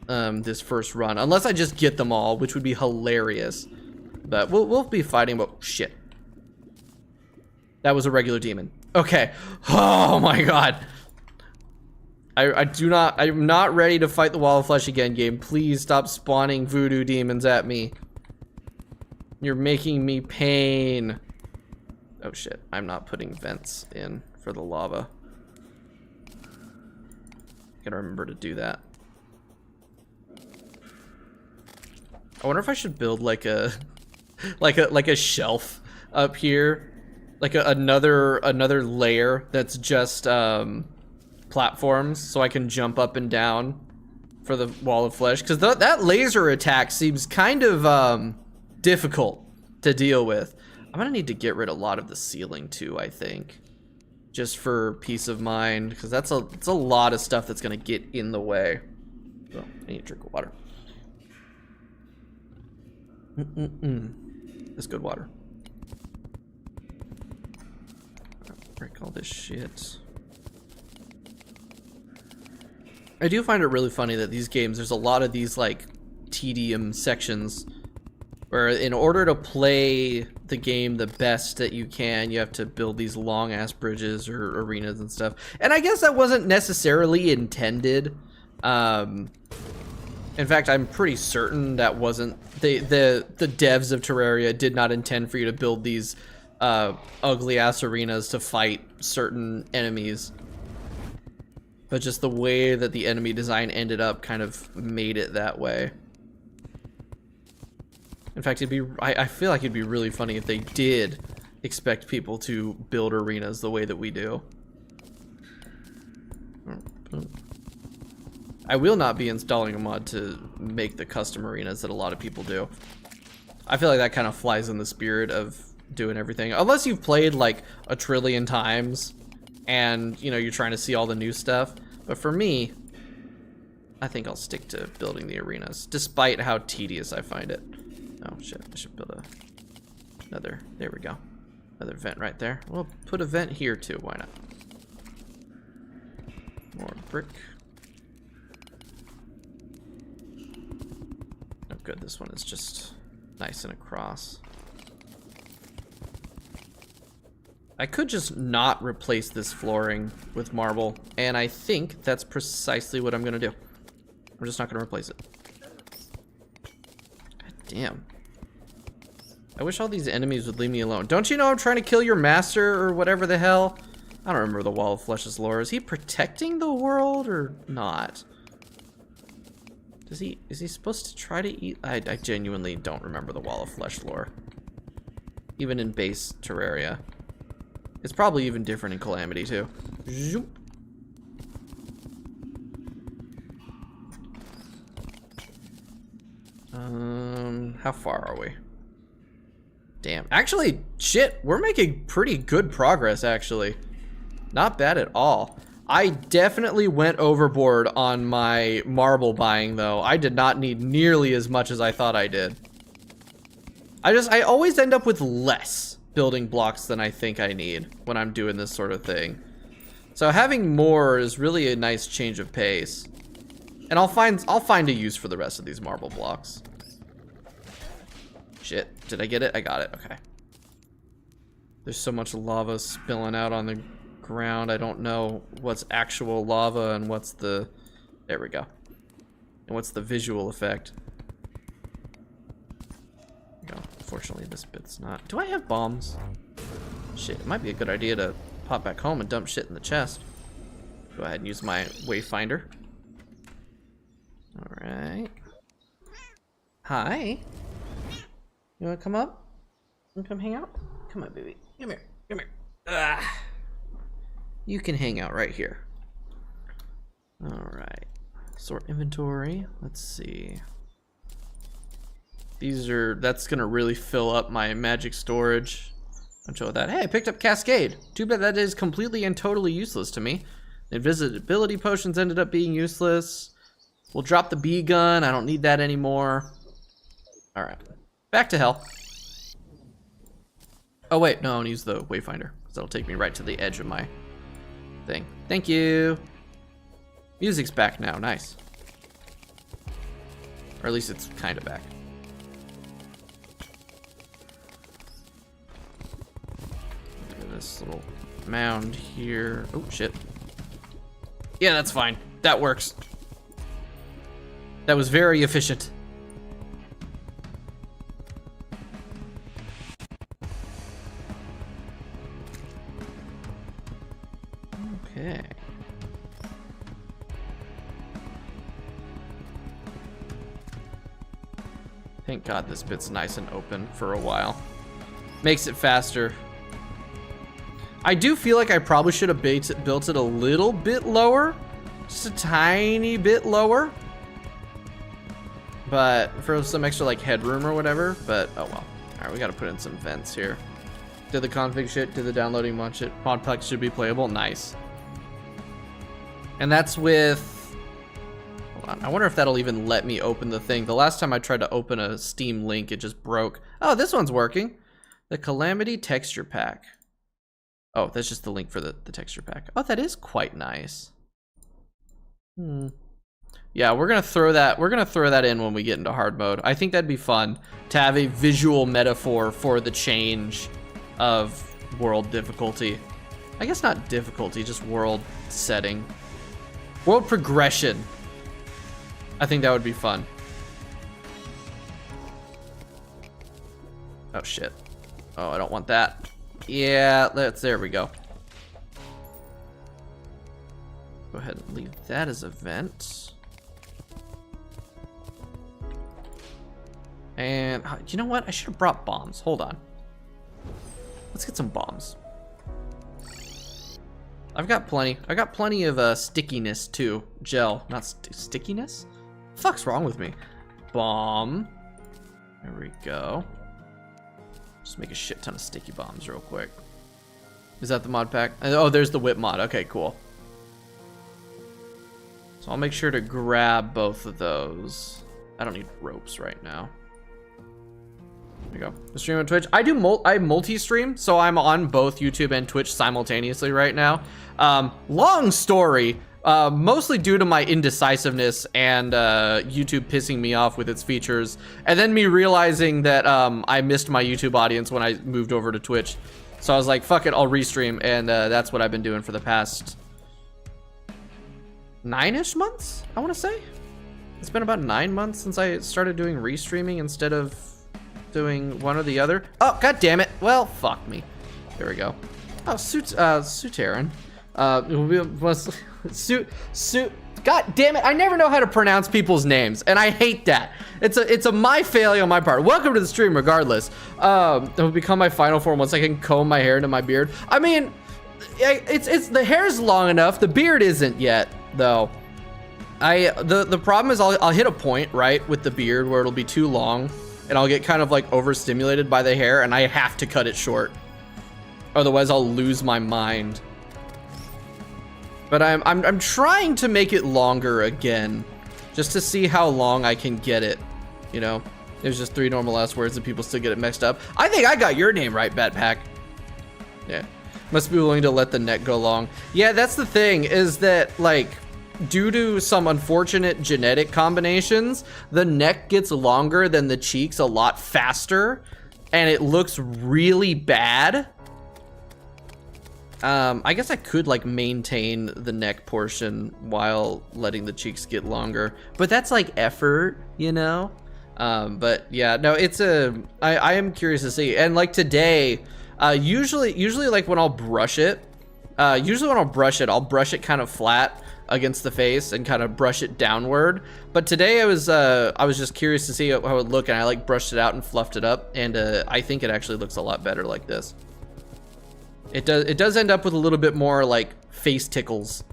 this first run unless I just get them all, which would be hilarious. But we'll be fighting. But shit, that was a regular demon. Okay. Oh my god. I'm not ready to fight the Wall of Flesh again, game. Please stop spawning voodoo demons at me. You're making me pain. Oh shit, I'm not putting vents in for the lava. Gotta remember to do that. I wonder if I should build like a like a shelf up here. Like another layer that's just platforms so I can jump up and down for the Wall of Flesh, because that laser attack seems kind of difficult to deal with. I'm gonna need to get rid of a lot of the ceiling too, I think, just for peace of mind, because it's a lot of stuff that's gonna get in the way. So I need to drink water. That's good water. Break all this shit. I do find it really funny that these games, there's a lot of these like tedium sections where in order to play the game the best that you can, you have to build these long ass bridges or arenas and stuff. And I guess that wasn't necessarily intended. In fact, I'm pretty certain that wasn't the devs of Terraria did not intend for you to build these ugly ass arenas to fight certain enemies. But just the way that the enemy design ended up kind of made it that way. In fact, I feel like it'd be really funny if they did expect people to build arenas the way that we do. I will not be installing a mod to make the custom arenas that a lot of people do. I feel like that kind of flies in the spirit of doing everything. Unless you've played like a trillion times and, you know, you're trying to see all the new stuff. But for me, I think I'll stick to building the arenas, despite how tedious I find it. Oh shit, I should build another, there we go. Another vent right there. We'll put a vent here too, why not? More brick. Oh good, this one is just nice and across. I could just not replace this flooring with marble, and I think that's precisely what I'm gonna do. I'm just not gonna replace it. God damn. I wish all these enemies would leave me alone. Don't you know I'm trying to kill your master or whatever the hell? I don't remember the Wall of Flesh's lore. Is he protecting the world or not? Is he supposed to try to eat? I genuinely don't remember the Wall of Flesh lore. Even in base Terraria. It's probably even different in Calamity too. Zoop. How far are we? Damn. Actually, shit, we're making pretty good progress, actually. Not bad at all. I definitely went overboard on my marble buying, though. I did not need nearly as much as I thought I did. I always end up with less building blocks than I think I need when I'm doing this sort of thing. So having more is really a nice change of pace. And I'll find a use for the rest of these marble blocks. Shit, did I get it? I got it, okay. There's so much lava spilling out on the ground. I don't know what's actual lava and what's the, there we go. And what's the visual effect. No, fortunately this bit's not. Do I have bombs? Shit, it might be a good idea to pop back home and dump shit in the chest. Go ahead and use my wayfinder. Alright. Hi. You wanna come up? You wanna come hang out? Come on, baby. Come here. Come here. Ah. You can hang out right here. Alright. Sort inventory. Let's see. That's gonna really fill up my magic storage. Don't show that. Hey, I picked up Cascade. Too bad that is completely and totally useless to me. Invisibility potions ended up being useless. We'll drop the bee gun. I don't need that anymore. All right, back to hell. Oh wait, no, I'll use the wayfinder because that'll take me right to the edge of my thing. Thank you. Music's back now, nice. Or at least it's kind of back. Look at this little mound here. Oh shit. Yeah, that's fine. That works. That was very efficient. Okay. Thank God this bit's nice and open for a while. Makes it faster. I do feel like I probably should have built it a little bit lower. Just a tiny bit lower. But for some extra like headroom or whatever, but oh well. All right, we gotta put in some vents here. Did the config shit, did the downloading mod shit. Mod pack should be playable, nice. And that's with, hold on, I wonder if that'll even let me open the thing. The last time I tried to open a Steam link, it just broke. Oh, this one's working. The Calamity texture pack. Oh, that's just the link for the texture pack. Oh, that is quite nice. Yeah, we're gonna throw that in when we get into hard mode. I think that'd be fun to have a visual metaphor for the change of world difficulty. I guess not difficulty, just world setting. World progression. I think that would be fun. Oh shit. Oh, I don't want that. Yeah, there we go. Go ahead and leave that as a vent. And you know what? I should have brought bombs. Hold on. Let's get some bombs. I've got plenty. I got plenty of stickiness too. Gel, not stickiness. The fuck's wrong with me? Bomb. There we go. Just make a shit ton of sticky bombs real quick. Is that the mod pack? Oh, there's the whip mod. Okay, cool. So I'll make sure to grab both of those. I don't need ropes right now. There you go. The stream on Twitch. I multi-stream, so I'm on both YouTube and Twitch simultaneously right now. Long story, mostly due to my indecisiveness and YouTube pissing me off with its features, and then me realizing that I missed my YouTube audience when I moved over to Twitch. So I was like, fuck it, I'll restream, and that's what I've been doing for the past 9-ish months, I want to say. It's been about 9 months since I started doing restreaming instead of doing one or the other. Oh, god damn it. Well, fuck me. There we go. Oh, Suterin. God damn it. I never know how to pronounce people's names, and I hate that. It's a my failure on my part. Welcome to the stream regardless. It will become my final form once I can comb my hair into my beard. I mean, it's the hair's long enough. The beard isn't yet, though. The problem is I'll hit a point, right, with the beard where it'll be too long, and I'll get kind of like overstimulated by the hair, and I have to cut it short. Otherwise, I'll lose my mind. But I'm trying to make it longer again, just to see how long I can get it. You know, there's just 3 normal last words, and people still get it mixed up. I think I got your name right, Batpack. Yeah, must be willing to let the neck go long. Yeah, that's the thing, is that like, due to some unfortunate genetic combinations, the neck gets longer than the cheeks a lot faster, and it looks really bad. I guess I could like maintain the neck portion while letting the cheeks get longer, but that's like effort, you know? But yeah, no, I am curious to see. And like today, usually like when I'll brush it, I'll brush it kind of flat against the face and kind of brush it downward. But today I was just curious to see how it would look, and I like brushed it out and fluffed it up, and I think it actually looks a lot better like this. It does end up with a little bit more like face tickles,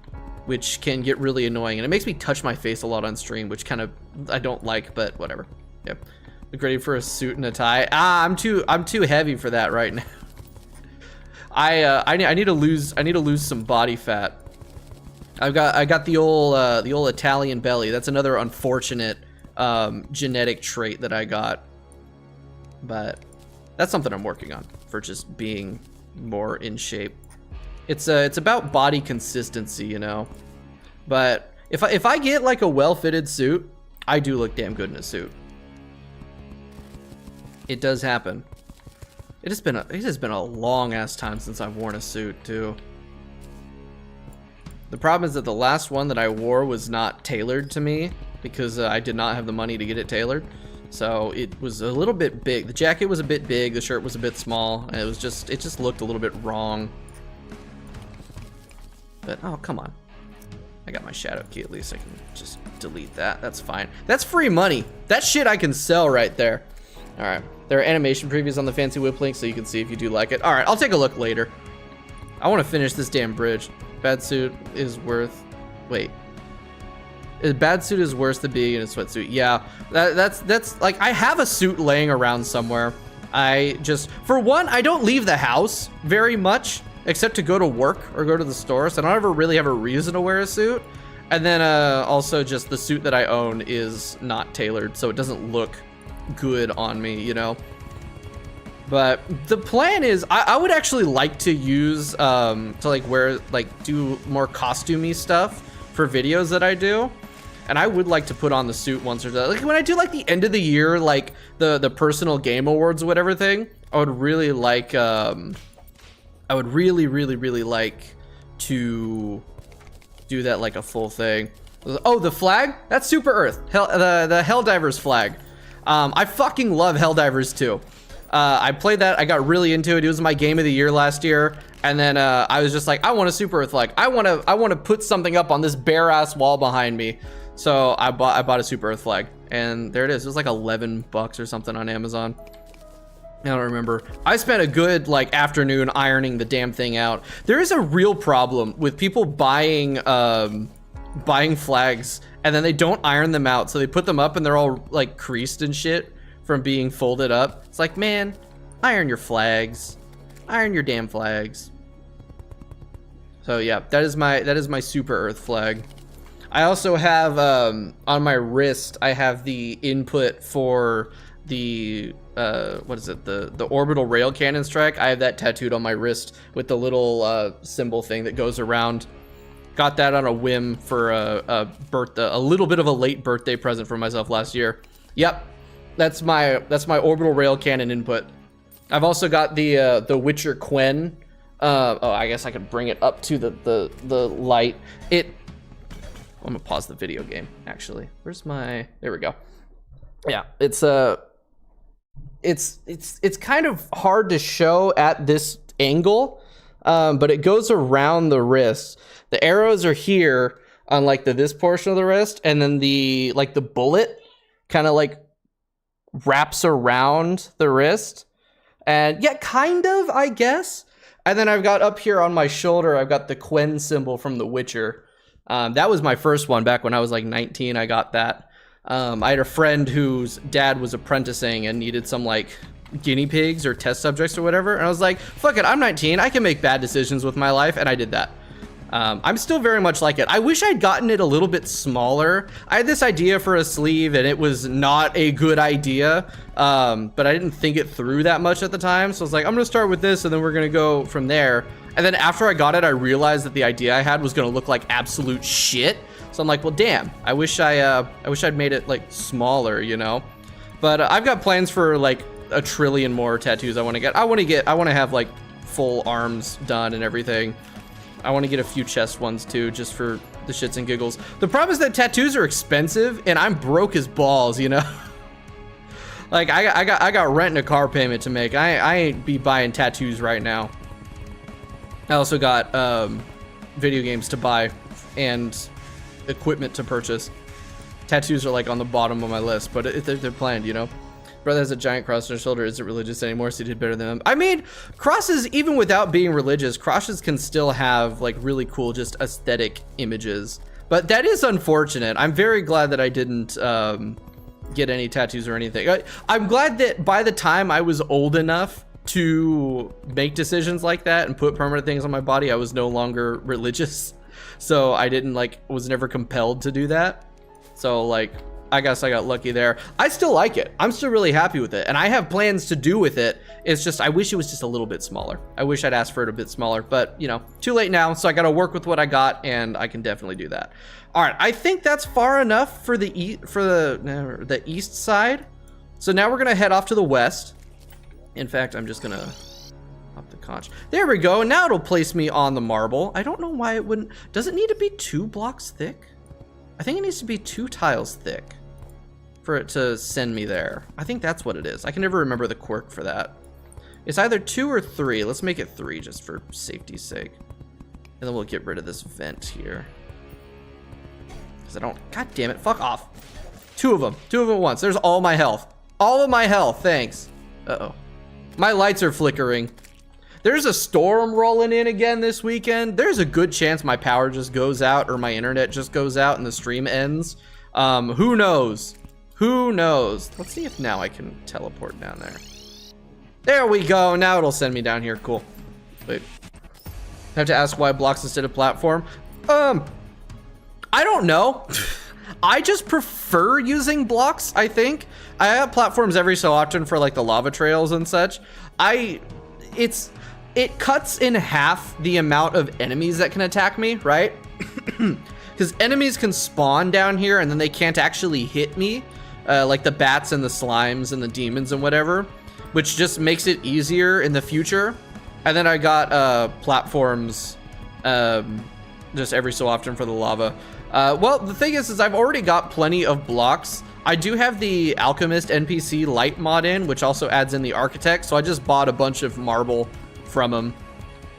which can get really annoying, and it makes me touch my face a lot on stream, which kind of I don't like, but whatever. Yep. Look ready for a suit and a tie. I'm too heavy for that right now. I need to lose some body fat. I got the old Italian belly. That's another unfortunate genetic trait that I got, but that's something I'm working on for just being more in shape. It's about body consistency, you know. But if I get like a well-fitted suit, I do look damn good in a suit. It does happen. It has been a long ass time since I've worn a suit too. The problem is that the last one that I wore was not tailored to me because I did not have the money to get it tailored. So it was a little bit big. The jacket was a bit big, the shirt was a bit small, and it just looked a little bit wrong. But oh, come on. I got my shadow key, at least I can just delete that. That's fine. That's free money. That shit I can sell right there. All right, there are animation previews on the fancy whip link so you can see if you do like it. All right, I'll take a look later. I want to finish this damn bridge. Bad suit is worth, wait. A bad suit is worse than being in a sweatsuit. Yeah, that's like, I have a suit laying around somewhere. I just, for one, I don't leave the house very much, except to go to work or go to the store. So I don't ever really have a reason to wear a suit. And then also just the suit that I own is not tailored, so it doesn't look good on me, you know? But the plan is, I would actually like to use, to like wear, like do more costumey stuff for videos that I do. And I would like to put on the suit once or twice. Like when I do like the end of the year, like the personal game awards or whatever thing, I would really like, I would really like to do that like a full thing. Oh, the flag? That's Super Earth, the Helldivers flag. I fucking love Helldivers too. I played that, I got really into it. It was my game of the year last year. And then I was just like, I want a Super Earth flag. I want to put something up on this bare ass wall behind me. So I bought a Super Earth flag, and there it is. It was like $11 or something on Amazon. I don't remember. I spent a good like afternoon ironing the damn thing out. There is a real problem with people buying flags and then they don't iron them out, so they put them up and they're all like creased and shit from being folded up. It's like, man, iron your flags. Iron your damn flags. So yeah, that is my Super Earth flag. I also have on my wrist, I have the input for the what is it, the orbital rail cannon strike. I have that tattooed on my wrist with the little symbol thing that goes around. Got that on a whim for a little bit of a late birthday present for myself last year. Yep, that's my orbital rail cannon input. I've also got the Witcher Quen. Oh, I guess I could bring it up to the light. I'm gonna pause the video game, actually. Where's my, there we go. Yeah, it's kind of hard to show at this angle, but it goes around the wrist. The arrows are here on like this portion of the wrist, and then the bullet kind of like wraps around the wrist. And yeah, kind of, I guess. And then I've got up here on my shoulder, I've got the Quen symbol from The Witcher. That was my first one back when I was like 19. I got that. I had a friend whose dad was apprenticing and needed some like guinea pigs or test subjects or whatever. And I was like, fuck it, I'm 19. I can make bad decisions with my life. And I did that. I'm still very much like it. I wish I'd gotten it a little bit smaller. I had this idea for a sleeve and it was not a good idea. But I didn't think it through that much at the time. So I was like, I'm gonna start with this and then we're gonna go from there. And then after I got it, I realized that the idea I had was gonna look like absolute shit. So I'm like, well, damn, I wish I'd made it like smaller, you know? But I've got plans for like a trillion more tattoos I wanna get. I wanna have like full arms done and everything. I wanna get a few chest ones too, just for the shits and giggles. The problem is that tattoos are expensive and I'm broke as balls, you know? Like I got rent and a car payment to make. I ain't be buying tattoos right now. I also got video games to buy and equipment to purchase. Tattoos are like on the bottom of my list, but they're planned, you know? Brother has a giant cross on his shoulder, isn't religious anymore, so he did better than him. I mean, crosses, even without being religious, crosses can still have like really cool, just aesthetic images. But that is unfortunate. I'm very glad that I didn't get any tattoos or anything. I'm glad that by the time I was old enough to make decisions like that and put permanent things on my body, I was no longer religious. So I didn't like, was never compelled to do that. So like, I guess I got lucky there. I still like it. I'm still really happy with it. And I have plans to do with it. It's just, I wish it was just a little bit smaller. I wish I'd asked for it a bit smaller, but you know, too late now. So I got to work with what I got, and I can definitely do that. All right, I think that's far enough for the east side. So now we're gonna head off to the west. In fact, I'm just gonna up the conch. There we go. Now it'll place me on the marble. I don't know why it wouldn't. Does it need to be 2 blocks thick? I think it needs to be 2 tiles thick for it to send me there. I think that's what it is. I can never remember the quirk for that. It's either 2 or 3. Let's make it 3 just for safety's sake. And then we'll get rid of this vent here. Because I don't, god damn it, fuck off. 2 of them at once. There's all my health. All of my health, thanks. Uh-oh. My lights are flickering. There's a storm rolling in again this weekend. There's a good chance my power just goes out or my internet just goes out and the stream ends. Who knows? Who knows? Let's see if now I can teleport down there. There we go. Now it'll send me down here. Cool. Wait. I have to ask why blocks instead of platform. I don't know. I just prefer using blocks, I think. I have platforms every so often for like the lava trails and such. It cuts in half the amount of enemies that can attack me, right? Because enemies can spawn down here and then they can't actually hit me, like the bats and the slimes and the demons and whatever, which just makes it easier in the future. And then I got platforms just every so often for the lava. Well, the thing is I've already got plenty of blocks. I do have the Alchemist NPC light mod in, which also adds in the Architect. So I just bought a bunch of marble from him.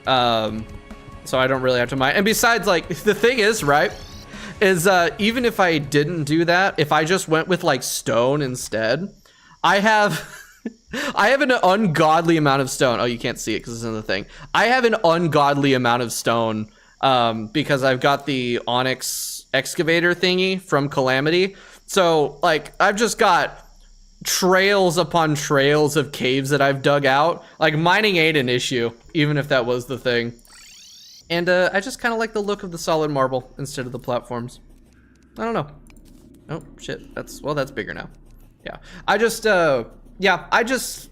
So I don't really have to mind. And besides, like, the thing is, right, is even if I didn't do that, if I just went with like stone instead, I have I have an ungodly amount of stone. Oh, you can't see it because it's in the thing. I have an ungodly amount of stone because I've got the onyx excavator thingy from Calamity. So like I've just got trails upon trails of caves that I've dug out. Like mining ain't an issue, even if that was the thing. And I just kind of like the look of the solid marble instead of the platforms. I don't know. Oh shit, that's bigger now. Yeah, I just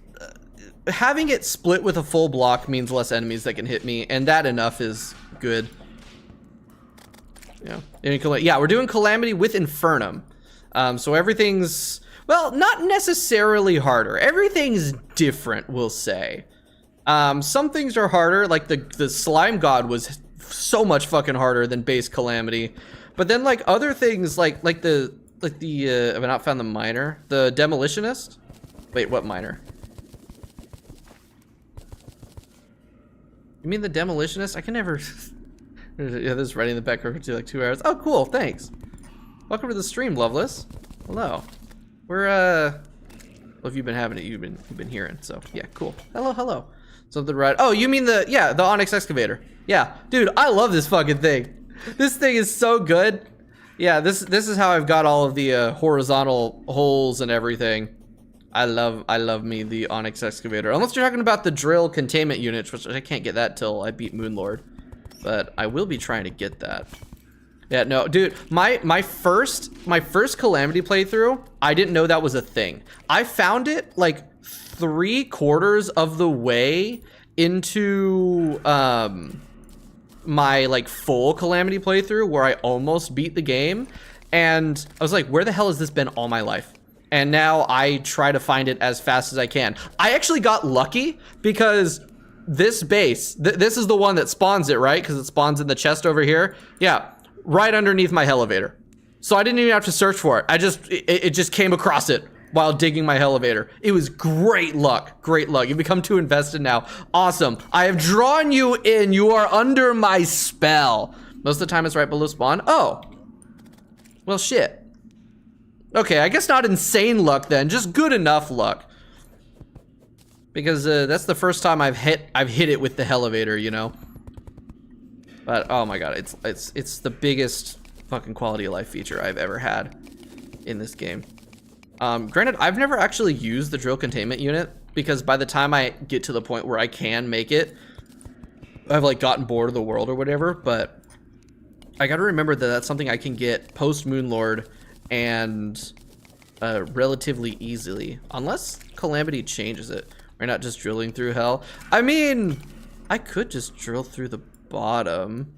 having it split with a full block means less enemies that can hit me, and that enough is good. Yeah, we're doing Calamity with Infernum. So everything's, well, not necessarily harder. Everything's different, we'll say. Some things are harder, like the Slime God was so much fucking harder than base Calamity. But then like other things like the have I not found the miner? The Demolitionist? Wait, what miner? You mean the Demolitionist? I can never yeah, this is writing in the background for like 2 hours. Oh cool, thanks. Welcome to the stream, Loveless. Hello. We're well, if you've been having it, you've been hearing, so yeah, cool. Hello. Something right. Oh, you mean the Onyx Excavator. Yeah, dude, I love this fucking thing. This thing is so good. Yeah, this is how I've got all of the horizontal holes and everything. I love me the Onyx Excavator. Unless you're talking about the drill containment units, which I can't get that till I beat Moonlord. But I will be trying to get that. Yeah, no, dude, my first Calamity playthrough, I didn't know that was a thing. I found it like 3/4 of the way into my like full Calamity playthrough where I almost beat the game, and I was like, where the hell has this been all my life? And now I try to find it as fast as I can. I actually got lucky because this base, this is the one that spawns it, right? Because it spawns in the chest over here. Yeah, right underneath my elevator. So I didn't even have to search for it. It just came across it while digging my elevator. It was great luck, great luck. You've become too invested now. Awesome. I have drawn you in. You are under my spell. Most of the time it's right below spawn. Oh, well shit. Okay, I guess not insane luck then, just good enough luck. Because that's the first time I've hit it with the elevator, you know. But oh my god, it's the biggest fucking quality of life feature I've ever had in this game. Granted, I've never actually used the drill containment unit because by the time I get to the point where I can make it, I've like gotten bored of the world or whatever. But I gotta remember that that's something I can get post Moonlord and relatively easily, unless Calamity changes it. We're not just drilling through hell. I mean, I could just drill through the bottom.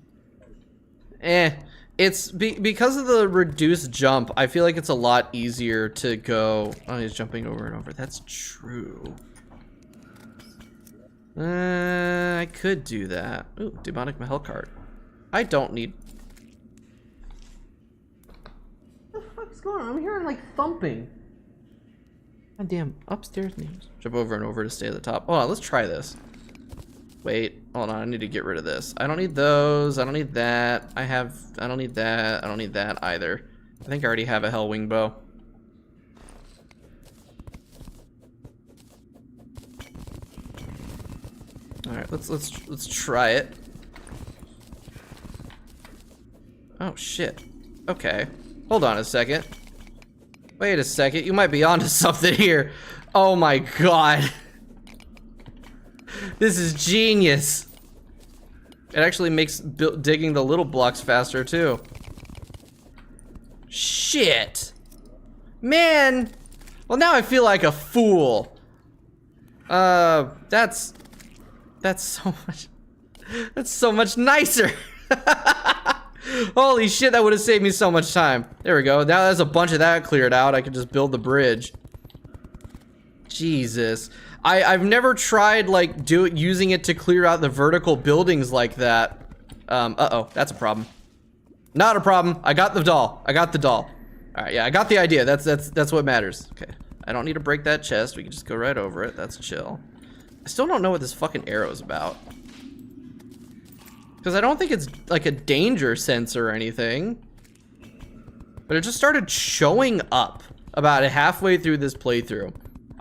It's because of the reduced jump, I feel like it's a lot easier to go. Oh, he's jumping over and over. That's true. I could do that. Ooh, demonic mahel card. I don't need. What the fuck's going on? I'm hearing like thumping. God damn, upstairs names. Jump over and over to stay at the top. Hold on, let's try this. Wait, hold on, I need to get rid of this. I don't need those, I don't need that. I don't need that, I don't need that either. I think I already have a Hellwing bow. Alright, let's try it. Oh shit. Okay. Hold on a second. Wait a second, you might be onto something here. Oh my god. This is genius. It actually makes digging the little blocks faster too. Shit. Man. Well, now I feel like a fool. That's so much nicer. Holy shit, that would have saved me so much time. There we go. Now there's a bunch of that cleared out. I can just build the bridge. Jesus. I've never tried like using it to clear out the vertical buildings like that. Uh-oh, that's a problem. Not a problem. I got the doll. I got the doll. All right, yeah, I got the idea. That's what matters. Okay. I don't need to break that chest. We can just go right over it. That's chill. I still don't know what this fucking arrow is about. Because I don't think it's like a danger sensor or anything. But it just started showing up about halfway through this playthrough.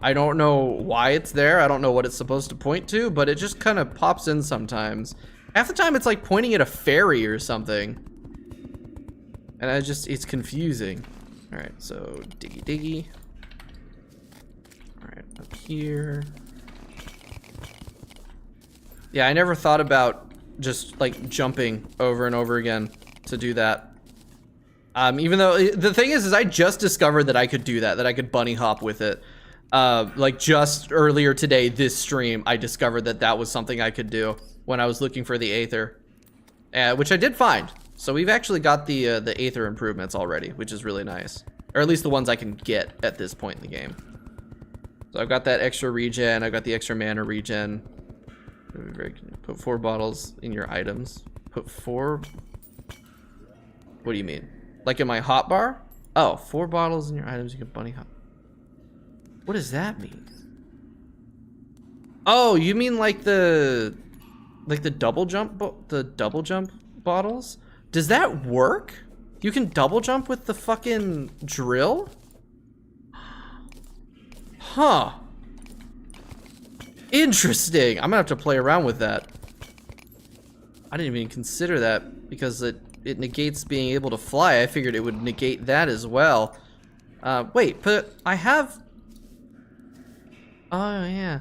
I don't know why it's there. I don't know what it's supposed to point to, but it just kind of pops in sometimes. Half the time it's like pointing at a ferry or something. And it's confusing. All right, so diggy diggy. All right, up here. Yeah, I never thought about just like jumping over and over again to do that. Even though the thing is I just discovered that I could do that I could bunny hop with it. Like just earlier today, this stream, I discovered that was something I could do when I was looking for the Aether, which I did find. So we've actually got the Aether improvements already, which is really nice, or at least the ones I can get at this point in the game. So I've got that extra regen. I've got the extra mana regen. Put 4 bottles in your items. Put 4. What do you mean? Like in my hotbar? Oh, 4 bottles in your items. You can bunny hop. What does that mean? Oh, you mean like the double jump bottles? Does that work? You can double jump with the fucking drill? Huh. Interesting. I'm gonna have to play around with that. I didn't even consider that because it negates being able to fly. I figured it would negate that as well. Wait, but I have. Oh yeah.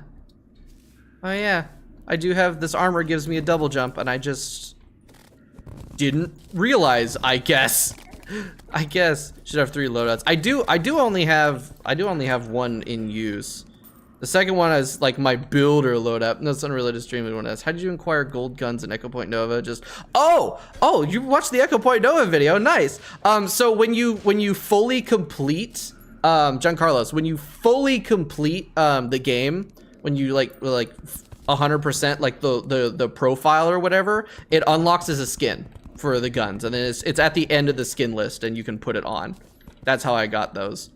Oh yeah. I do have this armor gives me a double jump, and I just didn't realize. I guess. Should have 3 loadouts. I do only have 1 in use. The second one is like my builder loadout. No, it's unrelated stream. One has. How did you acquire gold guns in Echo Point Nova? Just oh, you watched the Echo Point Nova video. Nice. So when you fully complete Giancarlos, when you fully complete the game, when you like 100% like the profile or whatever, it unlocks as a skin for the guns, and then it's at the end of the skin list, and you can put it on. That's how I got those.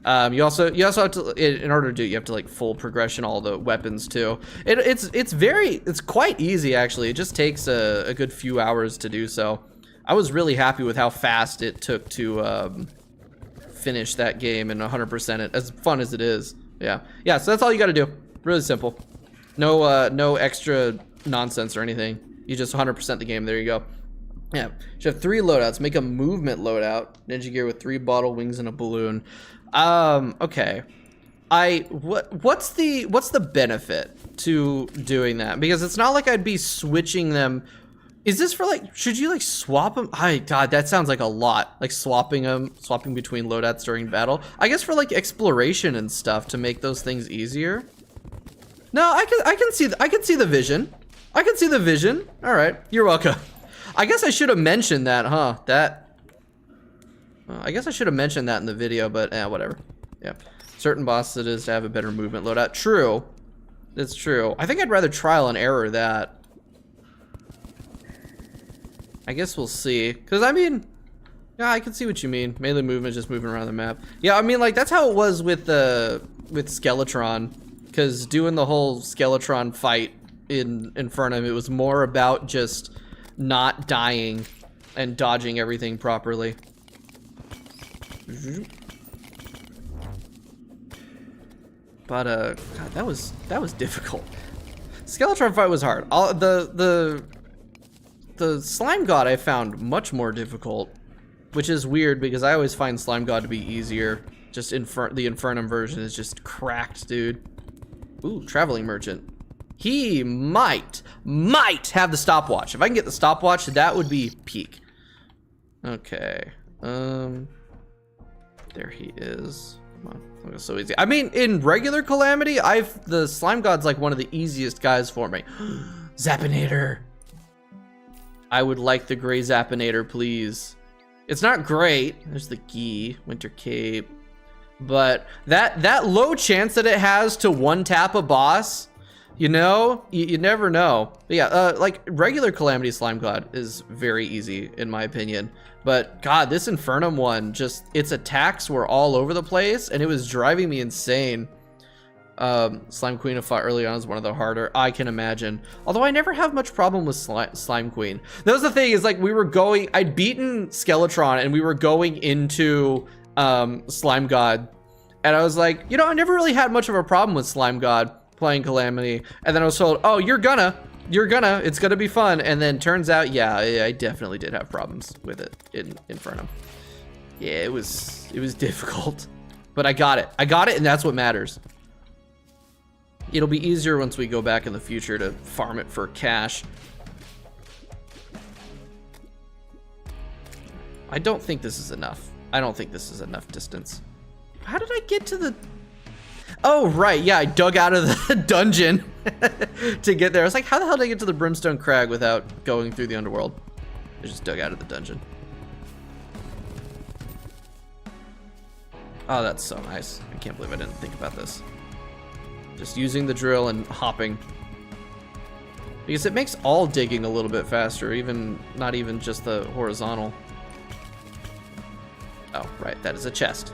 You also have to, in order to do it, you have to like full progression all the weapons too. It's quite easy actually. It just takes a good few hours to do so. I was really happy with how fast it took to finish that game and 100% it, as fun as it is. Yeah, so that's all you got to do. Really simple. No extra nonsense or anything. You just 100% the game. There you go. Yeah, you should have 3 loadouts. Make a movement loadout. Ninja gear with 3 bottle wings and a balloon. Okay. What's the benefit to doing that? Because it's not like I'd be switching them Is this for like, should you like swap them? God, that sounds like a lot. Like swapping between loadouts during battle. I guess for like exploration and stuff to make those things easier. No, I can see the vision. I can see the vision. All right, you're welcome. I guess I should have mentioned that, huh? I guess I should have mentioned that in the video, but whatever. Yeah, certain bosses it is to have a better movement loadout. True, it's true. I think I'd rather trial and error that. I guess we'll see. Cause I mean, yeah, I can see what you mean. Melee movement, just moving around the map. Yeah, I mean, like that's how it was with Skeletron. Cause doing the whole Skeletron fight in Infernum, it was more about just not dying and dodging everything properly. But God, that was difficult. Skeletron fight was hard. The Slime God I found much more difficult, which is weird because I always find Slime God to be easier. Just the Infernum version is just cracked, dude. Ooh, Traveling Merchant. He might have the stopwatch. If I can get the stopwatch, that would be peak. Okay. There he is. Come on, that was so easy. I mean, in regular Calamity, the Slime God's like one of the easiest guys for me. Zappinator. I would like the gray Zappinator, please. It's not great. There's the Gi, Winter Cape. But that low chance that it has to one-tap a boss, you know, you never know. But yeah, like regular Calamity Slime God is very easy in my opinion. But God, this Infernum one, just its attacks were all over the place and it was driving me insane. Slime Queen I fought early on is one of the harder, I can imagine. Although I never have much problem with Slime Queen. That was the thing, is like I'd beaten Skeletron and we were going into Slime God. And I was like, you know, I never really had much of a problem with Slime God playing Calamity. And then I was told, oh, it's gonna be fun. And then turns out, yeah, I definitely did have problems with it in Infernum. Yeah, it was difficult. But I got it, and that's what matters. It'll be easier once we go back in the future to farm it for cash. I don't think this is enough. I don't think this is enough distance. How did I get to the... Oh, right, yeah, I dug out of the dungeon to get there. I was like, how the hell did I get to the Brimstone Crag without going through the underworld? I just dug out of the dungeon. Oh, that's so nice. I can't believe I didn't think about this. Just using the drill and hopping. Because it makes all digging a little bit faster, not even just the horizontal. Oh, right, that is a chest.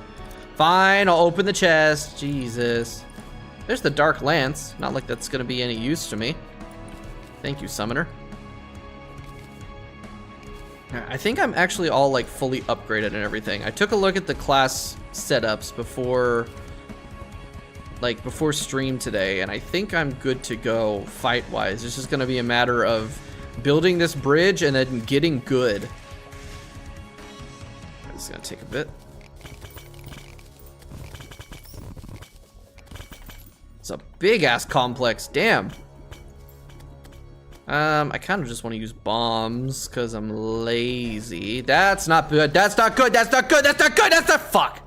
Fine, I'll open the chest. Jesus. There's the Dark Lance. Not like that's gonna be any use to me. Thank you, Summoner. I think I'm actually all like fully upgraded and everything. I took a look at the class setups before stream today, and I think I'm good to go fight-wise. It's just gonna be a matter of building this bridge and then getting good. It's gonna take a bit. It's a big-ass complex, damn. I kind of just want to use bombs because I'm lazy. That's not good, that's not good, that's not good, that's not good, that's not... Fuck!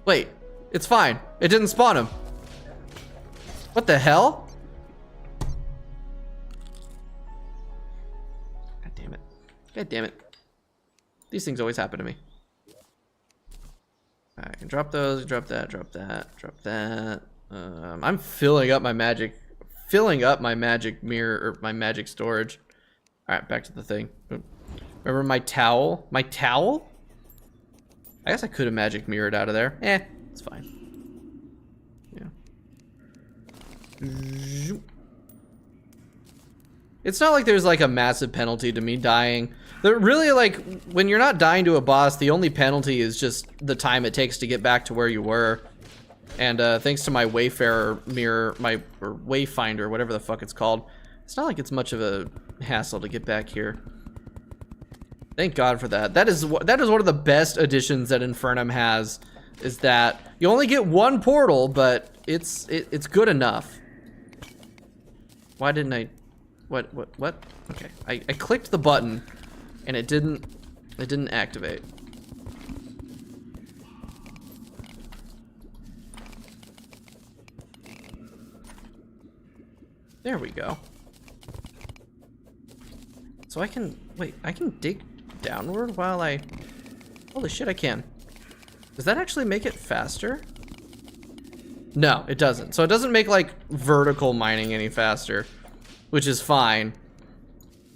Wait. It's fine. It didn't spawn him. What the hell? God damn it. God damn it. These things always happen to me. I can drop those, drop that, drop that, drop that. I'm filling up my magic mirror, or my magic storage. All right, back to the thing. Remember my towel? My towel? I guess I could have magic mirrored out of there. It's fine. Yeah. It's not like there's like a massive penalty to me dying. But really, like, when you're not dying to a boss, the only penalty is just the time it takes to get back to where you were. And thanks to my Wayfarer mirror, or Wayfinder, whatever the fuck it's called, it's not like it's much of a hassle to get back here. Thank God for that. That is one of the best additions that Infernum has, is that you only get one portal, but it's good enough. Why didn't I What? Okay, I clicked the button, and it didn't activate. There we go. So I can, wait, I can dig downward while I, holy shit, I can. Does that actually make it faster? No, it doesn't. So it doesn't make like vertical mining any faster, which is fine.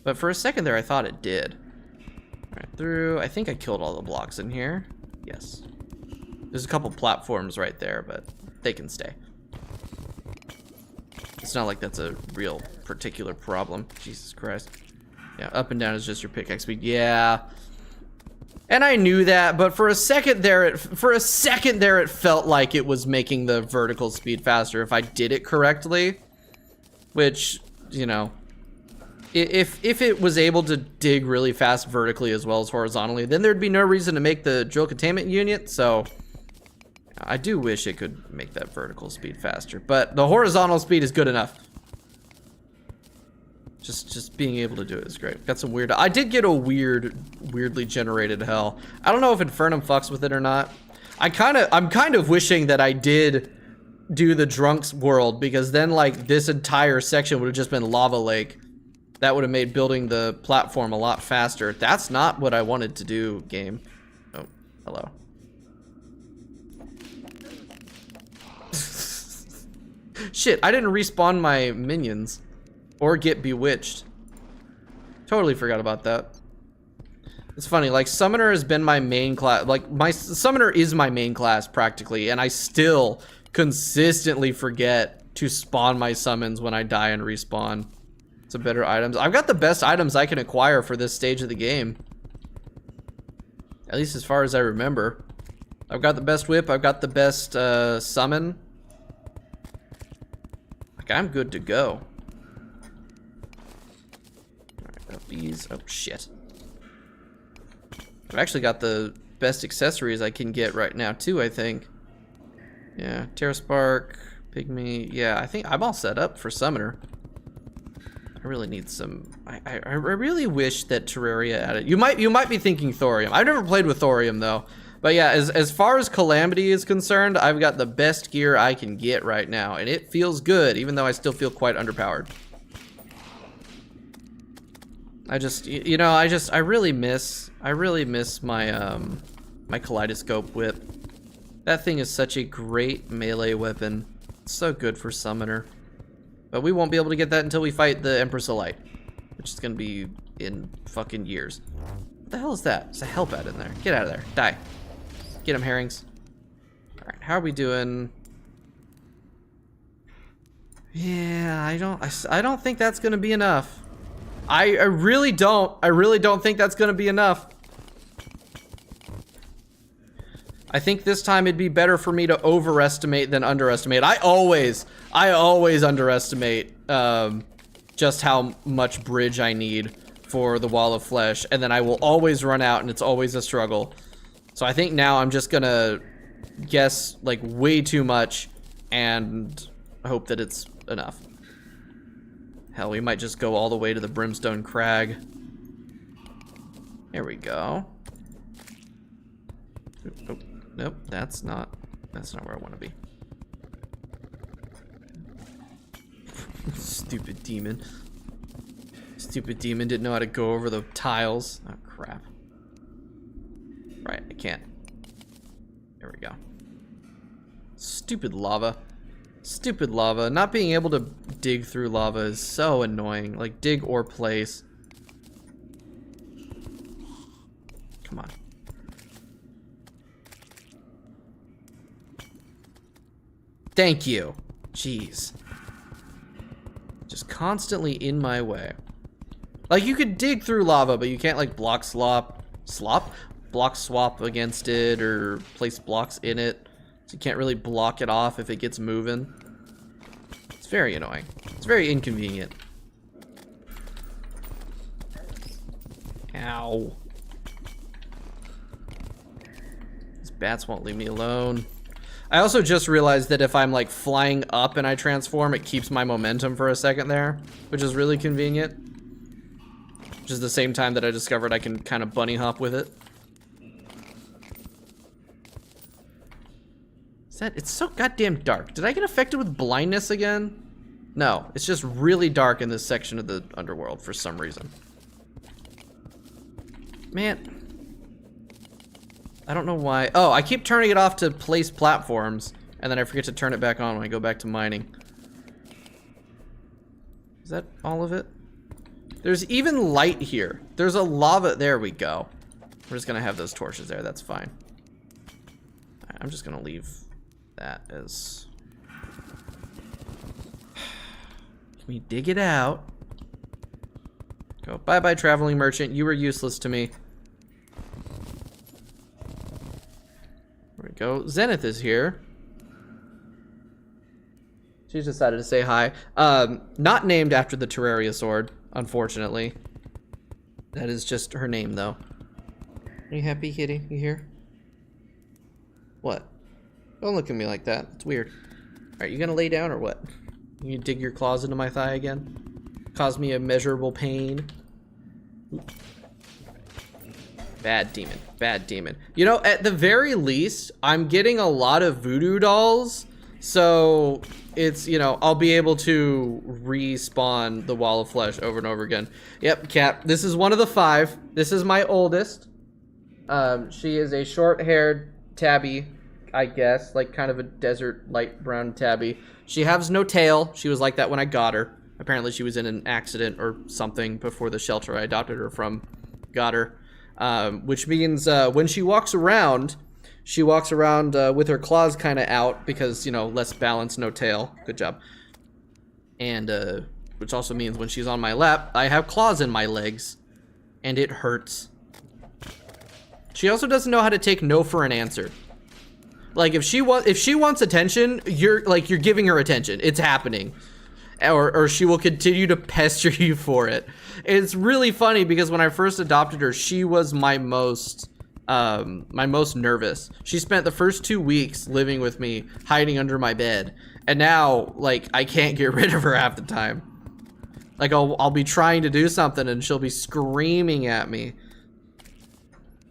But for a second there, I thought it did. All right, through, I think I killed all the blocks in here. Yes. There's a couple platforms right there, but they can stay. It's not like that's a real particular problem. Jesus Christ. Yeah, up and down is just your pickaxe speed. Yeah. And I knew that, but for a second there, it felt like it was making the vertical speed faster if I did it correctly. Which, you know, if it was able to dig really fast vertically as well as horizontally, then there'd be no reason to make the drill containment unit. So I do wish it could make that vertical speed faster, but the horizontal speed is good enough. Just being able to do it is great. Got some weird, I did get a weirdly generated hell. I don't know if Infernum fucks with it or not. I'm kind of wishing that I did do the Drunk's world, because then like this entire section would have just been lava lake. That would have made building the platform a lot faster. That's not what I wanted to do, game. Oh, hello. Shit, I didn't respawn my minions. Or get bewitched. Totally forgot about that. It's funny, like Summoner has been my main class, like my Summoner is my main class practically, and I still consistently forget to spawn my summons when I die and respawn. Some better items. I've got the best items I can acquire for this stage of the game. At least as far as I remember. I've got the best whip, I've got the best summon. Like, I'm good to go. These, oh shit. I've actually got the best accessories I can get right now too, I think. Yeah, Terra Spark, Pygmy, yeah, I think I'm all set up for Summoner. I really need some, I really wish that Terraria added, you might be thinking Thorium. I've never played with Thorium though. But yeah, as far as Calamity is concerned, I've got the best gear I can get right now, and it feels good, even though I still feel quite underpowered. I just, you know, I really miss my, my Kaleidoscope Whip. That thing is such a great melee weapon. It's so good for Summoner. But we won't be able to get that until we fight the Empress of Light, which is gonna be in fucking years. What the hell is that? There's a Hellbat in there. Get out of there. Die. Get him, herrings. Alright, how are we doing? Yeah, I don't think that's gonna be enough. I really don't think that's gonna be enough. I think this time it'd be better for me to overestimate than underestimate. I always underestimate just how much bridge I need for the Wall of Flesh, and then I will always run out and it's always a struggle. So I think now I'm just gonna guess like way too much and hope that it's enough. Hell, we might just go all the way to the Brimstone Crag. There we go. Oh, nope, that's not where I want to be. Stupid demon. Stupid demon didn't know how to go over the tiles. Oh, crap. Right, I can't. There we go. Stupid lava. Stupid lava. Not being able to dig through lava is so annoying. Like, dig or place. Come on. Thank you. Jeez. Just constantly in my way. Like, you could dig through lava, but you can't, like, block swap against it or place blocks in it. So you can't really block it off if it gets moving. It's very annoying. It's very inconvenient. Ow. These bats won't leave me alone. I also just realized that if I'm like flying up and I transform, it keeps my momentum for a second there, which is really convenient. Which is the same time that I discovered I can kind of bunny hop with it. It's so goddamn dark. Did I get affected with blindness again? No, it's just really dark in this section of the underworld for some reason. Man. I don't know why. Oh, I keep turning it off to place platforms, and then I forget to turn it back on when I go back to mining. Is that all of it? There's even light here. There's a lava. There we go. We're just gonna have those torches there. That's fine. I'm just gonna leave that as... Let me dig it out. Go. Bye-bye, traveling merchant. You were useless to me. There we go. Zenith is here. She's decided to say hi. Not named after the Terraria sword, unfortunately. That is just her name, though. Are you happy, kitty? You here? What? Don't look at me like that. It's weird. Alright, you gonna lay down or what? You dig your claws into my thigh again? Cause me immeasurable pain? Bad demon. Bad demon. You know, at the very least, I'm getting a lot of voodoo dolls. So, it's, you know, I'll be able to respawn the wall of flesh over and over again. Yep, cat. This is one of the 5. This is my oldest. She is a short-haired tabby, I guess. Like, kind of a desert light brown tabby. She has no tail. She was like that when I got her. Apparently, she was in an accident or something before the shelter I adopted her from got her. Which means when she walks around with her claws kind of out because, you know, less balance, no tail. Good job. And which also means when she's on my lap, I have claws in my legs, and it hurts. She also doesn't know how to take no for an answer. Like if she wants attention, you're giving her attention. It's happening. Or she will continue to pester you for it. It's really funny because when I first adopted her, she was my most nervous. She spent the first 2 weeks living with me, hiding under my bed. And now, like, I can't get rid of her half the time. Like, I'll be trying to do something and she'll be screaming at me.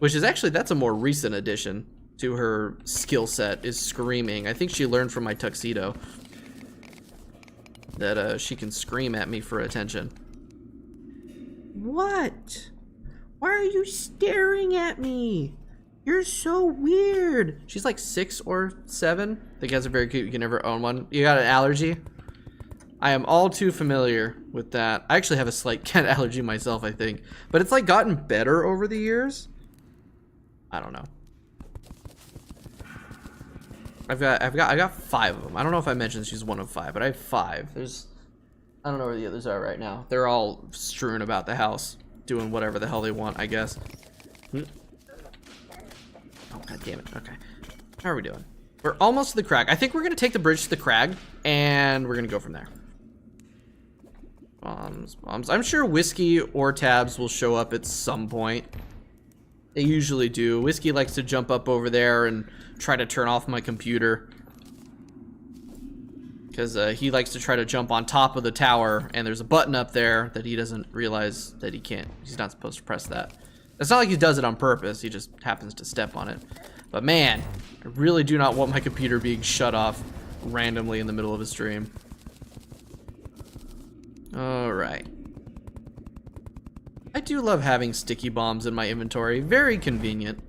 Which is actually, that's a more recent addition to her skill set, is screaming. I think she learned from my tuxedo that she can scream at me for attention. What? Why are you staring at me? You're so weird. She's like 6 or 7. The cats are very cute. You can never own one. You got an allergy? I am all too familiar with that. I actually have a slight cat allergy myself, I think. But it's like gotten better over the years. I don't know. I got 5 of them. I don't know if I mentioned she's one of 5, but I have 5. I don't know where the others are right now. They're all strewn about the house, doing whatever the hell they want, I guess. Oh, god damn it. Okay. How are we doing? We're almost to the crag. I think we're gonna take the bridge to the crag, and we're gonna go from there. Bombs. I'm sure Whiskey or Tabs will show up at some point. They usually do. Whiskey likes to jump up over there and try to turn off my computer. Because he likes to try to jump on top of the tower, and there's a button up there that he doesn't realize that he can't. He's not supposed to press that. It's not like he does it on purpose. He just happens to step on it. But man, I really do not want my computer being shut off randomly in the middle of a stream. Alright. I do love having sticky bombs in my inventory. Very convenient.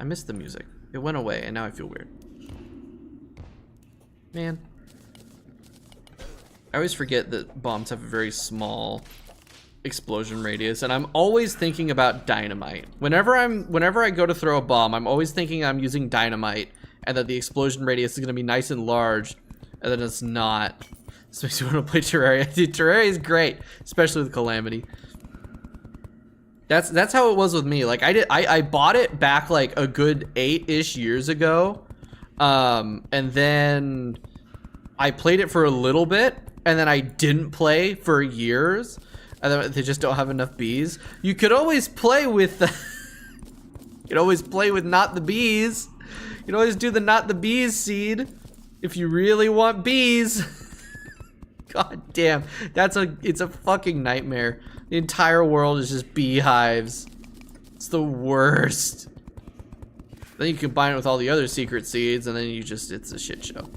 I missed the music. It went away, and now I feel weird. Man. I always forget that bombs have a very small explosion radius, and I'm always thinking about dynamite. Whenever I go to throw a bomb, I'm always thinking I'm using dynamite, and that the explosion radius is gonna be nice and large, and then it's not. This makes me want to play Terraria. Dude, Terraria is great, especially with Calamity. That's how it was with me. Like I bought it back like a good 8-ish years ago. And then I played it for a little bit, and then I didn't play for years. And then they just don't have enough bees. You could always play with the You can always play with not the bees. You can always do the not the bees seed if you really want bees. God damn, it's a fucking nightmare. The entire world is just beehives. It's the worst. Then you combine it with all the other secret seeds, and then it's a shit show.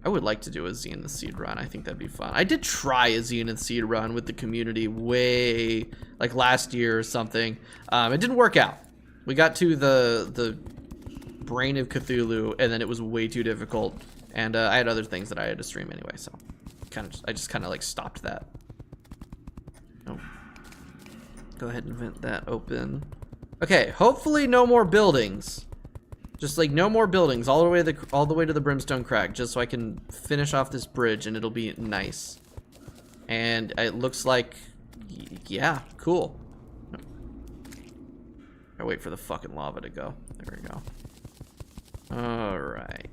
I would like to do a Zenith seed run. I think that'd be fun. I did try a Zenith seed run with the community way, like last year or something. It didn't work out. We got to the Brain of Cthulhu, and then it was way too difficult. And I had other things that I had to stream anyway, so I just kind of like stopped that. Oh. Go ahead and vent that open. Okay, hopefully no more buildings. Just like no more buildings all the way to the Brimstone Crag, just so I can finish off this bridge and it'll be nice. And it looks like, yeah, cool. I wait for the fucking lava to go. There we go. All right.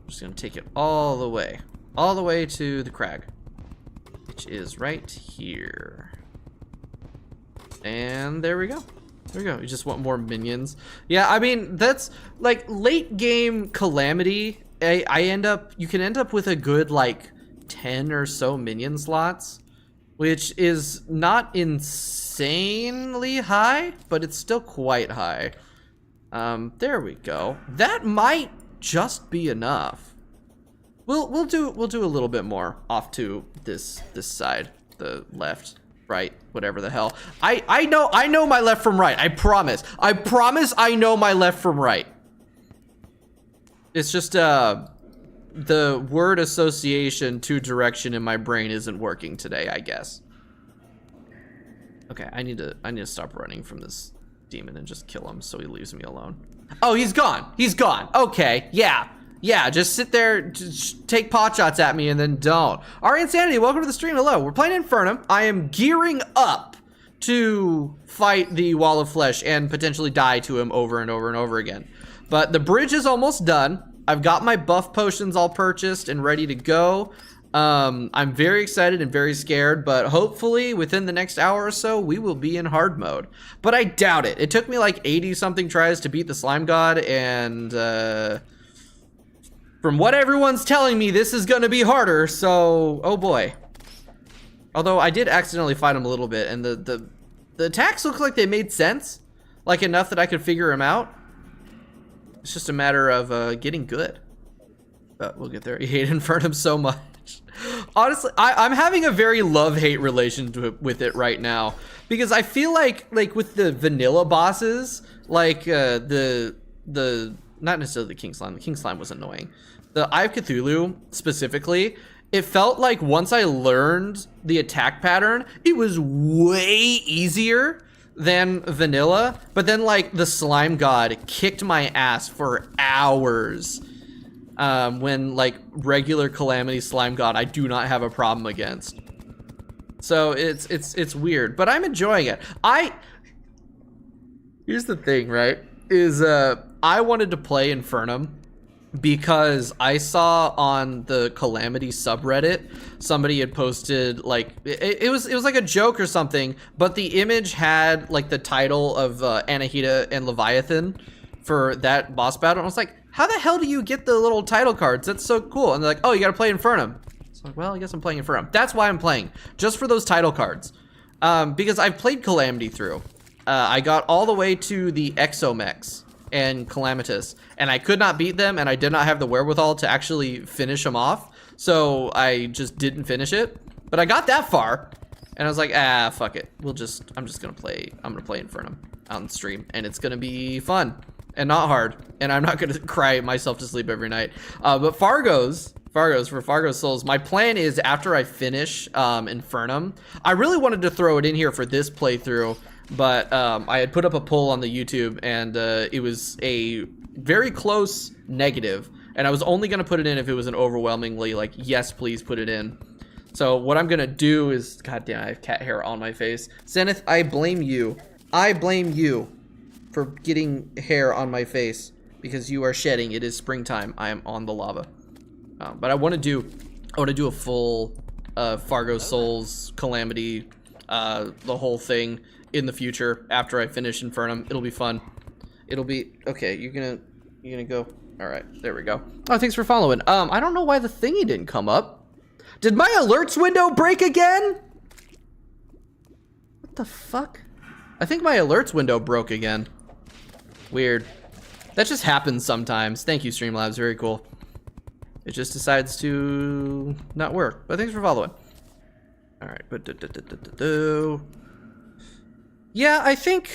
Just gonna take it all the way to the crag, which is right here. And there we go. There we go. You just want more minions. Yeah, I mean, that's like late game Calamity. You can end up with a good like 10 or so minion slots, which is not insanely high, but it's still quite high. There we go. That might just be enough. We'll do a little bit more off to this side, the left, right, whatever the hell. I know my left from right. I promise I know my left from right. It's just the word association to direction in my brain isn't working today, I guess. Okay, I need to stop running from this demon and just kill him so he leaves me alone. Oh, he's gone. He's gone. Okay, yeah. Yeah, just sit there, just take pot shots at me and then don't. Our Insanity, welcome to the stream. Hello, we're playing Infernum. I am gearing up to fight the Wall of Flesh and potentially die to him over and over and over again. But the bridge is almost done. I've got my buff potions all purchased and ready to go. I'm very excited and very scared, but hopefully within the next hour or so, we will be in hard mode. But I doubt it. It took me like 80 something tries to beat the slime god, and from what everyone's telling me, this is gonna be harder, so oh boy. Although I did accidentally fight him a little bit, and the attacks look like they made sense, like enough that I could figure them out. It's just a matter of getting good. But we'll get there. I hate Infernum so much. Honestly, I'm having a very love-hate relationship with it right now, because I feel like with the vanilla bosses, like the not necessarily the King Slime. The King Slime was annoying. The Eye of Cthulhu specifically, it felt like once I learned the attack pattern, it was way easier than vanilla. But then like the slime god kicked my ass for hours. When like regular Calamity slime god, I do not have a problem against. So it's weird, but I'm enjoying it. Here's the thing, right? Is I wanted to play Infernum because I saw on the Calamity subreddit somebody had posted like it was like a joke or something, but the image had like the title of Anahita and Leviathan for that boss battle, and I was like, how the hell do you get the little title cards? That's so cool. And they're like, oh, you gotta play Infernum. So like, well, I guess I'm playing Infernum. That's why I'm playing, just for those title cards, because I've played Calamity through. I got all the way to the Exomex and Calamitous, and I could not beat them, and I did not have the wherewithal to actually finish them off, so I just didn't finish it. But I got that far, and I was like, ah, fuck it. I'm just gonna play Infernum on stream, and it's gonna be fun and not hard, and I'm not gonna cry myself to sleep every night. But Fargo's Souls, my plan is after I finish Infernum, I really wanted to throw it in here for this playthrough, but I had put up a poll on the YouTube, and it was a very close negative, and I was only gonna put it in if it was an overwhelmingly like, yes, please put it in. So what I'm gonna do is, god damn, I have cat hair on my face. Zenith, I blame you. I blame you for getting hair on my face because you are shedding. It is springtime. I am on the lava. But I want to do a full Fargo Souls Calamity the whole thing in the future after I finish Infernum. It'll be fun. It'll be okay. You're gonna go. All right, there we go. Oh, thanks for following. I don't know why the thingy didn't come up. Did my alerts window break again? What the fuck? I think my alerts window broke again. Weird. That just happens sometimes. Thank you, Streamlabs. Very cool. It just decides to not work. But thanks for following. All right. Yeah, I think,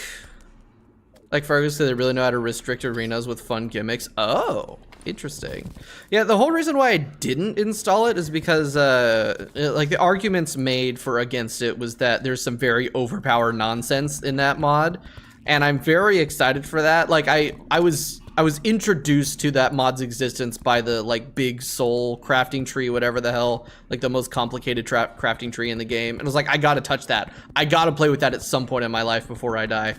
like Fergus said, they really know how to restrict arenas with fun gimmicks. Oh, interesting. Yeah, the whole reason why I didn't install it is because, like, the arguments made for against it was that there's some very overpowered nonsense in that mod, and I'm very excited for that. Like, I was introduced to that mod's existence by the, like, big soul crafting tree, whatever the hell, like the most complicated crafting tree in the game, and I was like, I gotta touch that. I gotta play with that at some point in my life before I die.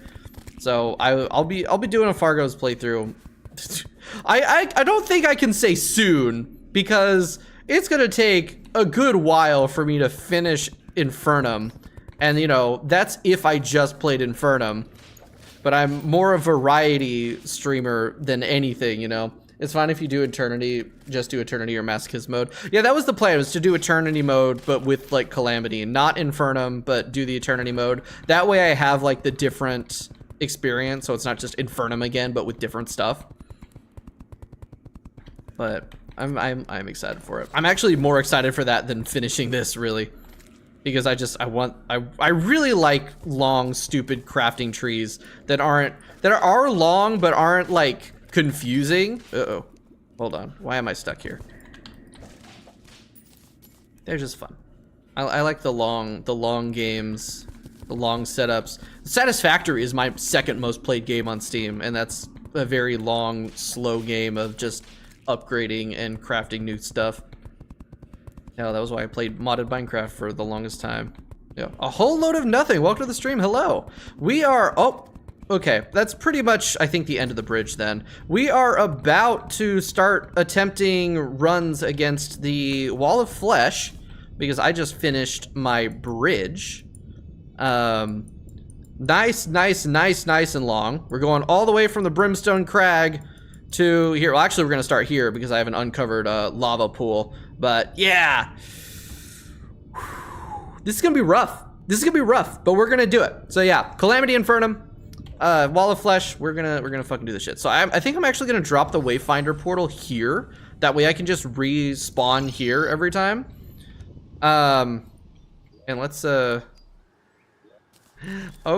So I'll be doing a Fargo's playthrough. I don't think I can say soon, because it's gonna take a good while for me to finish Infernum, and you know, that's if I just played Infernum. But I'm more a variety streamer than anything, you know. It's fine if you do Eternity, just do Eternity or Masochist mode. Yeah, that was the plan, was to do Eternity mode, but with like Calamity, not Infernum, but do the Eternity mode. That way I have like the different experience, so it's not just Infernum again, but with different stuff. But I'm excited for it. I'm actually more excited for that than finishing this, really, because I really like long, stupid crafting trees that are long but aren't like confusing. Uh-oh, hold on. Why am I stuck here? They're just fun. I like the long games, the long setups. Satisfactory is my second most played game on Steam, and that's a very long, slow game of just upgrading and crafting new stuff. Yeah, that was why I played modded Minecraft for the longest time. Yeah, a whole load of nothing. Welcome to the stream. Hello. We are, oh, okay. That's pretty much, I think, the end of the bridge then. We are about to start attempting runs against the Wall of Flesh, because I just finished my bridge. Nice and long. We're going all the way from the Brimstone Crag to here. Well, actually, we're gonna start here because I have an uncovered lava pool. But yeah, this is gonna be rough. This is gonna be rough, but we're gonna do it. So yeah, Calamity Infernum, Wall of Flesh. We're gonna fucking do this shit. So I think I'm actually gonna drop the Wayfinder portal here. That way I can just respawn here every time. And let's oh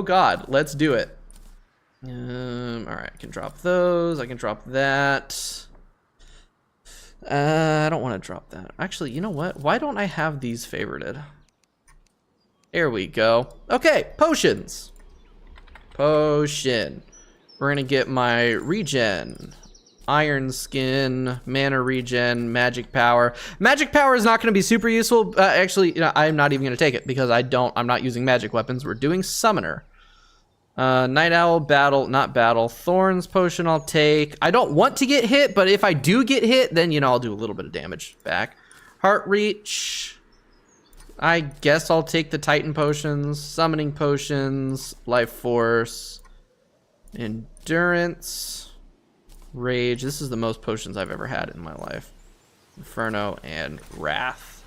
god, let's do it. All right, I can drop those. I can drop that. I don't want to drop that. Actually, you know what? Why don't I have these favorited? There we go. Okay, potions. Potion. We're gonna get my regen. Iron skin, mana regen, magic power. Magic power is not gonna be super useful. Actually, you know, I'm not even gonna take it because I'm not using magic weapons. We're doing summoner. Night Owl, battle, not battle. Thorns potion I'll take. I don't want to get hit, but if I do get hit, then, you know, I'll do a little bit of damage back. Heart reach. I guess I'll take the Titan potions. Summoning potions. Life force. Endurance. Rage. This is the most potions I've ever had in my life. Inferno and Wrath.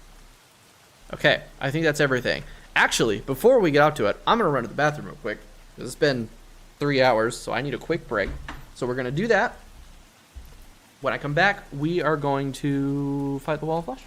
Okay, I think that's everything. Actually, before we get out to it, I'm gonna run to the bathroom real quick. It's been 3 hours, so I need a quick break. So we're gonna do that. When I come back, we are going to fight the Wall of Flesh.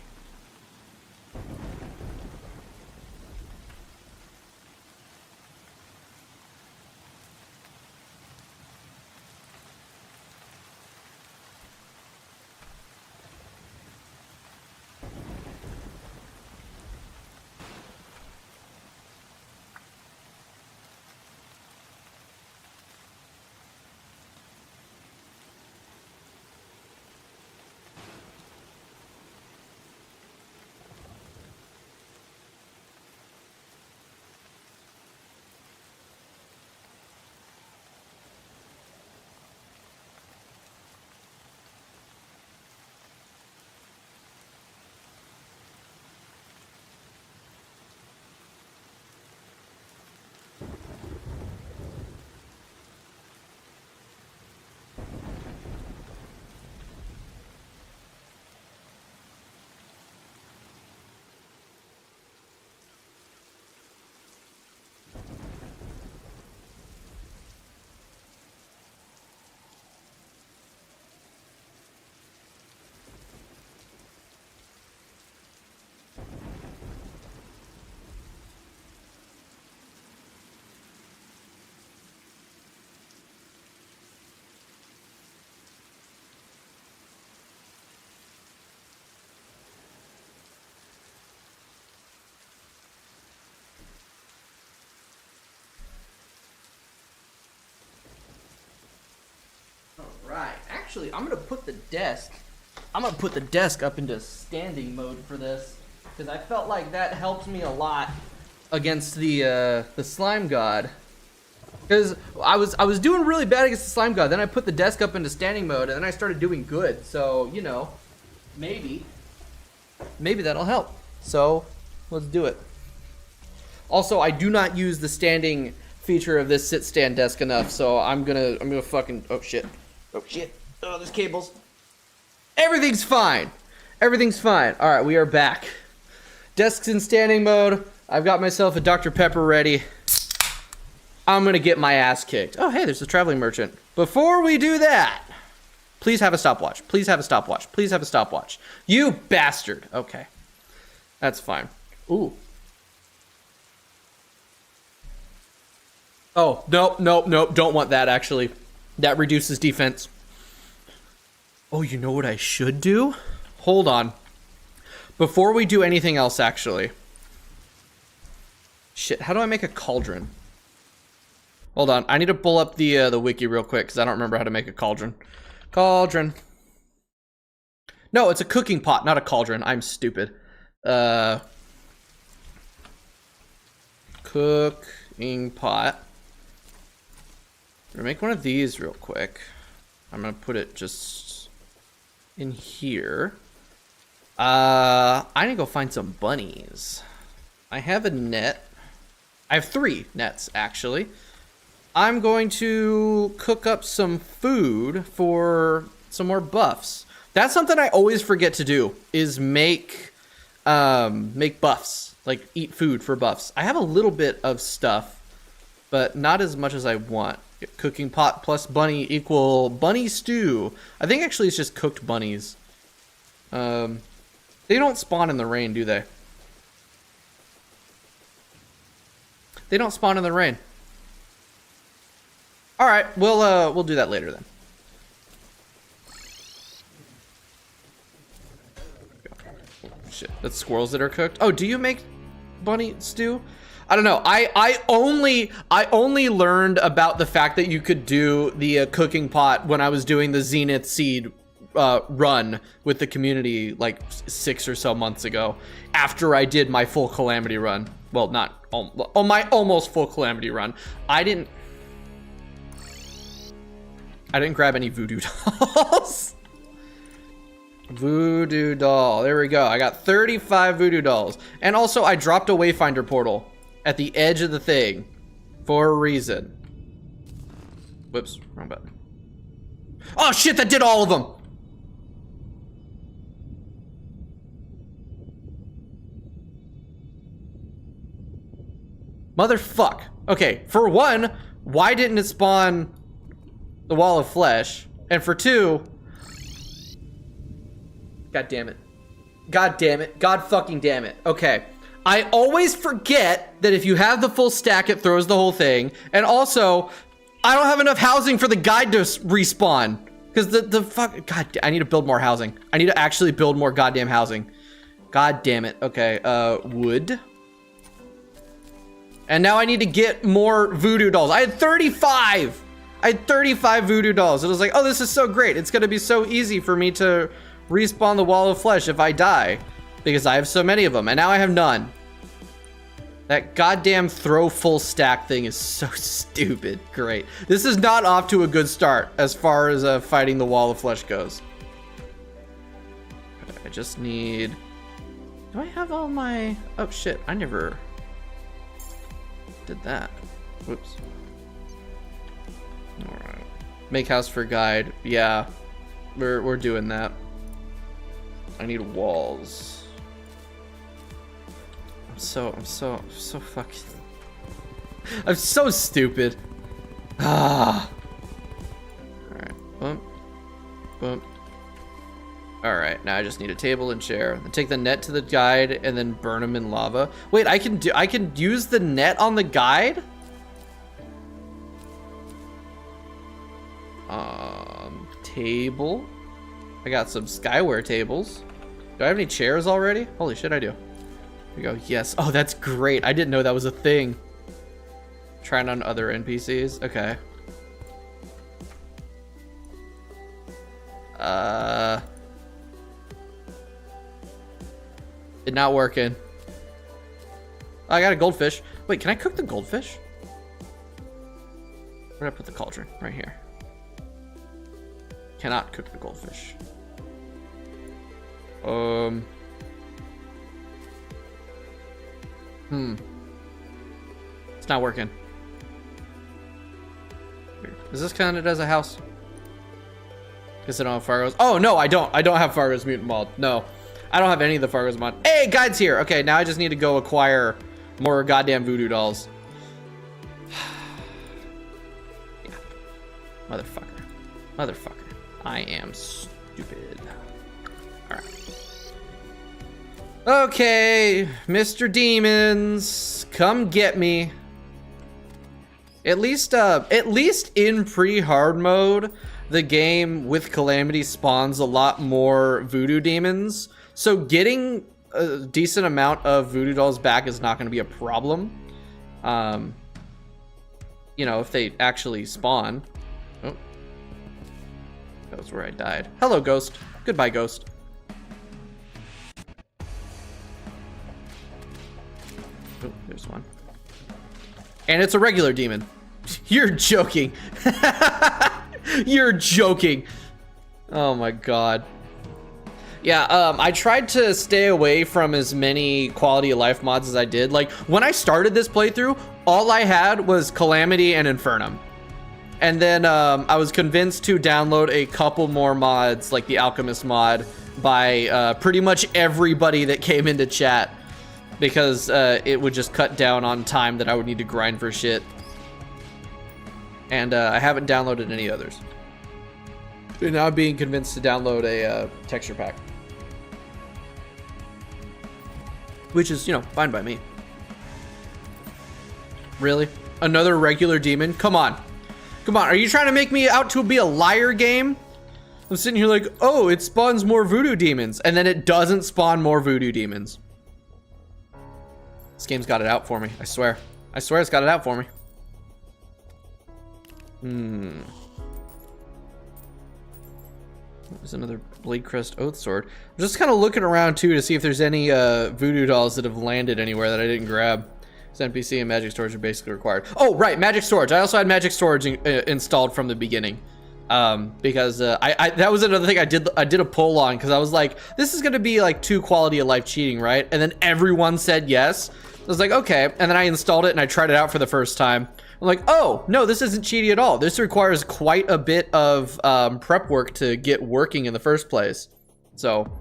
Actually, I'm gonna put the desk up into standing mode for this, because I felt like that helped me a lot against the slime god. Because I was doing really bad against the slime god, then I put the desk up into standing mode, and then I started doing good. So, you know, maybe that'll help. So, let's do it. Also, I do not use the standing feature of this sit-stand desk enough, so I'm gonna fucking, oh shit, oh there's cables. Everything's fine. Everything's fine. All right, we are back. Desk's in standing mode. I've got myself a Dr. Pepper ready. I'm gonna get my ass kicked. Oh, hey, there's a traveling merchant. Before we do that, please have a stopwatch. Please have a stopwatch. Please have a stopwatch. You bastard. Okay. That's fine. Ooh. Oh, nope. Don't want that, actually. That reduces defense. Oh, you know what I should do? Hold on. Before we do anything else, actually. Shit, how do I make a cauldron? Hold on, I need to pull up the wiki real quick, because I don't remember how to make a cauldron. Cauldron. No, it's a cooking pot, not a cauldron. I'm stupid. Cooking pot. I'm gonna make one of these real quick. I'm gonna put it just in here. I need to go find some bunnies. I have a net. I have 3 nets, actually. I'm going to cook up some food for some more buffs. That's something I always forget to do, is make buffs, like eat food for buffs. I have a little bit of stuff, but not as much as I want. Cooking pot plus bunny equal bunny stew. I think actually it's just cooked bunnies. They don't spawn in the rain, do they? They don't spawn in the rain. All right, we'll do that later then. Oh, shit, that's squirrels that are cooked. Oh, do you make bunny stew? I don't know. I only learned about the fact that you could do the cooking pot when I was doing the Zenith Seed run with the community like 6 or so months ago, after I did my full Calamity run. Well, not my almost full Calamity run. I didn't grab any voodoo dolls. Voodoo doll. There we go. I got 35 voodoo dolls. And also, I dropped a Wayfinder portal at the edge of the thing for a reason. Whoops, wrong button. Oh shit, that did all of them. Motherfuck. Okay, for one, why didn't it spawn the wall of flesh? And for 2, god damn it. God damn it. God fucking damn it. Okay. I always forget that if you have the full stack, it throws the whole thing. And also, I don't have enough housing for the guide to respawn. Because the fuck, god, I need to build more housing. I need to actually build more goddamn housing. God damn it. Okay, wood. And now I need to get more voodoo dolls. I had 35. I had 35 voodoo dolls. It was like, oh, this is so great. It's gonna be so easy for me to respawn the wall of flesh if I die, because I have so many of them, and now I have none. That goddamn throw full stack thing is so stupid. Great. This is not off to a good start as far as fighting the wall of flesh goes. I just need... Do I have all my... Oh shit, I never did that. Whoops. Alright. Make house for guide. Yeah, we're doing that. I need walls. I'm so fucking... I'm so stupid. Ah. Alright, bump, bump. Alright, now I just need a table and chair. Then take the net to the guide and then burn them in lava. Wait, I can use the net on the guide? Table. I got some Skyware tables. Do I have any chairs already? Holy shit, I do. Here we go. Yes. Oh, that's great. I didn't know that was a thing. Trying on other NPCs. Okay. It's not working. I got a goldfish. Wait, can I cook the goldfish? Where did I put the cauldron? Right here. Cannot cook the goldfish. It's not working. Weird. Is this counted as a house? Guess I don't have Fargo's. Oh no, I don't. I don't have Fargo's mutant mod. No, I don't have any of the Fargo's mod. Hey, guide's here. Okay, now I just need to go acquire more goddamn voodoo dolls. Yeah. Motherfucker. I am stupid. All right. Okay, Mr. Demons, come get me. At least in pre-hard mode, the game with Calamity spawns a lot more voodoo demons. So getting a decent amount of voodoo dolls back is not going to be a problem. You know, if they actually spawn. Oh, that was where I died. Hello, ghost. Goodbye, ghost. Oh, there's one. And it's a regular demon. You're joking. You're joking. Oh my god. Yeah, I tried to stay away from as many quality of life mods as I did. Like, when I started this playthrough, all I had was Calamity and Infernum. And then I was convinced to download a couple more mods, like the Alchemist mod, by pretty much everybody that came into chat. Because it would just cut down on time that I would need to grind for shit. And I haven't downloaded any others. And now I'm being convinced to download a texture pack. Which is, you know, fine by me. Really? Another regular demon? Come on. Come on, are you trying to make me out to be a liar game? I'm sitting here like, oh, it spawns more voodoo demons. And then it doesn't spawn more voodoo demons. This game's got it out for me, I swear. I swear it's got it out for me. There's another Blade Crest Oath Sword. I'm just kind of looking around too to see if there's any voodoo dolls that have landed anywhere that I didn't grab. This NPC and magic storage are basically required. Oh, right, magic storage. I also had magic storage installed from the beginning. Because that was another thing I did a poll on, because I was like, this is gonna be like 2 quality of life cheating, right? And then everyone said yes. I was like, okay, and then I installed it and I tried it out for the first time. I'm like, oh no, this isn't cheaty at all. This requires quite a bit of prep work to get working in the first place. So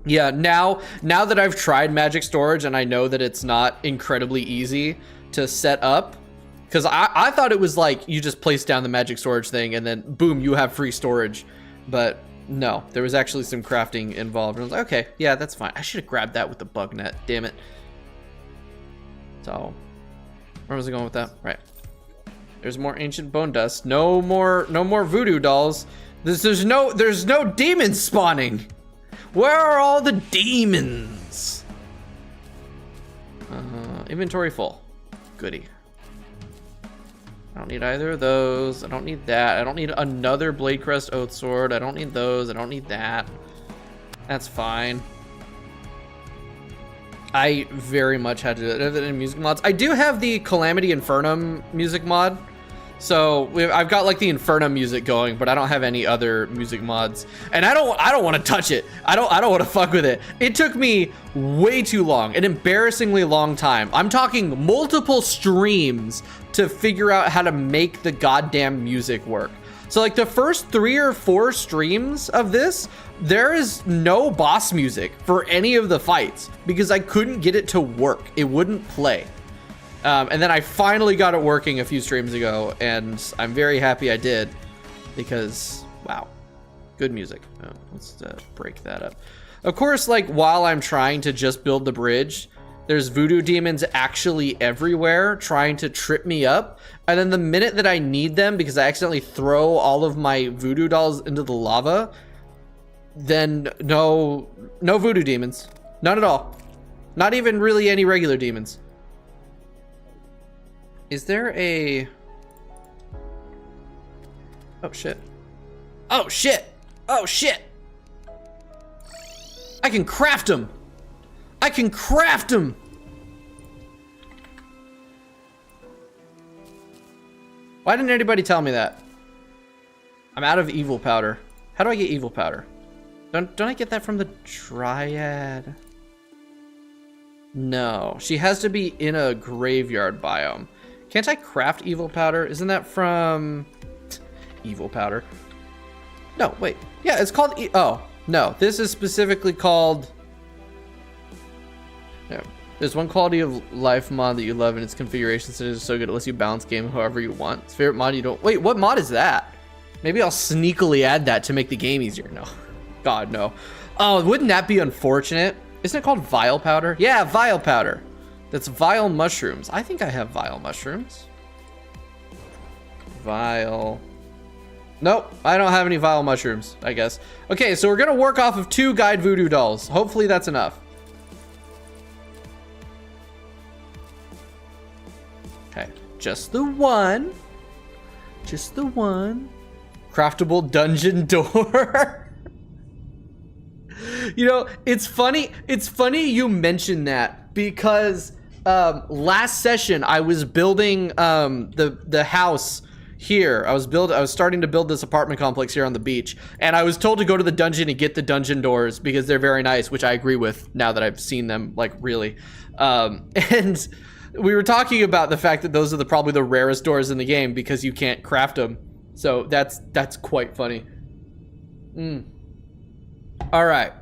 yeah, now that I've tried magic storage and I know that it's not incredibly easy to set up, because I thought it was like you just place down the magic storage thing and then boom, you have free storage. But no, there was actually some crafting involved. And I was like, okay, yeah, that's fine. I should have grabbed that with the bug net, damn it. So where was I going with that? Right. There's more ancient bone dust. No more voodoo dolls. There's no demons spawning. Where are all the demons? Inventory full. Goody. I don't need either of those. I don't need that. I don't need another Blade Crest Oath Sword. I don't need those. I don't need that. That's fine. I very much had to do that in music mods. I do have the Calamity Infernum music mod. So I've got like the Infernum music going, but I don't have any other music mods. And I don't want to touch it. I don't want to fuck with it. It took me way too long, an embarrassingly long time. I'm talking multiple streams to figure out how to make the goddamn music work. So like the first 3 or 4 streams of this, there is no boss music for any of the fights because I couldn't get it to work. It wouldn't play. And then I finally got it working a few streams ago, and I'm very happy I did because, wow, good music. Oh, let's break that up. Of course, like while I'm trying to just build the bridge, there's voodoo demons actually everywhere trying to trip me up. And then the minute that I need them because I accidentally throw all of my voodoo dolls into the lava, then no voodoo demons. None at all. Not even really any regular demons. Is there a... Oh, shit. Oh, shit. Oh, shit. I can craft them. I can craft them. Why didn't anybody tell me that? I'm out of evil powder. How do I get evil powder? Don't I get that from the Dryad? No, she has to be in a graveyard biome. Can't I craft evil powder? Isn't that from evil powder? No, wait. Yeah, it's called oh, no. This is specifically called... Yeah. There's one quality of life mod that you love and its configuration so it's so good it lets you balance game however you want. It's favorite mod you don't... Wait, what mod is that? Maybe I'll sneakily add that to make the game easier. No. God, no. Oh, wouldn't that be unfortunate? Isn't it called vile powder? Yeah, vile powder. That's vile mushrooms. I think I have vile mushrooms. Vile... Nope, I don't have any vile mushrooms, I guess. Okay, so we're gonna work off of 2 guide voodoo dolls. Hopefully that's enough. Okay, just the one. Just the one. Craftable dungeon door. You know, it's funny you mentioned that because last session I was building the house here. I was starting to build this apartment complex here on the beach, and I was told to go to the dungeon and get the dungeon doors because they're very nice, which I agree with now that I've seen them, like, really. And we were talking about the fact that those are probably the rarest doors in the game because you can't craft them. So that's quite funny. All right,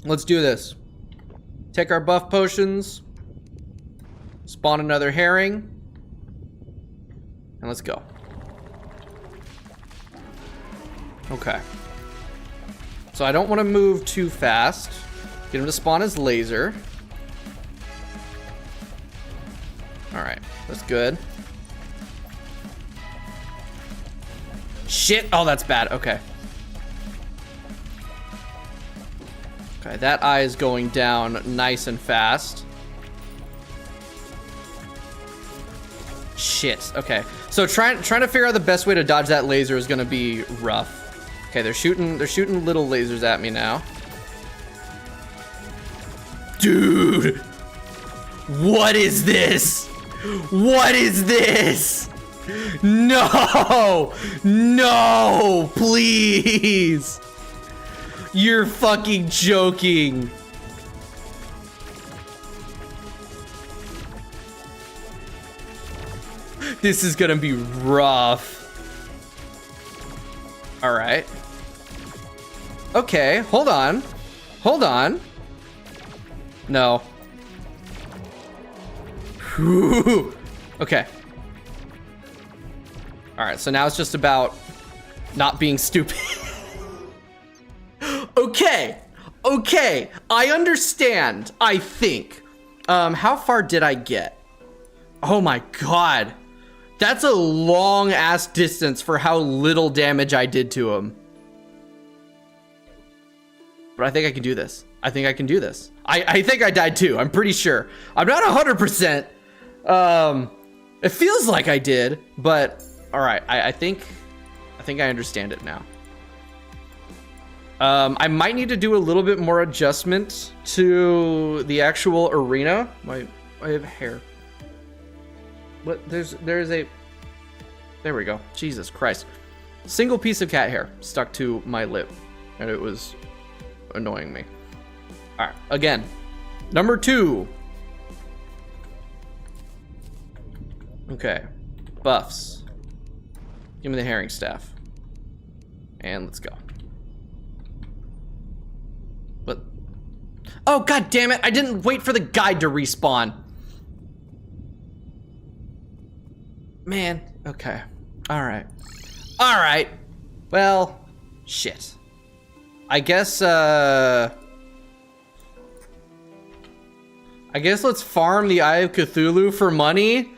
let's do this. Take our buff potions, spawn another herring, and let's go. Okay. So I don't want to move too fast. Get him to spawn his laser. All right, that's good. Shit, oh, that's bad, okay. Okay, that eye is going down nice and fast. Shit, okay. So trying to figure out the best way to dodge that laser is gonna be rough. Okay, they're shooting little lasers at me now. Dude! What is this? What is this? No! No! Please! You're fucking joking. This is gonna be rough. Alright. Okay, hold on. Hold on. No. Whew. Okay. Alright, so now it's just about not being stupid. Okay. Okay. I understand, I think. How far did I get? Oh my god. That's a long ass distance for how little damage I did to him. But I think I can do this. I think I can do this. I think I died too. I'm pretty sure. I'm not 100%. It feels like I did, but all right. I think I understand it now. I might need to do a little bit more adjustment to the actual arena. I have hair. What? There's a... There we go. Jesus Christ. Single piece of cat hair stuck to my lip, and it was annoying me. All right, again. Number 2. Okay. Buffs. Give me the herring staff. And let's go. What? Oh, god damn it. I didn't wait for the guide to respawn. Man, okay. Alright. Alright. Well, shit. I guess let's farm the Eye of Cthulhu for money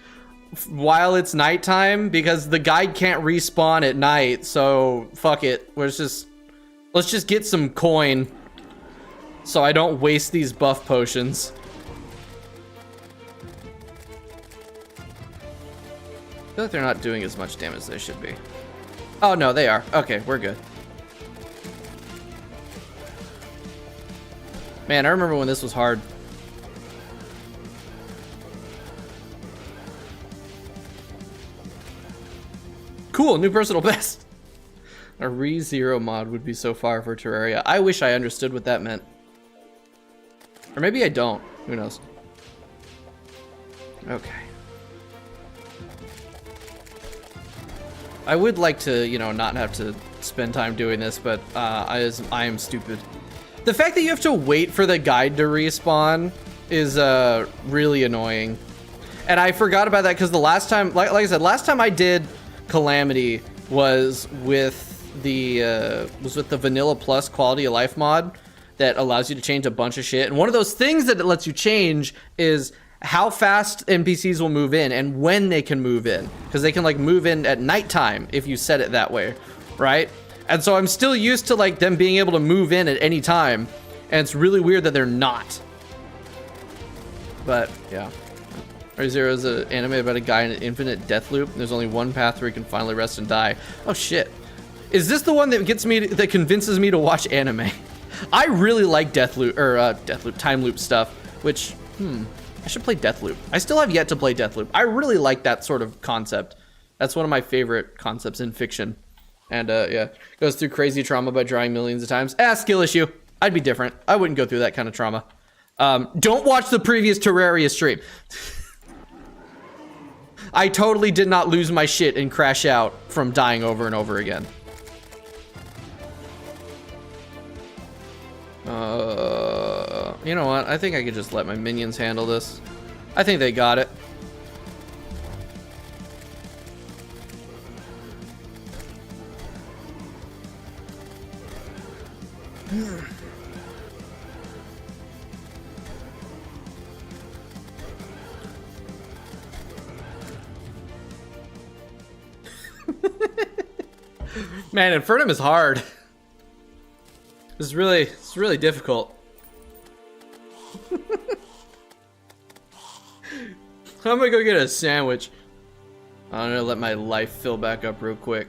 while it's nighttime, because the guide can't respawn at night, so fuck it. Let's just get some coin so I don't waste these buff potions. I feel like they're not doing as much damage as they should be. Oh no, they are. Okay, we're good. Man, I remember when this was hard. Cool, new personal best. A re-zero mod would be so far for Terraria. I wish I understood what that meant. Or maybe I don't. Who knows? Okay. I would like to, you know, not have to spend time doing this, but I am stupid. The fact that you have to wait for the guide to respawn is really annoying. And I forgot about that because the last time, like I said, last time I did Calamity was with the Vanilla Plus Quality of Life mod that allows you to change a bunch of shit. And one of those things that it lets you change is how fast NPCs will move in and when they can move in, because they can like move in at nighttime if you set it that way, right? And so I'm still used to like them being able to move in at any time, and it's really weird that they're not. But yeah. ReZero is an anime about a guy in an infinite death loop. There's only one path where he can finally rest and die. Oh shit. Is this the one that gets me that convinces me to watch anime? I really like time loop stuff, which I should play Deathloop. I still have yet to play Deathloop. I really like that sort of concept. That's one of my favorite concepts in fiction. And yeah, goes through crazy trauma by drawing millions of times. Skill issue. I'd be different. I wouldn't go through that kind of trauma. Don't watch the previous Terraria stream. I totally did not lose my shit and crash out from dying over and over again. You know what? I think I could just let my minions handle this. I think they got it. Man, Infernum is hard. It's really difficult. I'm gonna go get a sandwich. I'm gonna let my life fill back up real quick.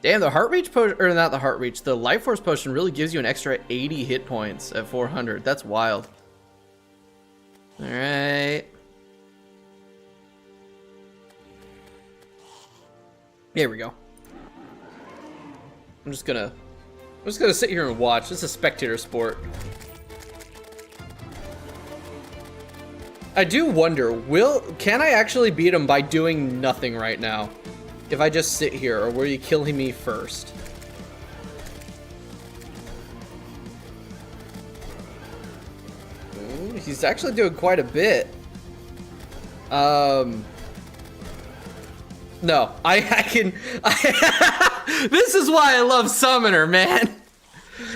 Damn, the heart reach potion, or not the heart reach, the life force potion really gives you an extra 80 hit points at 400. That's wild. All right. Here we go. I'm just gonna sit here and watch. This is a spectator sport. I do wonder, can I actually beat him by doing nothing right now? If I just sit here, or will you kill me first? Ooh, he's actually doing quite a bit. No, I can. This is why I love Summoner, man.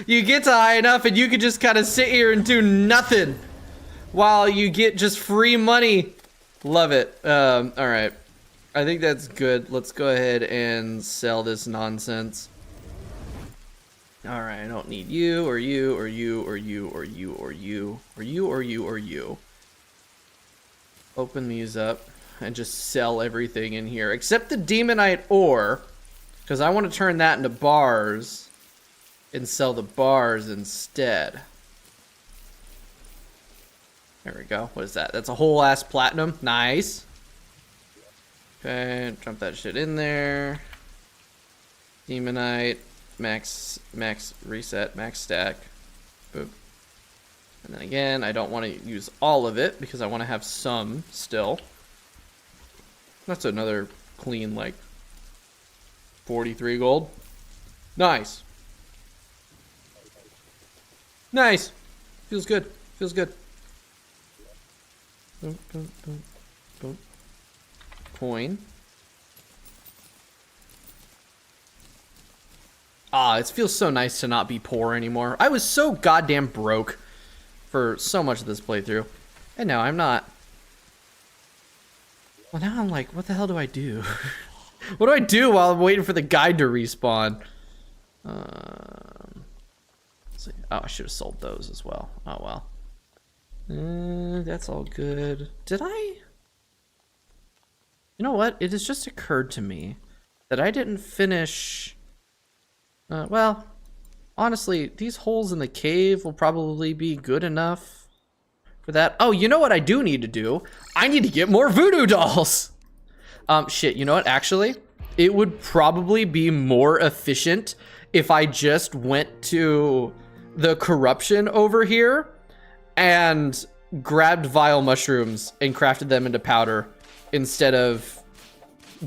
You get to high enough and you can just kind of sit here and do nothing while you get just free money. Love it. All right. I think that's good. Let's go ahead and sell this nonsense. All right, I don't need you or you or you or you or you or you or you or you or you. Open these up and just sell everything in here except the demonite ore, because I want to turn that into bars and sell the bars instead. There we go. What is that? That's a whole ass platinum. Nice. Okay, dump that shit in there. Demonite, max reset, max stack. Boop. And then again, I don't want to use all of it because I want to have some still. That's another clean, like, 43 gold. Nice. Nice. Feels good. Feels good. Boom, boom, boom, boom. Coin. Ah, it feels so nice to not be poor anymore. I was so goddamn broke for so much of this playthrough. And now I'm not. Well, now I'm like, what the hell do I do? What do I do while I'm waiting for the guide to respawn? Let's see. Oh, I should have sold those as well. Oh, well. That's all good. Did I? You know what? It has just occurred to me that I didn't finish... well, honestly, these holes in the cave will probably be good enough for that. Oh, you know what I do need to do? I need to get more voodoo dolls. Shit, you know what? Actually, it would probably be more efficient if I just went to the corruption over here and grabbed vile mushrooms and crafted them into powder instead of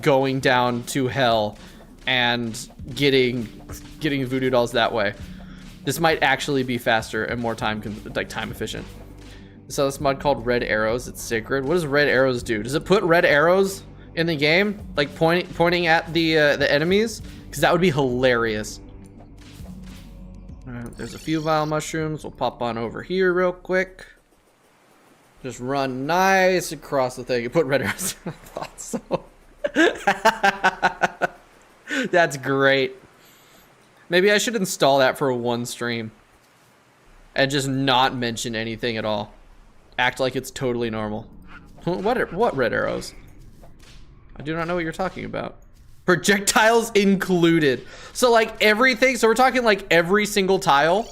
going down to hell and getting voodoo dolls that way. This might actually be faster and more time efficient. So this mod called Red Arrows. It's sacred. What does red arrows do? Does it put red arrows in the game, like pointing at the enemies? Because that would be hilarious. All right, there's a few vile mushrooms. We'll pop on over here real quick. Just run nice across the thing. You put red arrows. I thought so. That's great. Maybe I should install that for one stream and just not mention anything at all. Act like it's totally normal. What red arrows? I do not know what you're talking about. Projectiles included. So like everything. So we're talking like every single tile.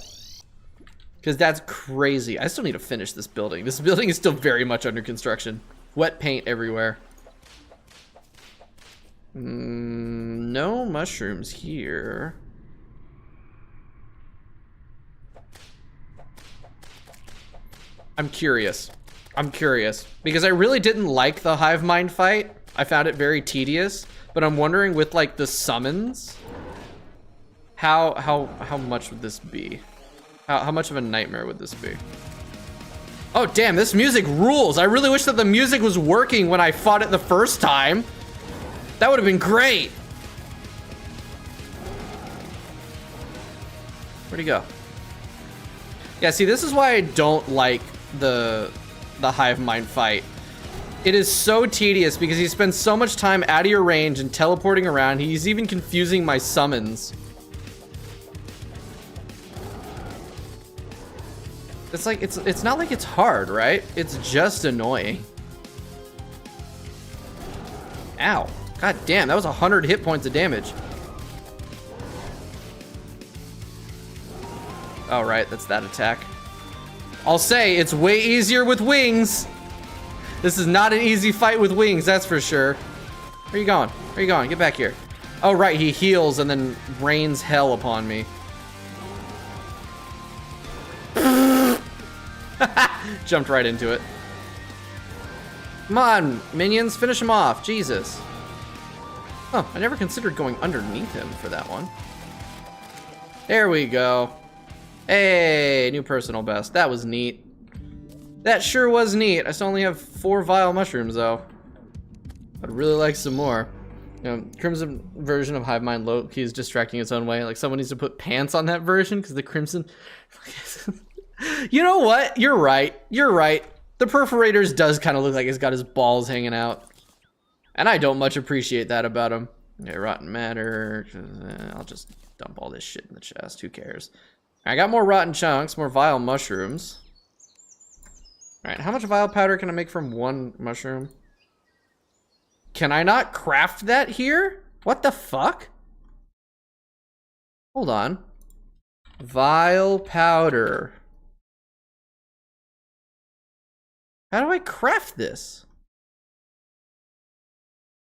Because that's crazy. I still need to finish this building. This building is still very much under construction. Wet paint everywhere. No mushrooms here. I'm curious. Because I really didn't like the hive mind fight. I found it very tedious. But I'm wondering with like the summons, how much would this be? How much of a nightmare would this be? Oh damn, this music rules. I really wish that the music was working when I fought it the first time. That would have been great. Where'd he go? Yeah, see, this is why I don't like the hive mind fight. It is so tedious because he spends so much time out of your range and teleporting around. He's even confusing my summons. It's like, it's not like it's hard, right? It's just annoying. Ow. God damn, that was 100 hit points of damage. Oh, right, that's that attack. I'll say, it's way easier with wings. This is not an easy fight with wings, that's for sure. Where are you going? Where are you going? Get back here. Oh, right, he heals and then rains hell upon me. Jumped right into it. Come on, minions, finish him off. Jesus. Oh, I never considered going underneath him for that one. There we go. Hey, new personal best. That was neat. That sure was neat. I still only have 4 vile mushrooms, though. I'd really like some more. You know, Crimson version of Hive Mind Loki is distracting its own way. Like, someone needs to put pants on that version, because the Crimson... You know what? You're right. You're right. The Perforators does kind of look like he's got his balls hanging out. And I don't much appreciate that about him. Okay, rotten matter. I'll just dump all this shit in the chest. Who cares? I got more rotten chunks, more vile mushrooms. Alright, how much vile powder can I make from 1 mushroom? Can I not craft that here? What the fuck? Hold on. Vile powder. How do I craft this?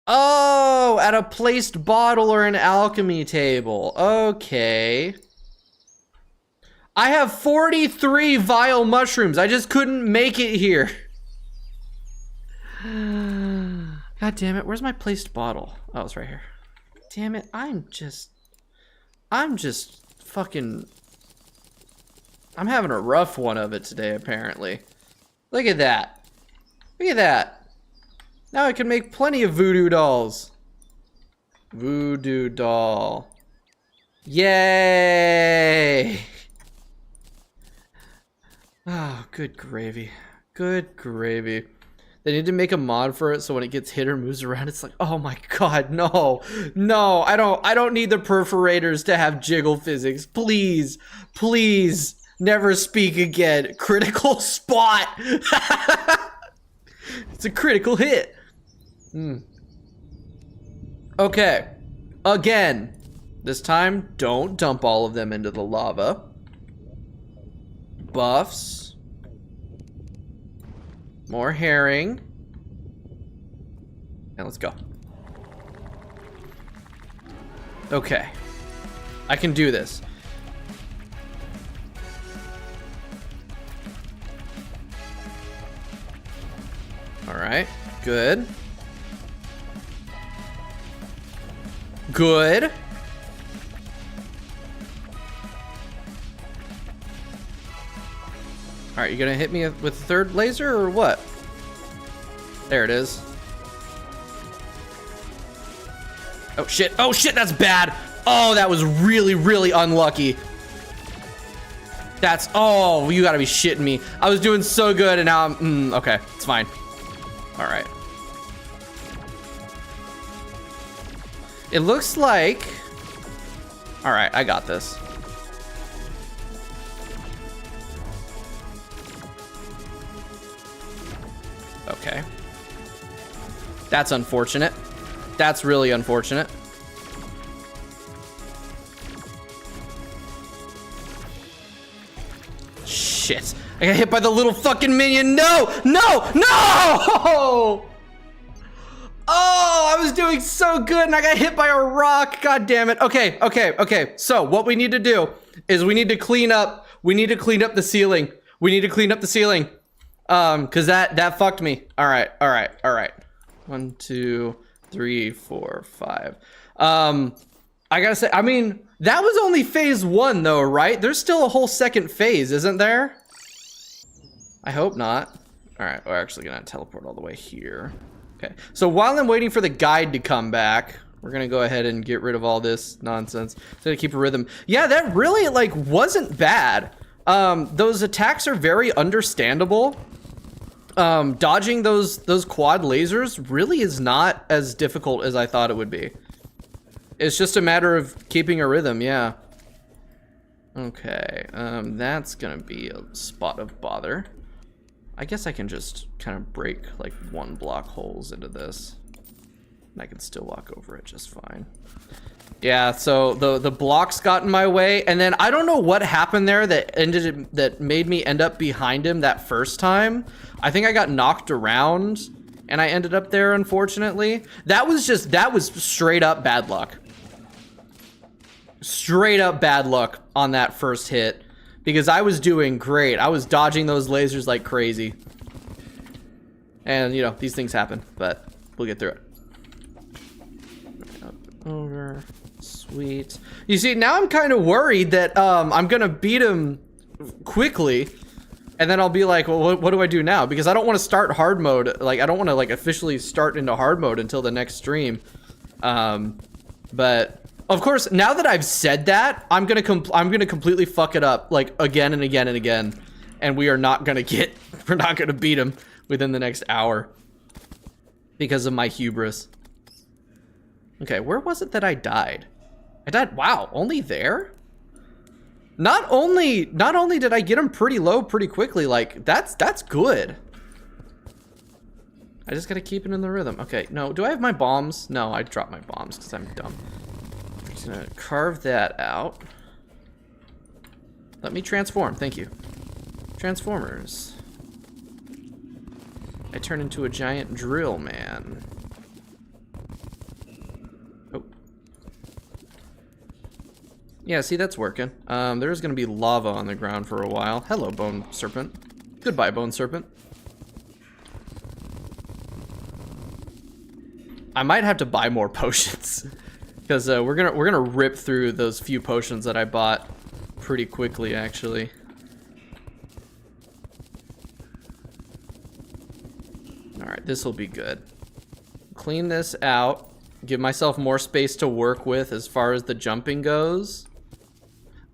Oh, at a placed bottle or an alchemy table. Okay. I have 43 vile mushrooms. I just couldn't make it here. God damn it. Where's my placed bottle? Oh, it's right here. Damn it. I'm just fucking... I'm having a rough one of it today, apparently. Look at that. Look at that. Now I can make plenty of voodoo dolls. Voodoo doll. Yay! Oh, good gravy. Good gravy. They need to make a mod for it so when it gets hit or moves around, it's like, oh my god, no. No, I don't need the perforators to have jiggle physics. Please, please, never speak again. Critical spot. It's a critical hit. Okay. Again. This time, don't dump all of them into the lava. Buffs. More herring. And let's go. Okay. I can do this. Alright, good. Good. Alright, you gonna hit me with the third laser or what? There it is. Oh shit, that's bad. Oh, that was really, really unlucky. That's, oh, you gotta be shitting me. I was doing so good and now I'm, okay, it's fine. All right. It looks like, all right, I got this. Okay. That's unfortunate. That's really unfortunate. Shit. I got hit by the little fucking minion. No! No! No! Oh, I was doing so good and I got hit by a rock. God damn it. Okay. So what we need to do is we need to clean up the ceiling. We need to clean up the ceiling. Cause that fucked me. All right. 1, 2, 3, 4, 5. I gotta say, I mean, that was only phase 1 though, right? There's still a whole second phase, isn't there? I hope not. All right, we're actually gonna teleport all the way here. Okay, so while I'm waiting for the guide to come back, we're gonna go ahead and get rid of all this nonsense. So to keep a rhythm. Yeah, that really like wasn't bad. Those attacks are very understandable. Dodging those quad lasers really is not as difficult as I thought it would be. It's just a matter of keeping a rhythm, yeah. Okay, that's gonna be a spot of bother. I guess I can just kind of break like 1 block holes into this. And I can still walk over it just fine. Yeah, so the blocks got in my way, and then I don't know what happened there that made me end up behind him that first time. I think I got knocked around and I ended up there, unfortunately. That was straight up bad luck. Straight up bad luck on that first hit, because I was doing great. I was dodging those lasers like crazy. And you know, these things happen, but we'll get through it. Up and over. Sweet. You see, now I'm kind of worried that I'm gonna beat him quickly, and then I'll be like, well, what do I do now? Because I don't want to start hard mode. Like, I don't want to like officially start into hard mode until the next stream. But of course, now that I've said that, I'm gonna completely fuck it up like again and again and again, and we're not gonna beat him within the next hour because of my hubris. Okay, where was it that I died? I died, wow, only there? Not only did I get him pretty low pretty quickly, like that's good. I just gotta keep it in the rhythm. Okay, no, do I have my bombs? No, I dropped my bombs because I'm dumb. I'm just gonna carve that out. Let me transform, thank you. Transformers. I turn into a giant drill man. Oh. Yeah, see, that's working. There's gonna be lava on the ground for a while. Hello, Bone Serpent. Goodbye, Bone Serpent. I might have to buy more potions because we're gonna rip through those few potions that I bought pretty quickly, actually. All right, this will be good. Clean this out. Give myself more space to work with as far as the jumping goes.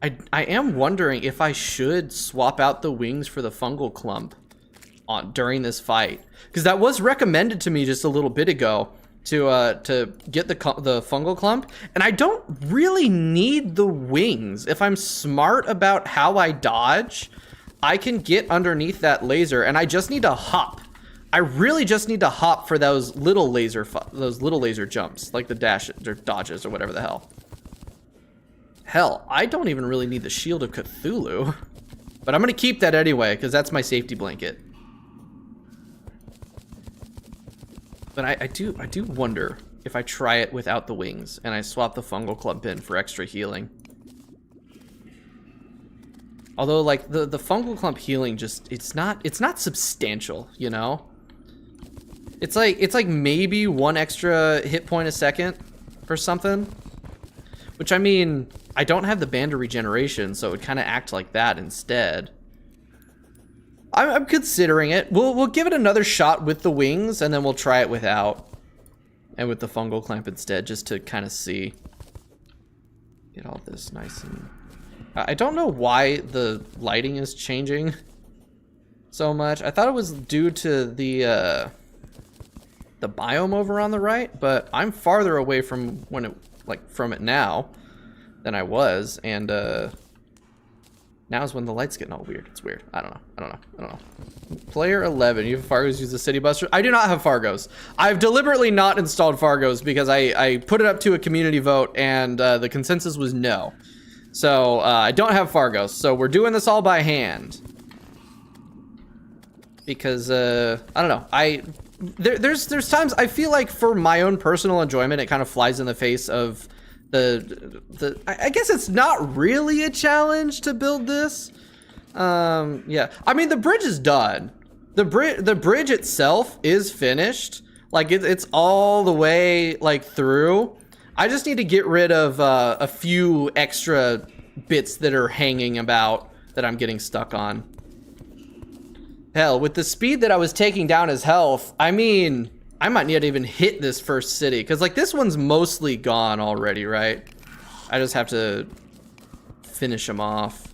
I am wondering if I should swap out the wings for the fungal clump during this fight, because that was recommended to me just a little bit ago to get the fungal clump, and I don't really need the wings. If I'm smart about how I dodge, I can get underneath that laser, and I just need to hop. I really just need to hop for those little laser jumps, like the dash or dodges or whatever the hell. Hell, I don't even really need the Shield of Cthulhu. But I'm gonna keep that anyway, because that's my safety blanket. But I do wonder if I try it without the wings and I swap the fungal clump in for extra healing. Although like the fungal clump healing just it's not substantial, you know? It's like maybe 1 extra hit point a second or something. Which I mean, I don't have the band of regeneration, so it would kind of act like that instead. I'm considering it. We'll give it another shot with the wings, and then we'll try it without, and with the fungal clamp instead, just to kind of see. Get all this nice and. I don't know why the lighting is changing so much. I thought it was due to the biome over on the right, but I'm farther away from from it now than I was, and now is when the light's getting all weird. It's weird. I don't know. Player 11, you have Fargos use the city buster? I do not have Fargos. I've deliberately not installed Fargos because I put it up to a community vote and the consensus was no. So I don't have Fargos. So we're doing this all by hand. Because I don't know. There's times I feel like for my own personal enjoyment, it kind of flies in the face of I guess it's not really a challenge to build this. Yeah, I mean the bridge is done. The bridge itself is finished. Like it's all the way like through. I just need to get rid of a few extra bits that are hanging about that I'm getting stuck on. Hell, with the speed that I was taking down his health, I mean, I might not even hit this first city, because like this one's mostly gone already, right? I just have to finish him off.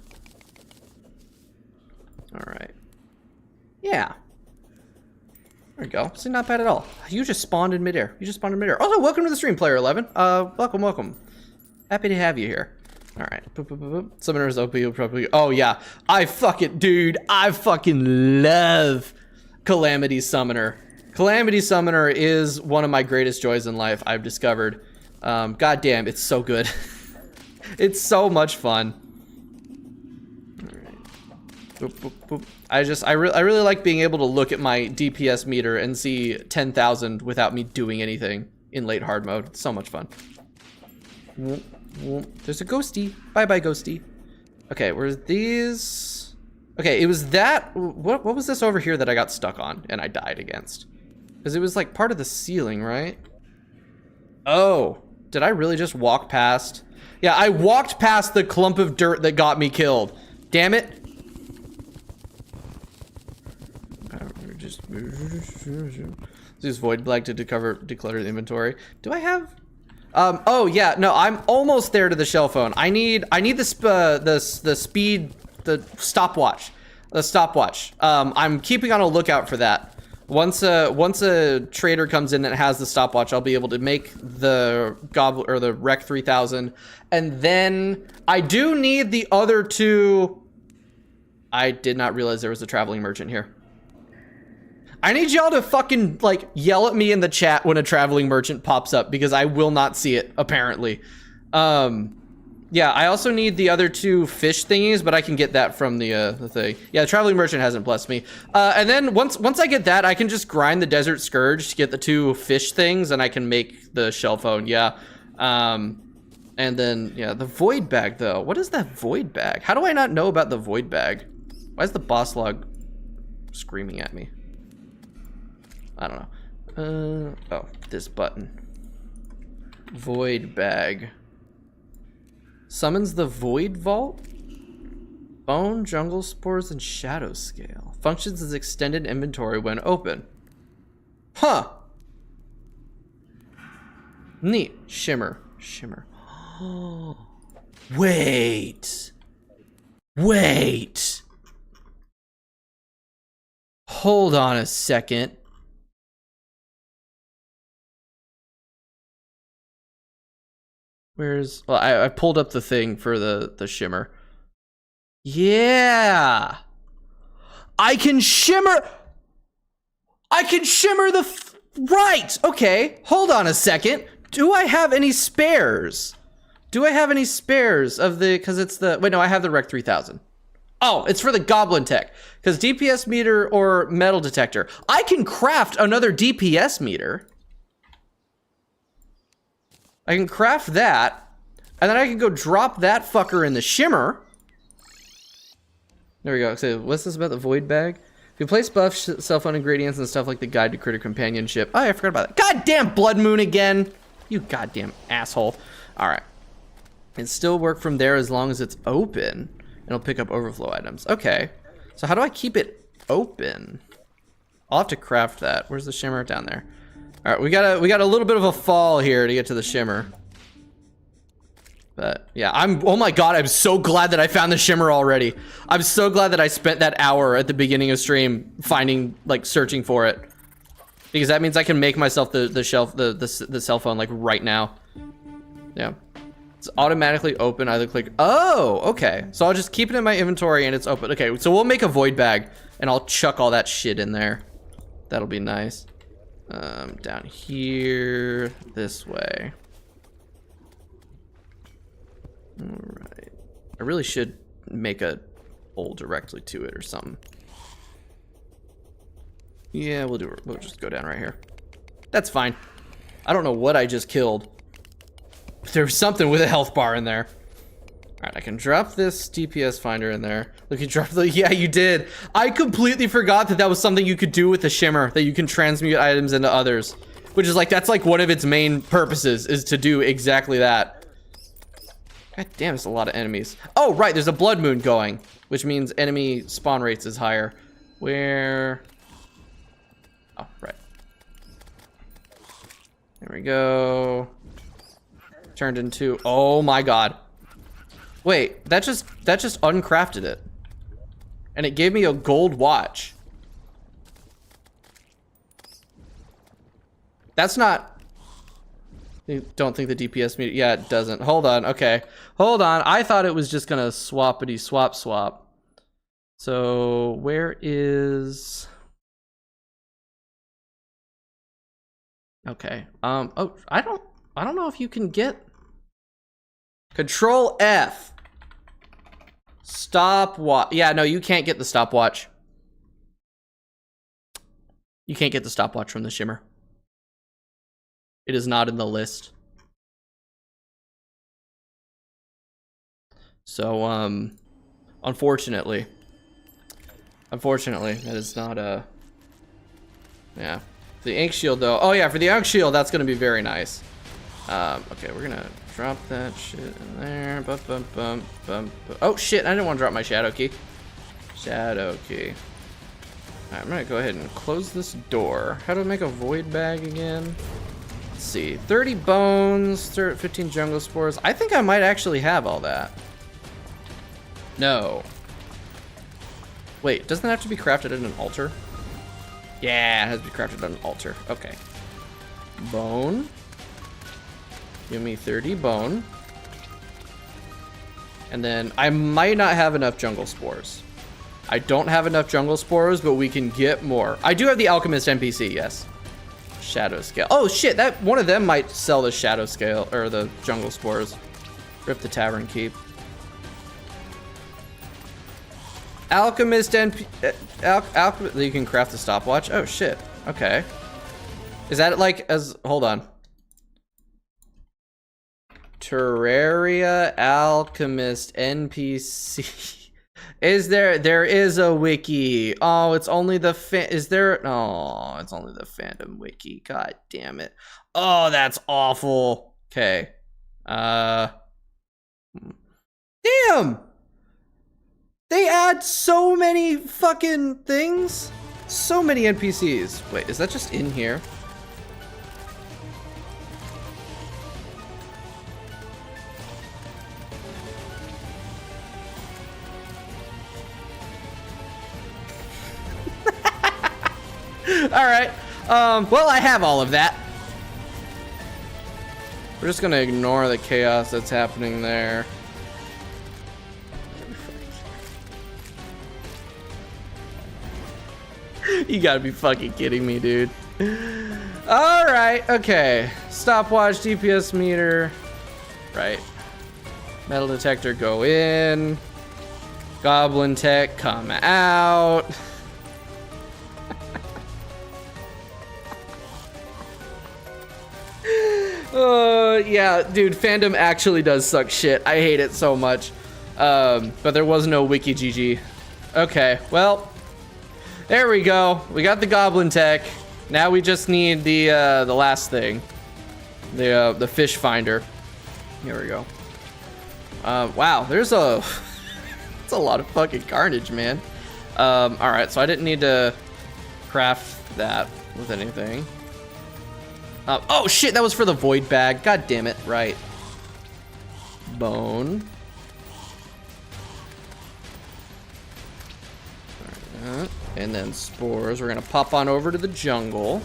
All right. Yeah. There we go. See, not bad at all. You just spawned in midair. Also, welcome to the stream, Player 11. Welcome. Happy to have you here. All right. Boop, boop, boop, boop. Summoners OP will probably. Oh yeah. I fucking love Calamity Summoner. Calamity Summoner is one of my greatest joys in life, I've discovered. God damn, it's so good. It's so much fun. All right. Boop, boop, boop. I really like being able to look at my DPS meter and see 10,000 without me doing anything in late hard mode. It's so much fun. There's a ghosty. Bye-bye, ghosty. Okay, where's these? Okay, it was that. What was this over here that I got stuck on and I died against? Because it was like part of the ceiling, right? Oh, did I really just walk past? Yeah, I walked past the clump of dirt that got me killed. Damn it. Use void blag to declutter the inventory. Do I have? Oh yeah, no, I'm almost there to the shell phone. I need the speed, the stopwatch. I'm keeping on a lookout for that. Once a trader comes in that has the stopwatch, I'll be able to make the Goblin or the Rec 3000, and then I do need the other two. I did not realize there was a traveling merchant here. I need y'all to fucking like yell at me in the chat when a traveling merchant pops up because I will not see it apparently. Yeah, I also need the other two fish thingies, but I can get that from the thing. Yeah, the traveling merchant hasn't blessed me. And then once I get that, I can just grind the desert scourge to get the two fish things, and I can make the shell phone. Yeah. And then yeah, the void bag though. What is that void bag? How do I not know about the void bag? Why is the boss log screaming at me? I don't know. Oh, this button. Void bag. Summons the Void Vault. Bone, Jungle Spores, and Shadow Scale. Functions as extended inventory when open. Huh. Neat. Shimmer. Wait. Hold on a second. Where's... Well, I pulled up the thing for the shimmer. Yeah! I can shimmer the... Right! Okay, hold on a second. Do I have any spares? Do I have any spares of the, because it's the, wait, no, I have the Rec 3000. Oh, it's for the Goblin Tech, because DPS meter or metal detector. I can craft another DPS meter. I can craft that, and then I can go drop that fucker in the shimmer. There we go. So what's this about the void bag? If you place buffs, cell phone ingredients, and stuff like the guide to critter companionship. Oh, I forgot about that. Goddamn Blood Moon again. You goddamn asshole. All right. It still work from there as long as it's open. It'll pick up overflow items. Okay. So how do I keep it open? I'll have to craft that. Where's the shimmer? Down there. All right, we got a little bit of a fall here to get to the shimmer. But yeah, oh my god, I'm so glad that I found the shimmer already. I'm so glad that I spent that hour at the beginning of stream finding, like, searching for it. Because that means I can make myself the cell phone, like, right now. Yeah. It's automatically open, either click, oh, okay. So I'll just keep it in my inventory and it's open. Okay, so we'll make a void bag and I'll chuck all that shit in there. That'll be nice. Down here, this way. All right. I really should make a hole directly to it or something. Yeah, we'll just go down right here. That's fine. I don't know what I just killed. But there was something with a health bar in there. All right, I can drop this DPS finder in there. Look, you dropped the, yeah, you did. I completely forgot that that was something you could do with the shimmer, that you can transmute items into others. Which is like, that's like one of its main purposes, is to do exactly that. God damn, there's a lot of enemies. Oh, right, there's a blood moon going, which means enemy spawn rates is higher. Where? Oh, right. There we go. Turned into, oh my god. Wait, that just uncrafted it. And it gave me a gold watch. That's not, you don't think the DPS meter, yeah, it doesn't. Hold on, okay. Hold on, I thought it was just gonna swappity swap. So, where is, okay, oh, I don't know if you can get, Control F. Stopwatch. Yeah, no, you can't get the stopwatch. You can't get the stopwatch from the shimmer. It is not in the list. So, unfortunately, that is not a, yeah. The ink shield though, oh yeah, for the ink shield, that's gonna be very nice. Okay, we're gonna drop that shit in there. Oh shit, I didn't want to drop my shadow key. Shadow key. Alright, I'm gonna go ahead and close this door. How do I make a void bag again? Let's see, 30 bones, 15 jungle spores. I think I might actually have all that. No. Wait, doesn't it have to be crafted at an altar? Yeah, it has to be crafted at an altar. Okay. Bone. Give me 30 bone. And then I might not have enough jungle spores. I don't have enough jungle spores, but we can get more. I do have the alchemist NPC, yes. Shadow scale. Oh shit, that one of them might sell the shadow scale or the jungle spores. Rip the tavern keep. Alchemist alchemist, you can craft the stopwatch. Oh shit. Okay. Is that like as, hold on. Terraria Alchemist NPC. There is a wiki. Oh, it's only the is there? Oh, it's only the fandom wiki. God damn it. Oh, that's awful. Okay. Damn. They add so many fucking things. So many NPCs. Wait, is that just in here? All right. Well, I have all of that. We're just gonna ignore the chaos that's happening there. You gotta be fucking kidding me, dude. All right. Okay. Stopwatch, DPS meter. Right. Metal detector, go in. Goblin tech, come out. Yeah, dude, fandom actually does suck shit. I hate it so much. But there was no wiki GG. Okay, well, there we go. We got the goblin tech. Now we just need the last thing, the fish finder. Here we go. Wow, there's it's a lot of fucking carnage, man. All right, so I didn't need to craft that with anything. Oh shit, that was for the void bag. God damn it, right. Bone. Alright, and then spores. We're gonna pop on over to the jungle.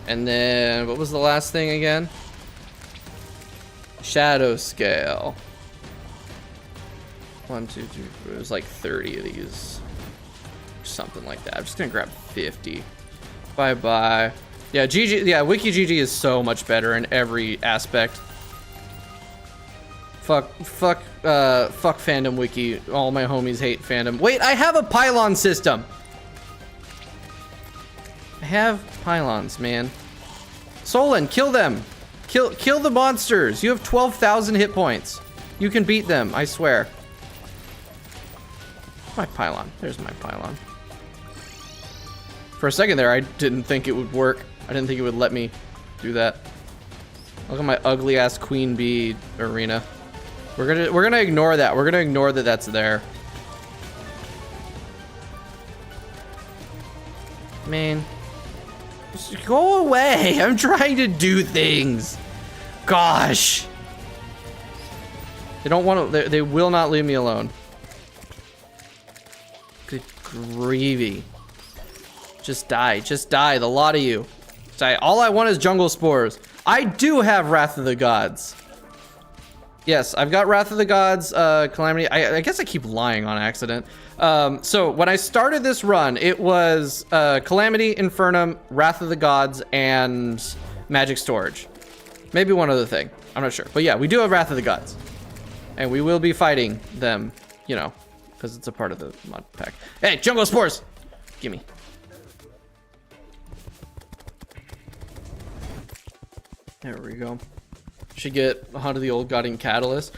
And then, what was the last thing again? Shadow scale. 1, 2, 3, 4. There's like 30 of these. Something like that. I'm just gonna grab 50. Bye-bye. Yeah, GG, yeah, Wiki GG is so much better in every aspect. Fuck fandom wiki. All my homies hate fandom. Wait, I have a pylon system. I have pylons, man. Solon, kill them. Kill the monsters. You have 12,000 hit points. You can beat them, I swear. My pylon. There's my pylon. For a second there, I didn't think it would work. I didn't think it would let me do that. Look at my ugly ass queen bee arena. We're gonna ignore that. We're gonna ignore that that's there. Man, just go away. I'm trying to do things. Gosh. They don't want to. They will not leave me alone. Good gravy. Just die. Just die. The lot of you. Die. All I want is jungle spores. I do have Wrath of the Gods. Yes, I've got Wrath of the Gods, Calamity. I guess I keep lying on accident. So when I started this run, it was Calamity, Infernum, Wrath of the Gods, and Magic Storage. Maybe one other thing. I'm not sure. But yeah, we do have Wrath of the Gods. And we will be fighting them, you know, because it's a part of the mod pack. Hey, jungle spores! Gimme. There we go. Should get onto the old Guardian Catalyst.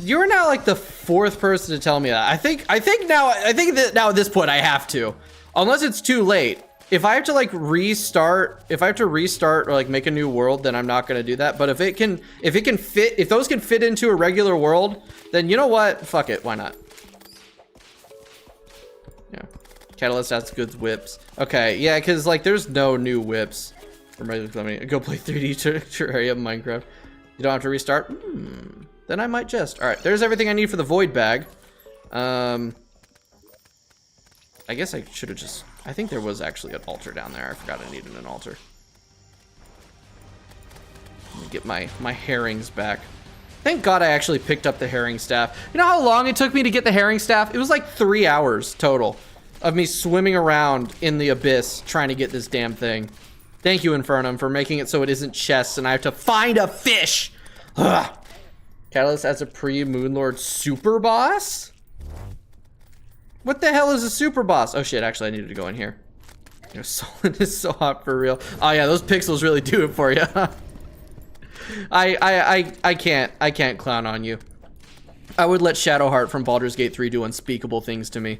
You're now like the 4th person to tell me that. I think that now at this point I have to, unless it's too late. If I have to like restart, or like make a new world, then I'm not gonna do that. But if those can fit into a regular world, then you know what? Fuck it, why not? Yeah, Catalyst has good whips. Okay, yeah, because like there's no new whips. Go play 3D Terraria Minecraft. You don't have to restart? Then I might just. All right, there's everything I need for the void bag. I guess I should have just. I think there was actually an altar down there. I forgot I needed an altar. Let me get my herrings back. Thank God I actually picked up the herring staff. You know how long it took me to get the herring staff? It was like 3 hours total of me swimming around in the abyss trying to get this damn thing. Thank you, Infernum, for making it so it isn't chests and I have to find a fish. Ugh. Catalyst as a pre-Moonlord super boss? What the hell is a super boss? Oh shit, actually I needed to go in here. You know, Solon is so hot for real. Oh yeah, those pixels really do it for you. I can't clown on you. I would let Shadowheart from Baldur's Gate 3 do unspeakable things to me.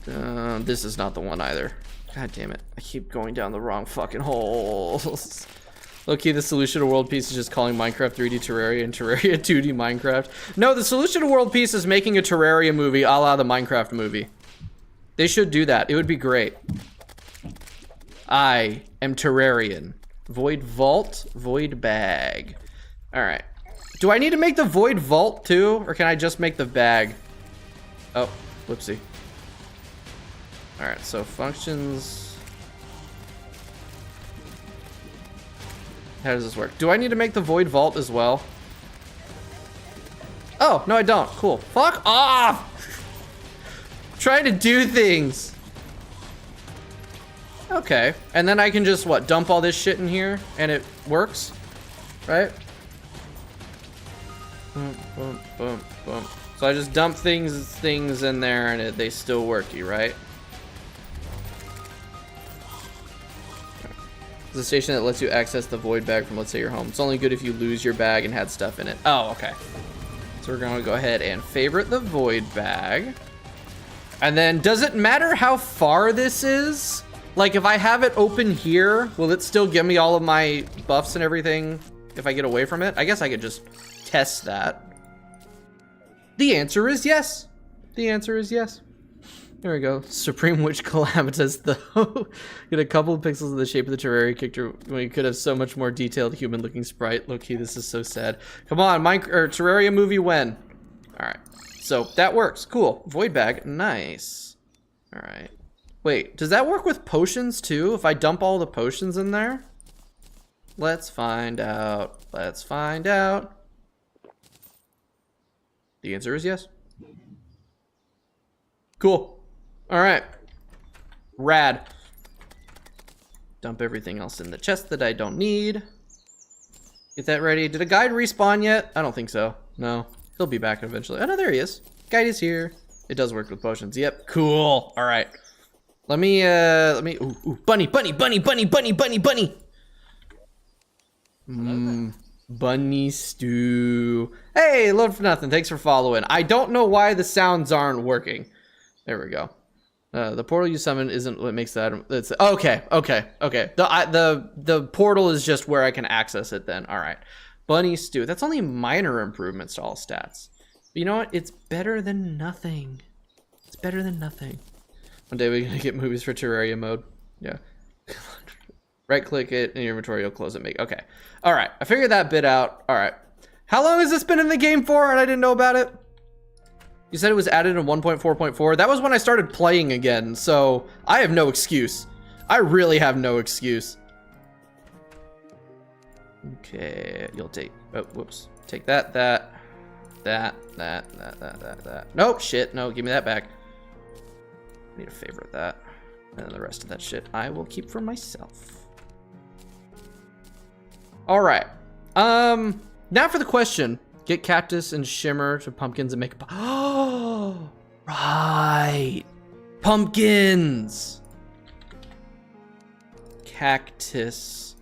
Alright, this is not the one either. God damn it. I keep going down the wrong fucking holes. Low-key, the solution to world peace is just calling Minecraft 3D Terraria and Terraria 2D Minecraft. No, the solution to world peace is making a Terraria movie a la the Minecraft movie. They should do that. It would be great. I am Terrarian. Void vault, void bag. All right. Do I need to make the void vault too? Or can I just make the bag? Oh, whoopsie. All right, so functions. How does this work? Do I need to make the void vault as well? Oh, no I don't. Cool. Fuck off! Trying to do things. Okay, and then I can just, what, dump all this shit in here and it works, right? Boom, boom, boom, boom. So I just dump things in there and they still worky, right? It's a station that lets you access the void bag from, let's say, your home. It's only good if you lose your bag and had stuff in it. Oh, okay. So we're gonna go ahead and favorite the void bag. And then, does it matter how far this is? Like, if I have it open here, will it still give me all of my buffs and everything if I get away from it? I guess I could just test that. The answer is yes. The answer is yes. There we go. Supreme Witch Calamitous, though. Get a couple of pixels of the shape of the Terraria character when you could have so much more detailed human-looking sprite. Low-key, this is so sad. Come on, Terraria movie when? All right. So that works. Cool. Void bag. Nice. All right. Wait, does that work with potions too? If I dump all the potions in there? Let's find out. Let's find out. The answer is yes. Cool. All right. Rad. Dump everything else in the chest that I don't need. Get that ready. Did a guide respawn yet? I don't think so. No. He'll be back eventually. Oh, no, there he is. Guide is here. It does work with potions. Yep. Cool. All right. Let me, ooh, bunny. Bunny stew. Hey, load for nothing. Thanks for following. I don't know why the sounds aren't working. There we go. The portal you summon isn't what makes that. It's okay. The portal is just where I can access it then. All right. Bunny stew. That's only minor improvements to all stats. But you know what? It's better than nothing. It's better than nothing. One day we're gonna get movies for Terraria mode. Yeah. Right click it in your inventory, you'll close it. Okay. All right. I figured that bit out. All right. How long has this been in the game for and I didn't know about it? You said it was added in 1.4.4. That was when I started playing again, so I have no excuse. I really have no excuse. Okay, you'll take, oh, whoops. Take that. Nope, shit, no, give me that back. I need to favorite that. And then the rest of that shit I will keep for myself. All right, now for the question. Get cactus and shimmer to pumpkins and make a oh, right. Pumpkins. Cactus.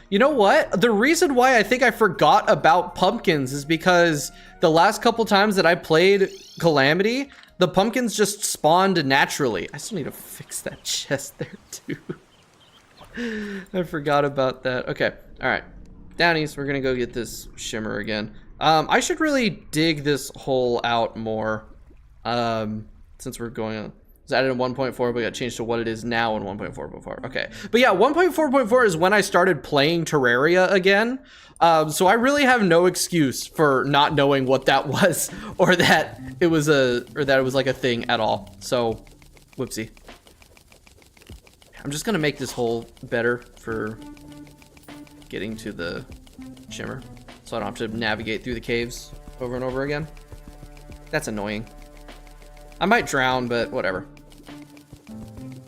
You know what? The reason why I think I forgot about pumpkins is because the last couple times that I played Calamity, the pumpkins just spawned naturally. I still need to fix that chest there too. I forgot about that. Okay, all right. Downies, we're gonna go get this shimmer again. I should really dig this hole out more, since we're going on. It's added in 1.4, but got changed to what it is now in 1.4.4. Okay, but yeah, 1.4.4 is when I started playing Terraria again. So I really have no excuse for not knowing what that was, or that it was like a thing at all. So, whoopsie. I'm just gonna make this hole better for getting to the shimmer, so I don't have to navigate through the caves over and over again. That's annoying. I might drown, but whatever.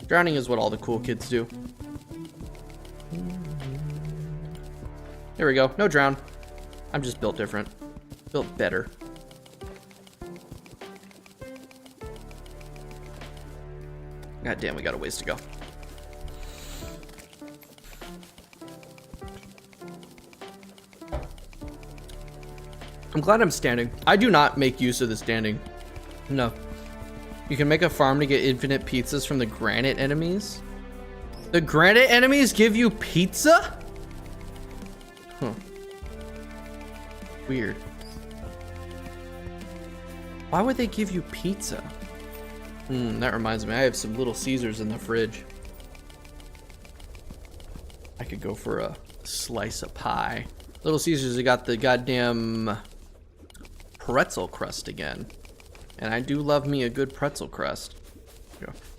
Drowning is what all the cool kids do. There we go. No drown. I'm just built different. Built better. God damn, we got a ways to go. I'm glad I'm standing. I do not make use of the standing. No. You can make a farm to get infinite pizzas from the granite enemies. The granite enemies give you pizza? Huh. Weird. Why would they give you pizza? That reminds me, I have some Little Caesars in the fridge. I could go for a slice of pie. Little Caesars, they got the goddamn pretzel crust again. And I do love me a good pretzel crust.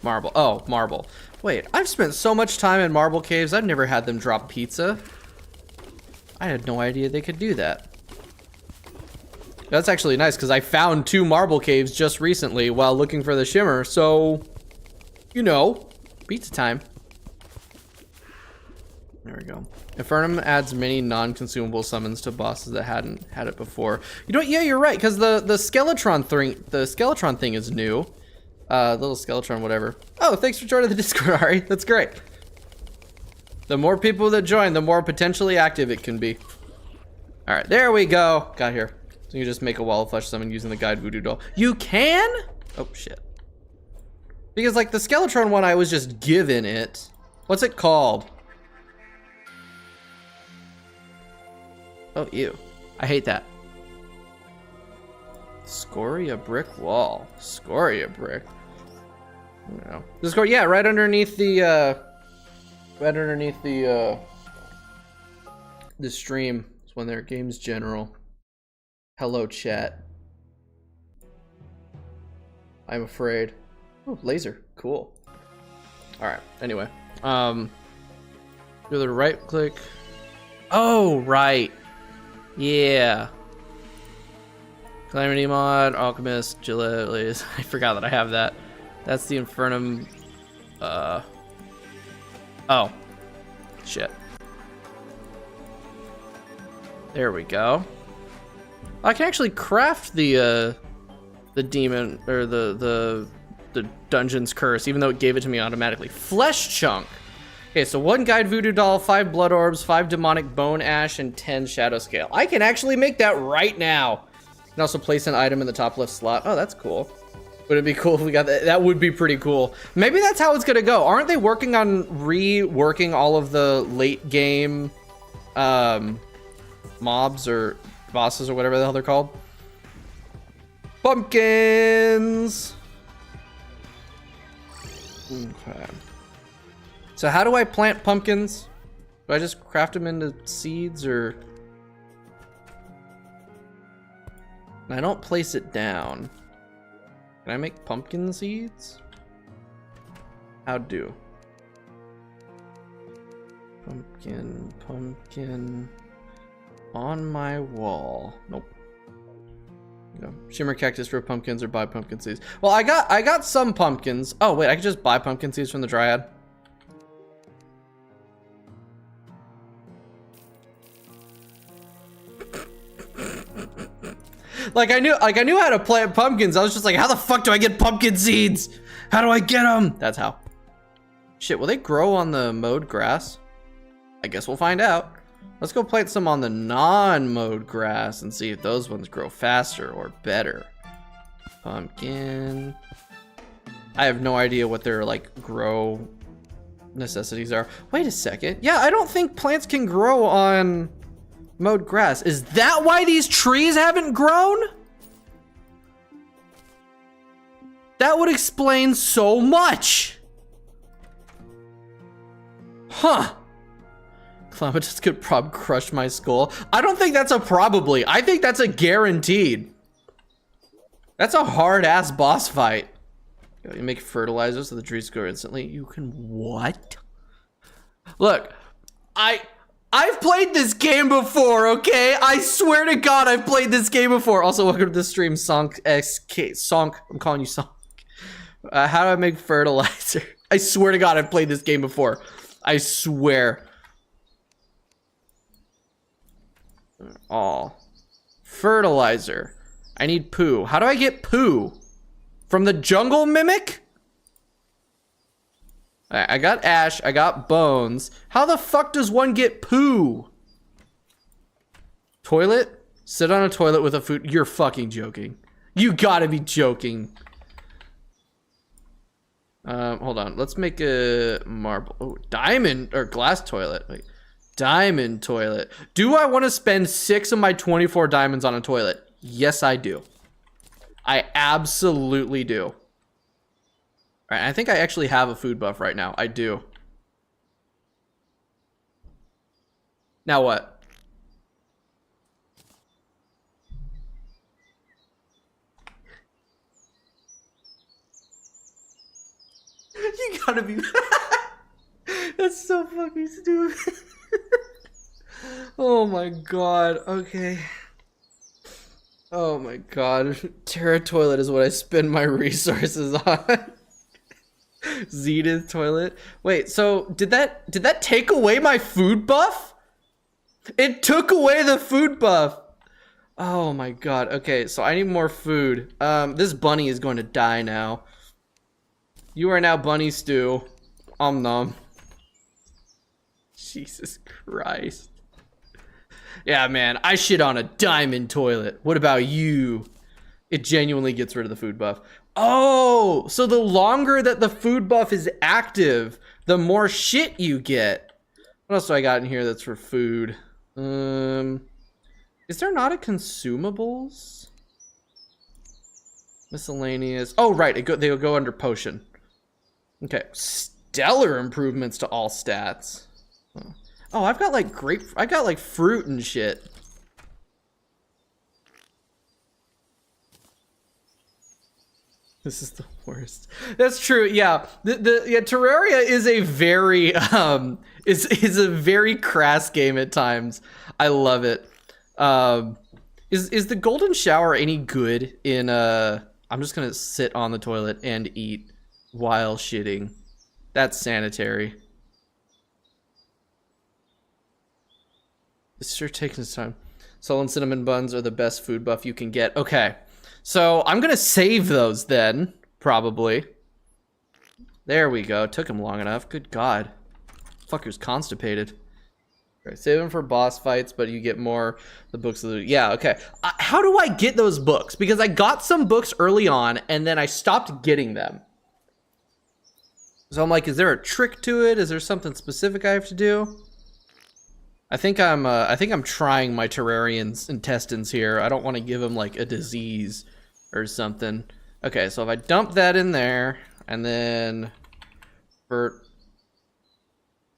Marble. Oh, marble. Wait, I've spent so much time in marble caves, I've never had them drop pizza. I had no idea they could do that. That's actually nice, because I found 2 marble caves just recently while looking for the shimmer, so, you know, pizza time. There we go. Infernum adds many non-consumable summons to bosses that hadn't had it before. You know what? Yeah, you're right, because the Skeletron thing is new. Little Skeletron, whatever. Oh, thanks for joining the Discord, Ari. That's great. The more people that join, the more potentially active it can be. All right, there we go. Got here. So you just make a wall of flesh summon using the guide voodoo doll. You can? Oh shit. Because like the Skeletron one, I was just given it. What's it called? Oh, ew. I hate that. Scoria brick wall. Scoria brick. I don't know. Just go, yeah, right underneath the stream. It's when they're games general. Hello, chat. I'm afraid. Oh, laser. Cool. All right. Anyway, do the right click. Oh, right. Yeah. Calamity mod, Alchemist, Gillette. I forgot that I have that. That's the Infernum. Oh. Shit. There we go. I can actually craft the demon or the dungeon's curse, even though it gave it to me automatically. Flesh chunk. Okay, so 1 guide voodoo doll, 5 blood orbs, 5 demonic bone ash, and 10 shadow scale. I can actually make that right now. You can also place an item in the top left slot. Oh, that's cool. Would it be cool if we got that? That would be pretty cool. Maybe that's how it's gonna go. Aren't they working on reworking all of the late game mobs or bosses or whatever the hell they're called? Pumpkins! Okay. So how do I plant pumpkins? Do I just craft them into seeds or? I don't place it down. Can I make pumpkin seeds? How do? Pumpkin on my wall. Nope. No. Shimmer cactus for pumpkins or buy pumpkin seeds. Well, I got some pumpkins. Oh wait, I could just buy pumpkin seeds from the Dryad. Like I knew how to plant pumpkins. I was just like, how the fuck do I get pumpkin seeds? How do I get them? That's how. Shit, will they grow on the mowed grass? I guess we'll find out. Let's go plant some on the non-mowed grass and see if those ones grow faster or better. Pumpkin. I have no idea what their like grow necessities are. Wait a second. Yeah, I don't think plants can grow on mowed grass. Is that why these trees haven't grown? That would explain so much. Huh. Calamitous could crush my skull. I don't think that's a probably. I think that's a guaranteed. That's a hard ass boss fight. You make fertilizer so the trees grow instantly. You can what? Look, I've played this game before, okay? I swear to God, I've played this game before. Also, welcome to the stream, Sonk XK. Sonk, I'm calling you Sonk. How do I make fertilizer? I swear to God, I've played this game before. I swear. Oh, fertilizer. I need poo. How do I get poo? From the jungle mimic? I got ash, I got bones. How the fuck does one get poo? Toilet? Sit on a toilet with a food. You're fucking joking. You gotta be joking. Hold on. Let's make a marble. Oh, diamond or glass toilet. Wait. Diamond toilet. Do I want to spend 6 of my 24 diamonds on a toilet? Yes, I do. I absolutely do. All right, I think I actually have a food buff right now. I do. Now what? You gotta be. That's so fucking stupid. Oh my god. Okay. Oh my god. Terra toilet is what I spend my resources on. Zenith toilet. Wait, so did that take away my food buff? It took away the food buff. Oh my god. Okay, so I need more food. This bunny is going to die now. You are now bunny stew. Om nom. Jesus Christ. Yeah, man, I shit on a diamond toilet. What about you? It genuinely gets rid of the food buff. Oh, so the longer that the food buff is active, the more shit you get. What else do I got in here that's for food? Is there not a consumables? Miscellaneous. Oh, right. They'll go under potion. Okay. Stellar improvements to all stats. Oh, I've got like fruit and shit. This is the worst. That's true. Yeah. Yeah, Terraria is a very is a very crass game at times. I love it. Is the golden shower any good in I'm just gonna sit on the toilet and eat while shitting. That's sanitary. It's sure taking its time. Salt and cinnamon buns are the best food buff you can get. Okay. So I'm gonna save those then, probably. There we go. Took him long enough. Good God. Fucker's constipated. Right, save them for boss fights, but you get more the books of the... Yeah, okay. How do I get those books? Because I got some books early on, and then I stopped getting them. So I'm like, is there a trick to it? Is there something specific I have to do? I think I'm trying my Terrarian's intestines here. I don't want to give him like a disease or something. Okay, so if I dump that in there, and then for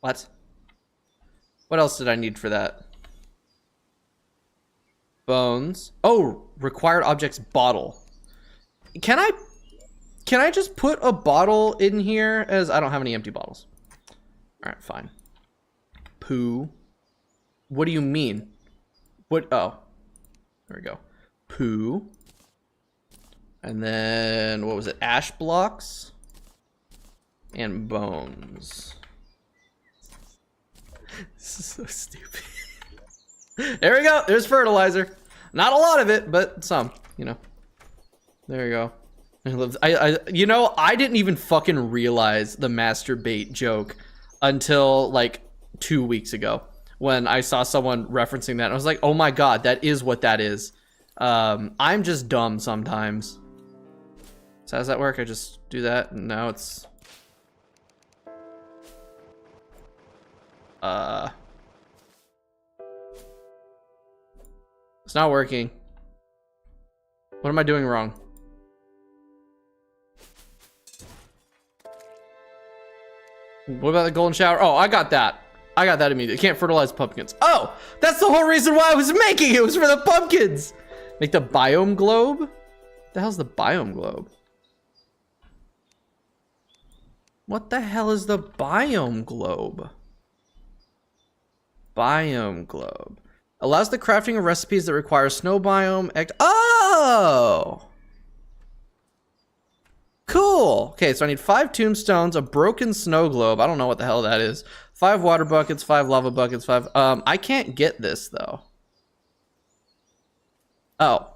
what else did I need for that? Bones. Oh, required objects bottle. Can I just put a bottle in here as I don't have any empty bottles? All right, fine. Poo. What do you mean? What? Oh, there we go. Poo. And then, what was it? Ash blocks. And bones. This is so stupid. There we go. There's fertilizer. Not a lot of it, but some, you know. There you go. You know, I didn't even fucking realize the masturbate joke until like 2 weeks ago. When I saw someone referencing that, I was like, oh my god, that is what that is. I'm just dumb sometimes. So how does that work? I just do that, and now it's... It's not working. What am I doing wrong? What about the golden shower? Oh, I got that. I got that immediately. Can't fertilize pumpkins. Oh, that's the whole reason why I was making it. It was for the pumpkins. Make the biome globe? The hell's the biome globe? What the hell is the biome globe? Biome globe. Allows the crafting of recipes that require snow biome. Oh! Cool. Okay, so I need 5 tombstones, a broken snow globe. I don't know what the hell that is. 5 water buckets, 5 lava buckets, 5... I can't get this, though. Oh.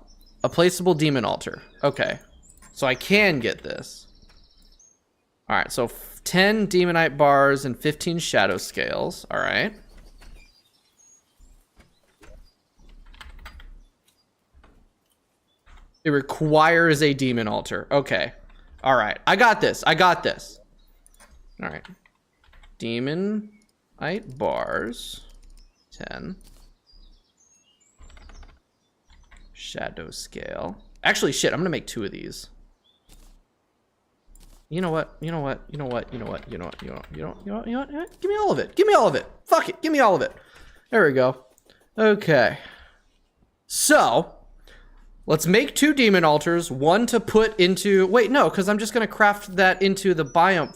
A placeable demon altar. Okay. So I can get this. Alright, so 10 demonite bars and 15 shadow scales. Alright. It requires a demon altar. Okay. Alright. I got this. I got this. Alright. Demonite bars. 10. Shadow scale. Actually, shit, I'm gonna make 2 of these. You know what? You know what? You know what? You know what? You know what? You know what? You know what? You know what? You know what? You know what? Give me all of it. Give me all of it. Fuck it. Give me all of it. There we go. Okay. So, let's make 2 demon altars. 1 to put into... Wait, no, because I'm just gonna craft that into the biome.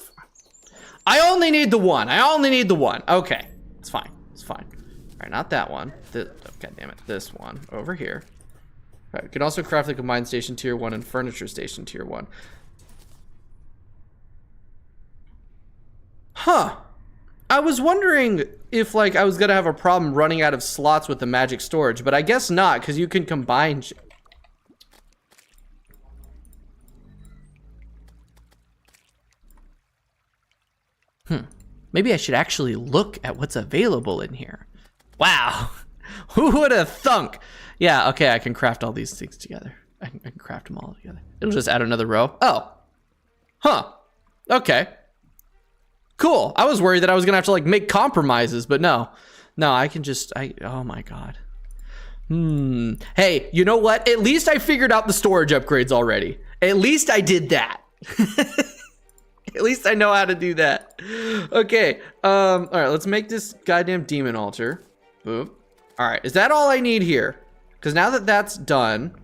I only need the 1. I only need the 1. Okay. It's fine. It's fine. All right, not that one. God damn it. This one over here. All right, you can also craft the combined station tier 1 and furniture station tier 1. Huh. I was wondering if, like, I was gonna have a problem running out of slots with the magic storage, but I guess not, because you can combine. Maybe I should actually look at what's available in here. Wow. Who would have thunk? Yeah, okay, I can craft all these things together. I can craft them all together. It'll just add another row. Oh. Huh. Okay. Cool. I was worried that I was gonna have to like make compromises, but no. No, I can just, oh my God. Hey, you know what? At least I figured out the storage upgrades already. At least I did that. At least I know how to do that. Okay. All right, let's make this goddamn demon altar. Boop. All right, is that all I need here? Because now that that's done,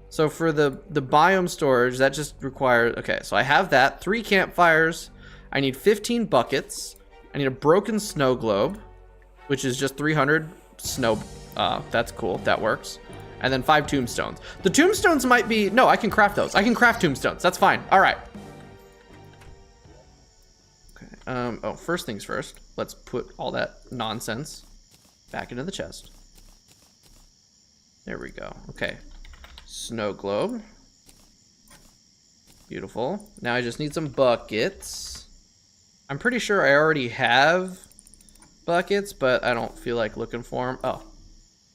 so for the biome storage, that just requires, okay, so I have that, 3 campfires. I need 15 buckets. I need a broken snow globe, which is just 300 snow. That's cool, that works. And then 5 tombstones. The tombstones might be, no, I can craft those. I can craft tombstones, that's fine, all right. Oh, first things first, let's put all that nonsense back into the chest. There we go. Okay. Snow globe. Beautiful. Now I just need some buckets. I'm pretty sure I already have buckets, but I don't feel like looking for them. Oh,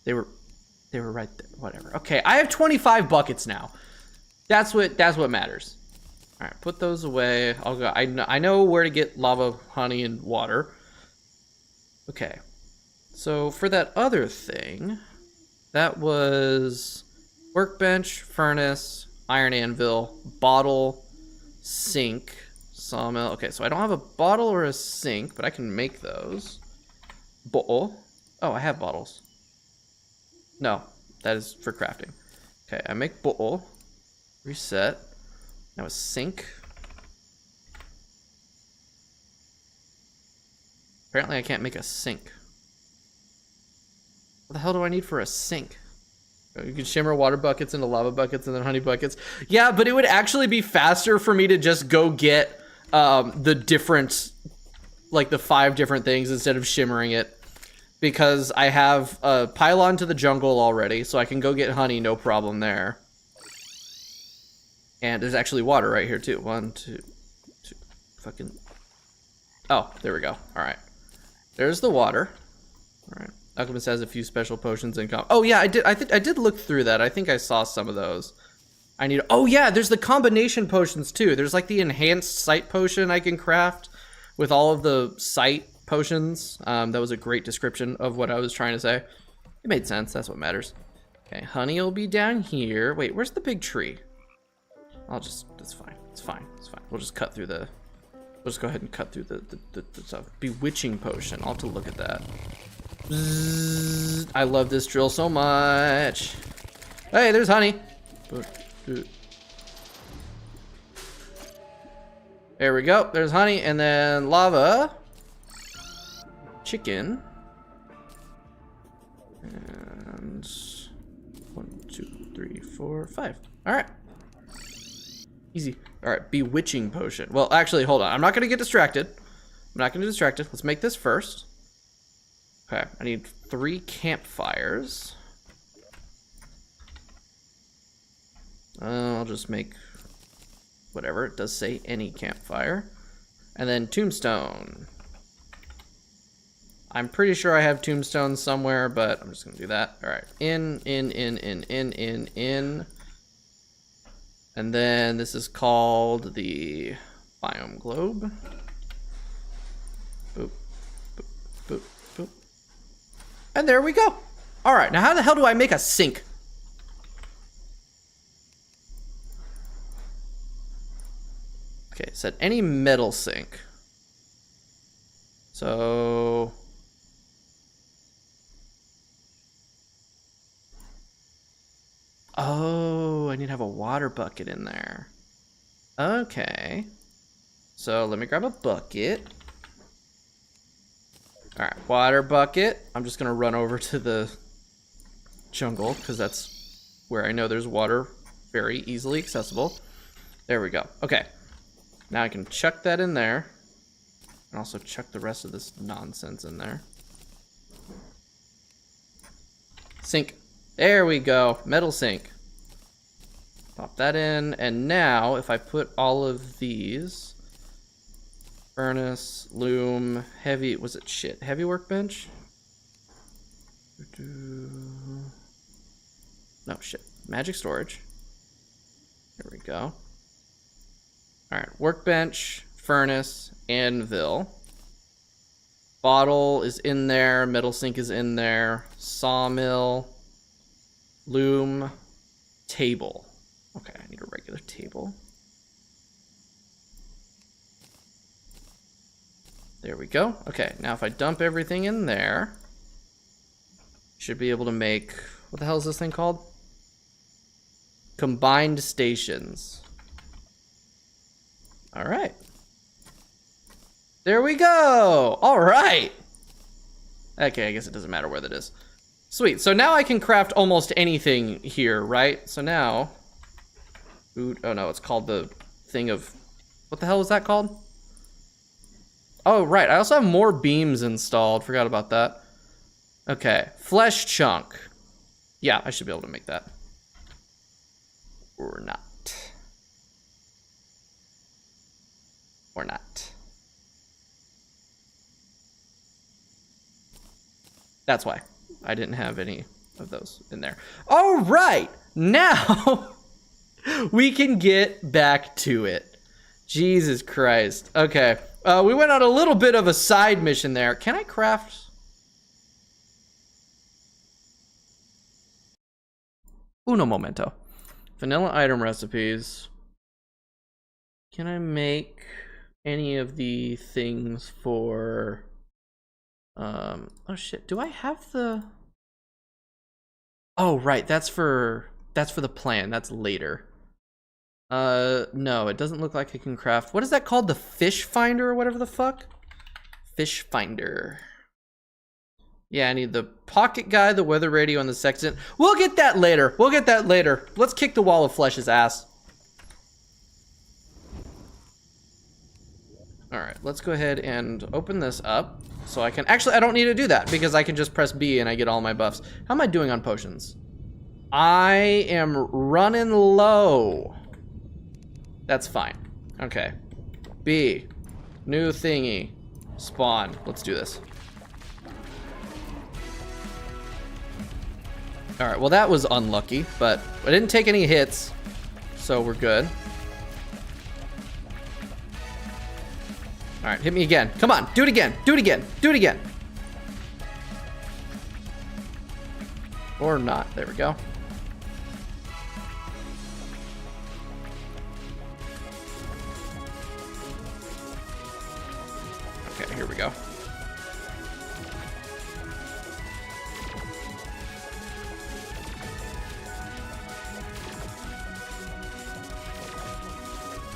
they were right there. Whatever. Okay, I have 25 buckets now. That's what matters. All right, put those away. I'll go. I know where to get lava, honey, and water. Okay. So for that other thing, that was workbench, furnace, iron anvil, bottle, sink, sawmill. Okay, so I don't have a bottle or a sink, but I can make those. Bowl. Oh, I have bottles. No, that is for crafting. Okay, I make bowl. Reset. Now a sink. Apparently I can't make a sink. What the hell do I need for a sink? You can shimmer water buckets into lava buckets and then honey buckets. Yeah, but it would actually be faster for me to just go get the different, like the 5 different things instead of shimmering it. Because I have a pylon to the jungle already, so I can go get honey, no problem there. And there's actually water right here too. 1, 2, 2, fucking. Oh, there we go. All right. There's the water. All right. Alchemist has a few special potions in com. Oh yeah, I did look through that. I think I saw some of those. I need. Oh yeah, there's the combination potions too. There's like the enhanced sight potion I can craft with all of the sight potions. That was a great description of what I was trying to say. It made sense. That's what matters. Okay, honey will be down here. Wait, where's the big tree? It's fine. It's fine. It's fine. We'll just cut through the. We'll just go ahead and cut through the stuff. Bewitching potion. I'll have to look at that. Bzzz. I love this drill so much. Hey, there's honey. There we go. There's honey, and then lava. Chicken. And 1, 2, 3, 4, 5. All right. Easy. All right, bewitching potion. Well, actually, hold on. I'm not gonna get distracted. I'm not gonna get distracted. Let's make this first. Okay, I need 3 campfires. I'll just make whatever. It does say any campfire. And then tombstone. I'm pretty sure I have tombstones somewhere, but I'm just gonna do that. All right, in. And then this is called the biome globe. Boop, boop, boop, boop. And there we go. All right, now how the hell do I make a sink? Okay, it said any metal sink. So... Oh, I need to have a water bucket in there. Okay. So let me grab a bucket. All right, water bucket. I'm just gonna run over to the jungle because that's where I know there's water very easily accessible. There we go. Okay. Now I can chuck that in there. And also chuck the rest of this nonsense in there. Sink. There we go. Metal sink. Pop that in. And now, if I put all of these... Furnace, loom, heavy... Was it shit? Heavy workbench? No, shit. Magic storage. There we go. Alright, workbench, furnace, anvil. Bottle is in there, metal sink is in there, sawmill, loom, table. Okay, I need a regular table. There we go. Okay, now if I dump everything in there, should be able to make, what the hell is this thing called? Combined stations. All right. There we go. All right. Okay, I guess it doesn't matter where that is. Sweet. So now I can craft almost anything here, right? So now, food. Oh no, it's called the thing of, what the hell is that called? Oh, right. I also have more beams installed. Forgot about that. Okay. Flesh chunk. Yeah, I should be able to make that. Or not. Or not. That's why I didn't have any of those in there. All right. Now we can get back to it. Jesus Christ. Okay. We went on a little bit of a side mission there. Can I craft? Uno momento. Vanilla item recipes. Can I make any of the things for... oh shit, do I have the... Oh, right, that's for the plan. That's later. No, it doesn't look like I can craft. What is that called? The fish finder or whatever the fuck? Fish finder. Yeah, I need the pocket guide, the weather radio, and the sextant. We'll get that later. We'll get that later. Let's kick the wall of flesh's ass. All right, let's go ahead and open this up. So I can, actually, I don't need to do that because I can just press B and I get all my buffs. How am I doing on potions? I am running low. That's fine. Okay. B. New thingy. Spawn. Let's do this. All right, well that was unlucky, but I didn't take any hits, so we're good. All right, hit me again. Come on, do it again, do it again, do it again. Or not, there we go. Okay, here we go.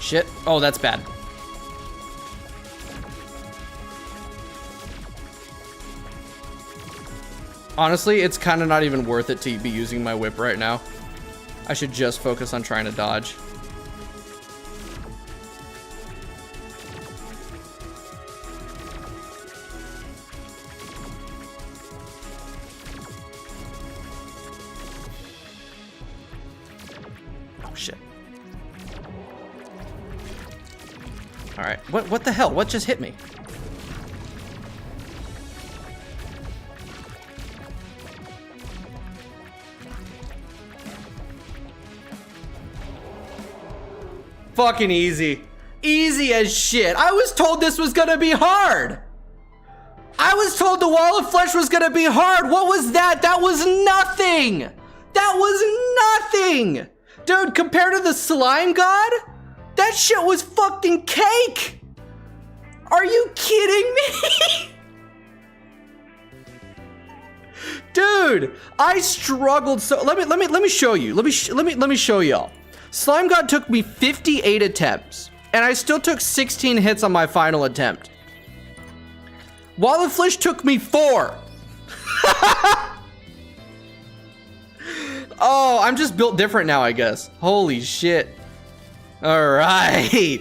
Shit. Oh, that's bad. Honestly, it's kind of not even worth it to be using my whip right now. I should just focus on trying to dodge. Oh, shit. All right, what the hell? What just hit me? Fucking easy. Easy as shit. I was told this was gonna be hard. I was told the wall of flesh was gonna be hard. What was that? That was nothing. That was nothing. Dude, compared to the slime god, that shit was fucking cake. Are you kidding me? Dude, I struggled so. Let me show you. Let me show y'all. Slime God took me 58 attempts, and I still took 16 hits on my final attempt. Wall of Flesh took me 4. Oh, I'm just built different now, I guess. Holy shit. All right.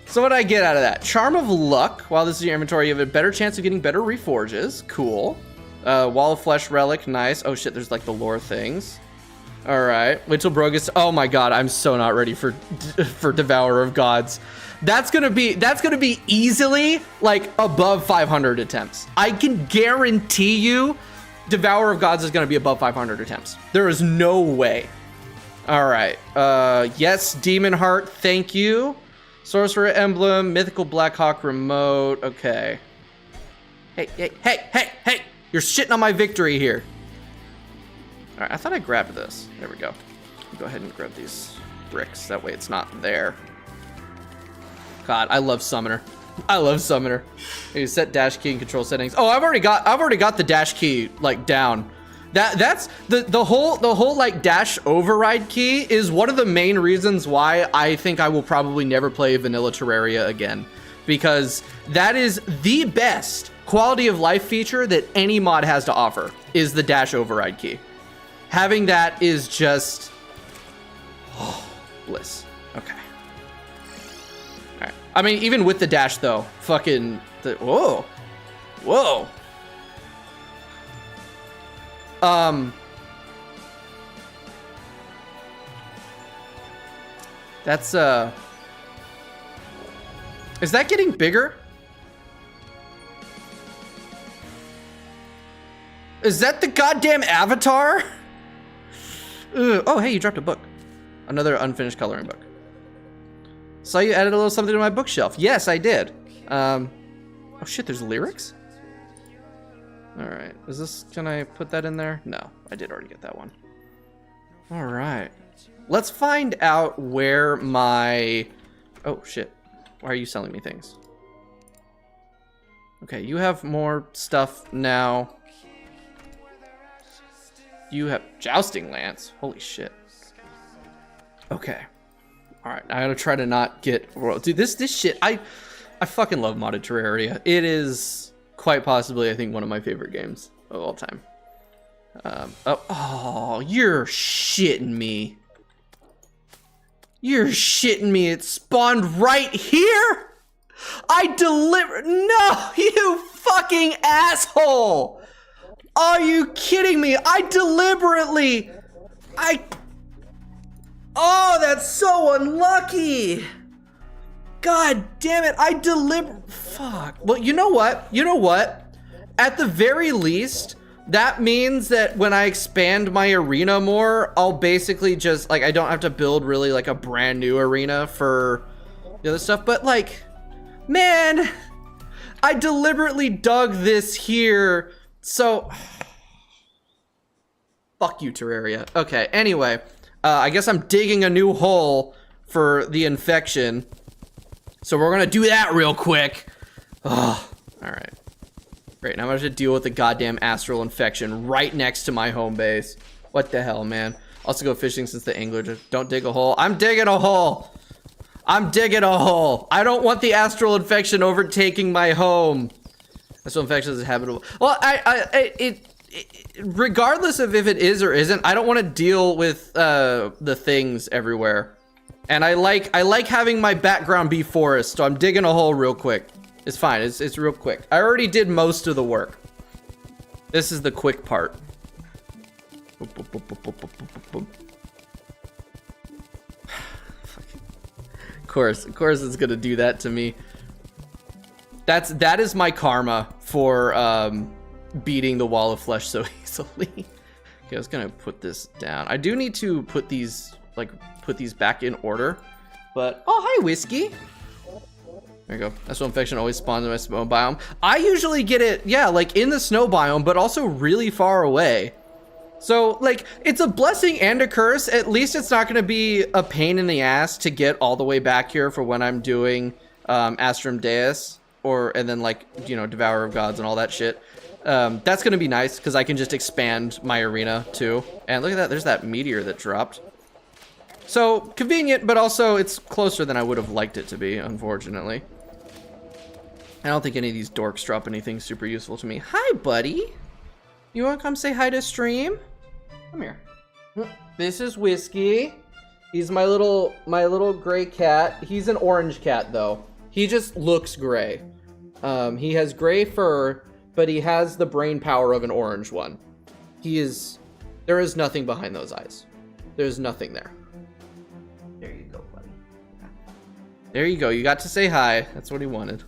So So what did I get out of that? Charm of Luck. While this is your inventory, you have a better chance of getting better reforges. Cool. Wall of Flesh relic. Nice. Oh shit, there's like the lore things. All right. Wait till Brogus. Oh my god, I'm so not ready for Devourer of Gods. That's gonna be easily like above 500 attempts. I can guarantee you Devourer of Gods is gonna be above 500 attempts. There is no way. All right. Yes, Demon Heart. Thank you. Sorcerer Emblem, Mythical Blackhawk Remote. Okay. Hey! You're shitting on my victory here. All right, I thought I grabbed this. There we go. Go ahead and grab these bricks. That way it's not there. God, I love Summoner. I love Summoner. You set dash key and control settings. Oh, I've already got the dash key like down. That's the whole like dash override key is one of the main reasons why I think I will probably never play vanilla Terraria again, because that is the best quality of life feature that any mod has to offer is the dash override key. Having that is just bliss. Okay. All right. I mean, even with the dash though, whoa. That's is that getting bigger? Is that the goddamn avatar? Ugh. Oh, hey, you dropped a book. Another unfinished coloring book. Saw you added a little something to my bookshelf. Yes, I did. Oh shit, there's lyrics? All right, can I put that in there? No, I did already get that one. All right, let's find out where oh shit, why are you selling me things? Okay, you have more stuff now. You have jousting lance, holy shit. Okay, all right, I gotta try to not get, dude, this shit, I fucking love modded Terraria. It is quite possibly, I think, one of my favorite games of all time. Oh, you're shitting me. You're shitting me. It spawned right here. No, you fucking asshole. Are you kidding me? Oh, that's so unlucky. God damn it, fuck. Well, you know what? At the very least, that means that when I expand my arena more, I'll basically just, like, I don't have to build really, like, a brand new arena for the other stuff. But, like, man, I deliberately dug this here, so... Fuck you, Terraria. Okay, anyway, I guess I'm digging a new hole for the infection. So we're gonna do that real quick. Oh, all right. Great, now I'm gonna have to deal with the goddamn astral infection right next to my home base. What the hell, man? Also go fishing since the angler don't dig a hole. I'm digging a hole. I don't want the astral infection overtaking my home. Astral infection is habitable. Well, regardless of if it is or isn't, I don't want to deal with the things everywhere. And I like having my background be forest, so I'm digging a hole real quick. It's fine, it's real quick. I already did most of the work. This is the quick part. Of course it's gonna do that to me. That is my karma for beating the wall of flesh so easily. Okay, I was gonna put this down. I do need to put these back in order, but oh, hi Whiskey. There you go. That's what infection always spawns in my snow biome. I usually get it, yeah, like in the snow biome, but also really far away. So like, it's a blessing and a curse. At least it's not gonna be a pain in the ass to get all the way back here for when I'm doing Astrum Deus, and then like, you know, Devourer of Gods and all that shit. That's gonna be nice because I can just expand my arena too. And look at that, there's that meteor that dropped. So convenient, but also it's closer than I would have liked it to be, unfortunately. I don't think any of these dorks drop anything super useful to me. Hi, buddy. You want to come say hi to stream? Come here. This is Whiskey. He's my little gray cat. He's an orange cat though. He just looks gray. He has gray fur, but he has the brain power of an orange one. There is nothing behind those eyes. There's nothing there. There you go, buddy. There you go. You got to say hi. That's what he wanted.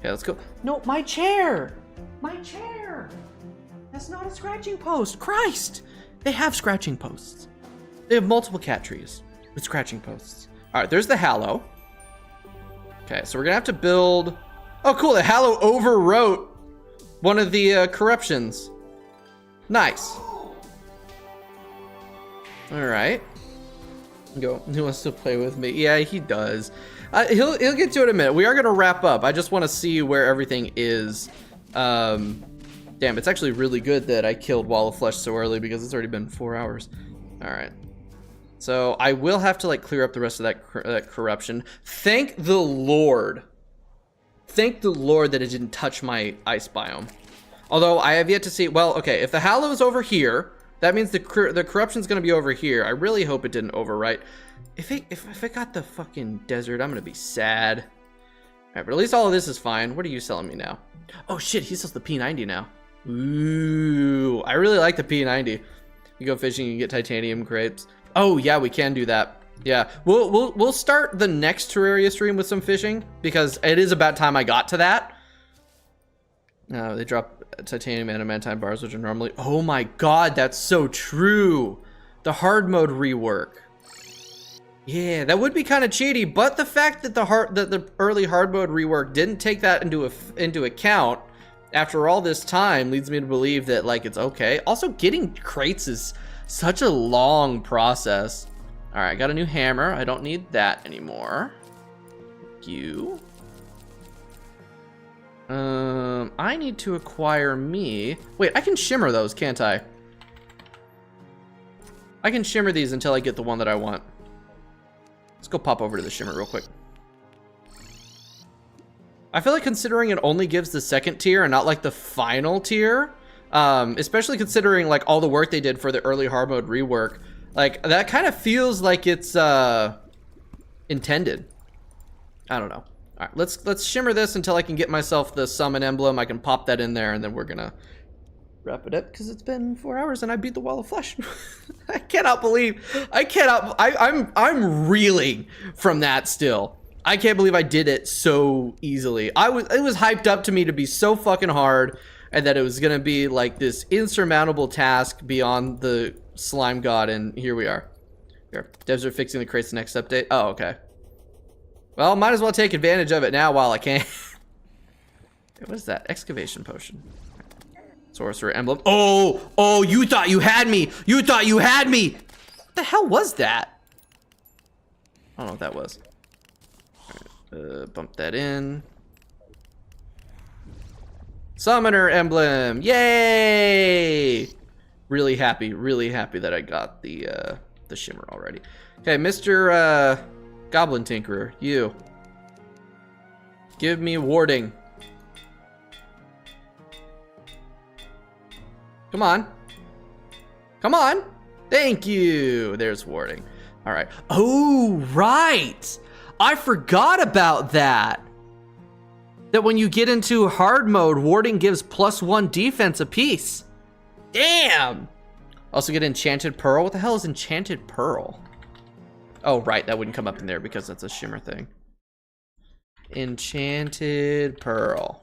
Okay, let's go. No, my chair. My chair. That's not a scratching post. Christ. They have scratching posts. They have multiple cat trees with scratching posts. All right, there's the Hallow. Okay, so we're gonna have to build. Oh, cool. The Hallow overwrote one of the corruptions. Nice. All right. Go. He wants to play with me. Yeah, he does. He'll get to it in a minute. We are gonna wrap up. I just want to see where everything is. Damn, it's actually really good that I killed Wall of Flesh so early because it's already been 4 hours. All right. So I will have to like clear up the rest of that corruption. Thank the Lord. Thank the Lord that it didn't touch my ice biome. Although I have yet to see. Well, okay. If the Hallow is over here, that means the corruption's gonna be over here. I really hope it didn't overwrite. If it got the fucking desert, I'm gonna be sad. All right, but at least all of this is fine. What are you selling me now? Oh shit, he sells the P90 now. Ooh, I really like the P90. You go fishing, you get titanium crepes. Oh yeah, we can do that. Yeah, we'll start the next Terraria stream with some fishing because it is about time I got to that. They drop titanium and adamantine bars, which are normally. Oh my god, that's so true. The hard mode rework. Yeah, that would be kind of cheaty, but the fact that the early hard mode rework didn't take that into account after all this time leads me to believe that like it's okay. Also, getting crates is such a long process. All right, I got a new hammer. I don't need that anymore. Thank you. I need to acquire me. Wait, I can shimmer those, can't I? I can shimmer these until I get the one that I want. Let's go pop over to the shimmer real quick. I feel like considering it only gives the second tier and not like the final tier, especially considering like all the work they did for the early hard mode rework, like that kind of feels like it's intended. I don't know. All right, let's shimmer this until I can get myself the summon emblem. I can pop that in there and then we're gonna wrap it up because it's been 4 hours and I beat the Wall of Flesh. I cannot believe, I'm reeling from that still. I can't believe I did it so easily. It was hyped up to me to be so fucking hard and that it was gonna be like this insurmountable task beyond the slime god, and here we are. Here, devs are fixing the crates next update. Oh, okay. Well, might as well take advantage of it now while I can. What is that? Excavation potion. Sorcerer emblem. Oh, you thought you had me. You thought you had me. What the hell was that? I don't know what that was. All right, bump that in. Summoner emblem. Yay! Really happy that I got the shimmer already. Okay, Mr. Goblin Tinkerer, you. Give me warding. Come on. Come on. Thank you. There's warding. All right. Oh, right. I forgot about that. That when you get into hard mode, warding gives +1 defense apiece. Damn. Also get Enchanted Pearl. What the hell is Enchanted Pearl? Oh, right. That wouldn't come up in there because that's a shimmer thing. Enchanted Pearl.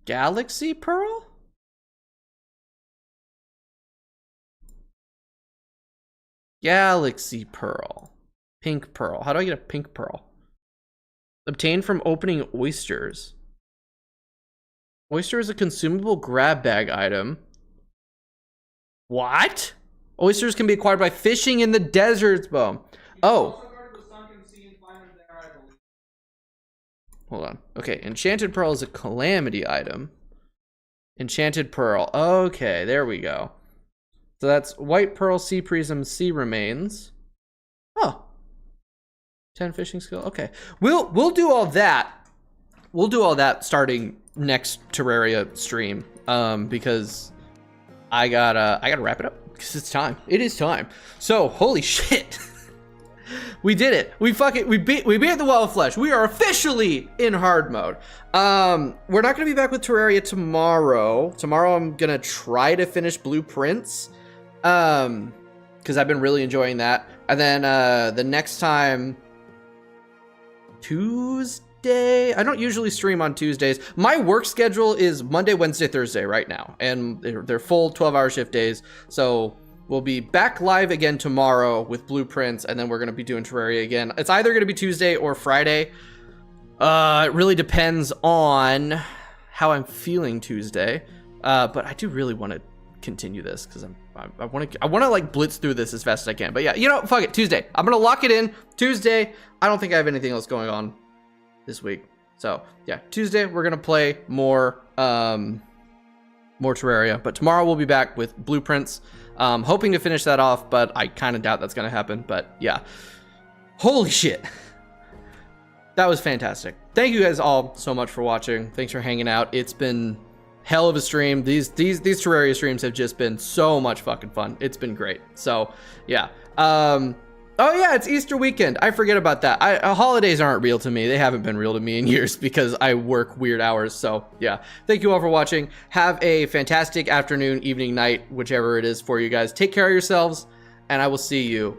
Galaxy Pearl? Galaxy Pearl. Pink Pearl. How do I get a pink pearl? Obtained from opening oysters. Oyster is a consumable grab bag item. What? Oysters can be acquired by fishing in the deserts, Boom. Oh. Hold on. Okay, Enchanted Pearl is a calamity item. Enchanted Pearl. Okay, there we go. So that's White Pearl, Sea Prism, Sea Remains. Oh. 10 fishing skill. Okay. We'll do all that. We'll do all that starting next Terraria stream. Because I gotta wrap it up. Because it's time. It is time. So, holy shit. We did it. We beat the Wall of Flesh. We are officially in hard mode. We're not gonna be back with Terraria tomorrow. Tomorrow I'm gonna try to finish Blueprints. Because I've been really enjoying that. And then the next time, Tuesday. I don't usually stream on Tuesdays. My work schedule is Monday, Wednesday, Thursday right now, and they're full 12-hour shift days. So we'll be back live again tomorrow with Blueprints, and then we're gonna be doing Terraria again. It's either gonna be Tuesday or Friday. It really depends on how I'm feeling Tuesday. But I do really want to continue this because I want to like blitz through this as fast as I can. But yeah, you know, fuck it, Tuesday. I'm gonna lock it in Tuesday. I don't think I have anything else going on this week. So yeah, Tuesday we're gonna play more Terraria. But tomorrow we'll be back with Blueprints. Hoping to finish that off, but I kind of doubt that's gonna happen. But yeah, holy shit, that was fantastic. Thank you guys all so much for watching. Thanks for hanging out. It's been hell of a stream. These Terraria streams have just been so much fucking fun. It's been great. So yeah. Oh yeah, it's Easter weekend. I forget about that. Holidays aren't real to me. They haven't been real to me in years because I work weird hours. So yeah, thank you all for watching. Have a fantastic afternoon, evening, night, whichever it is for you guys. Take care of yourselves, and I will see you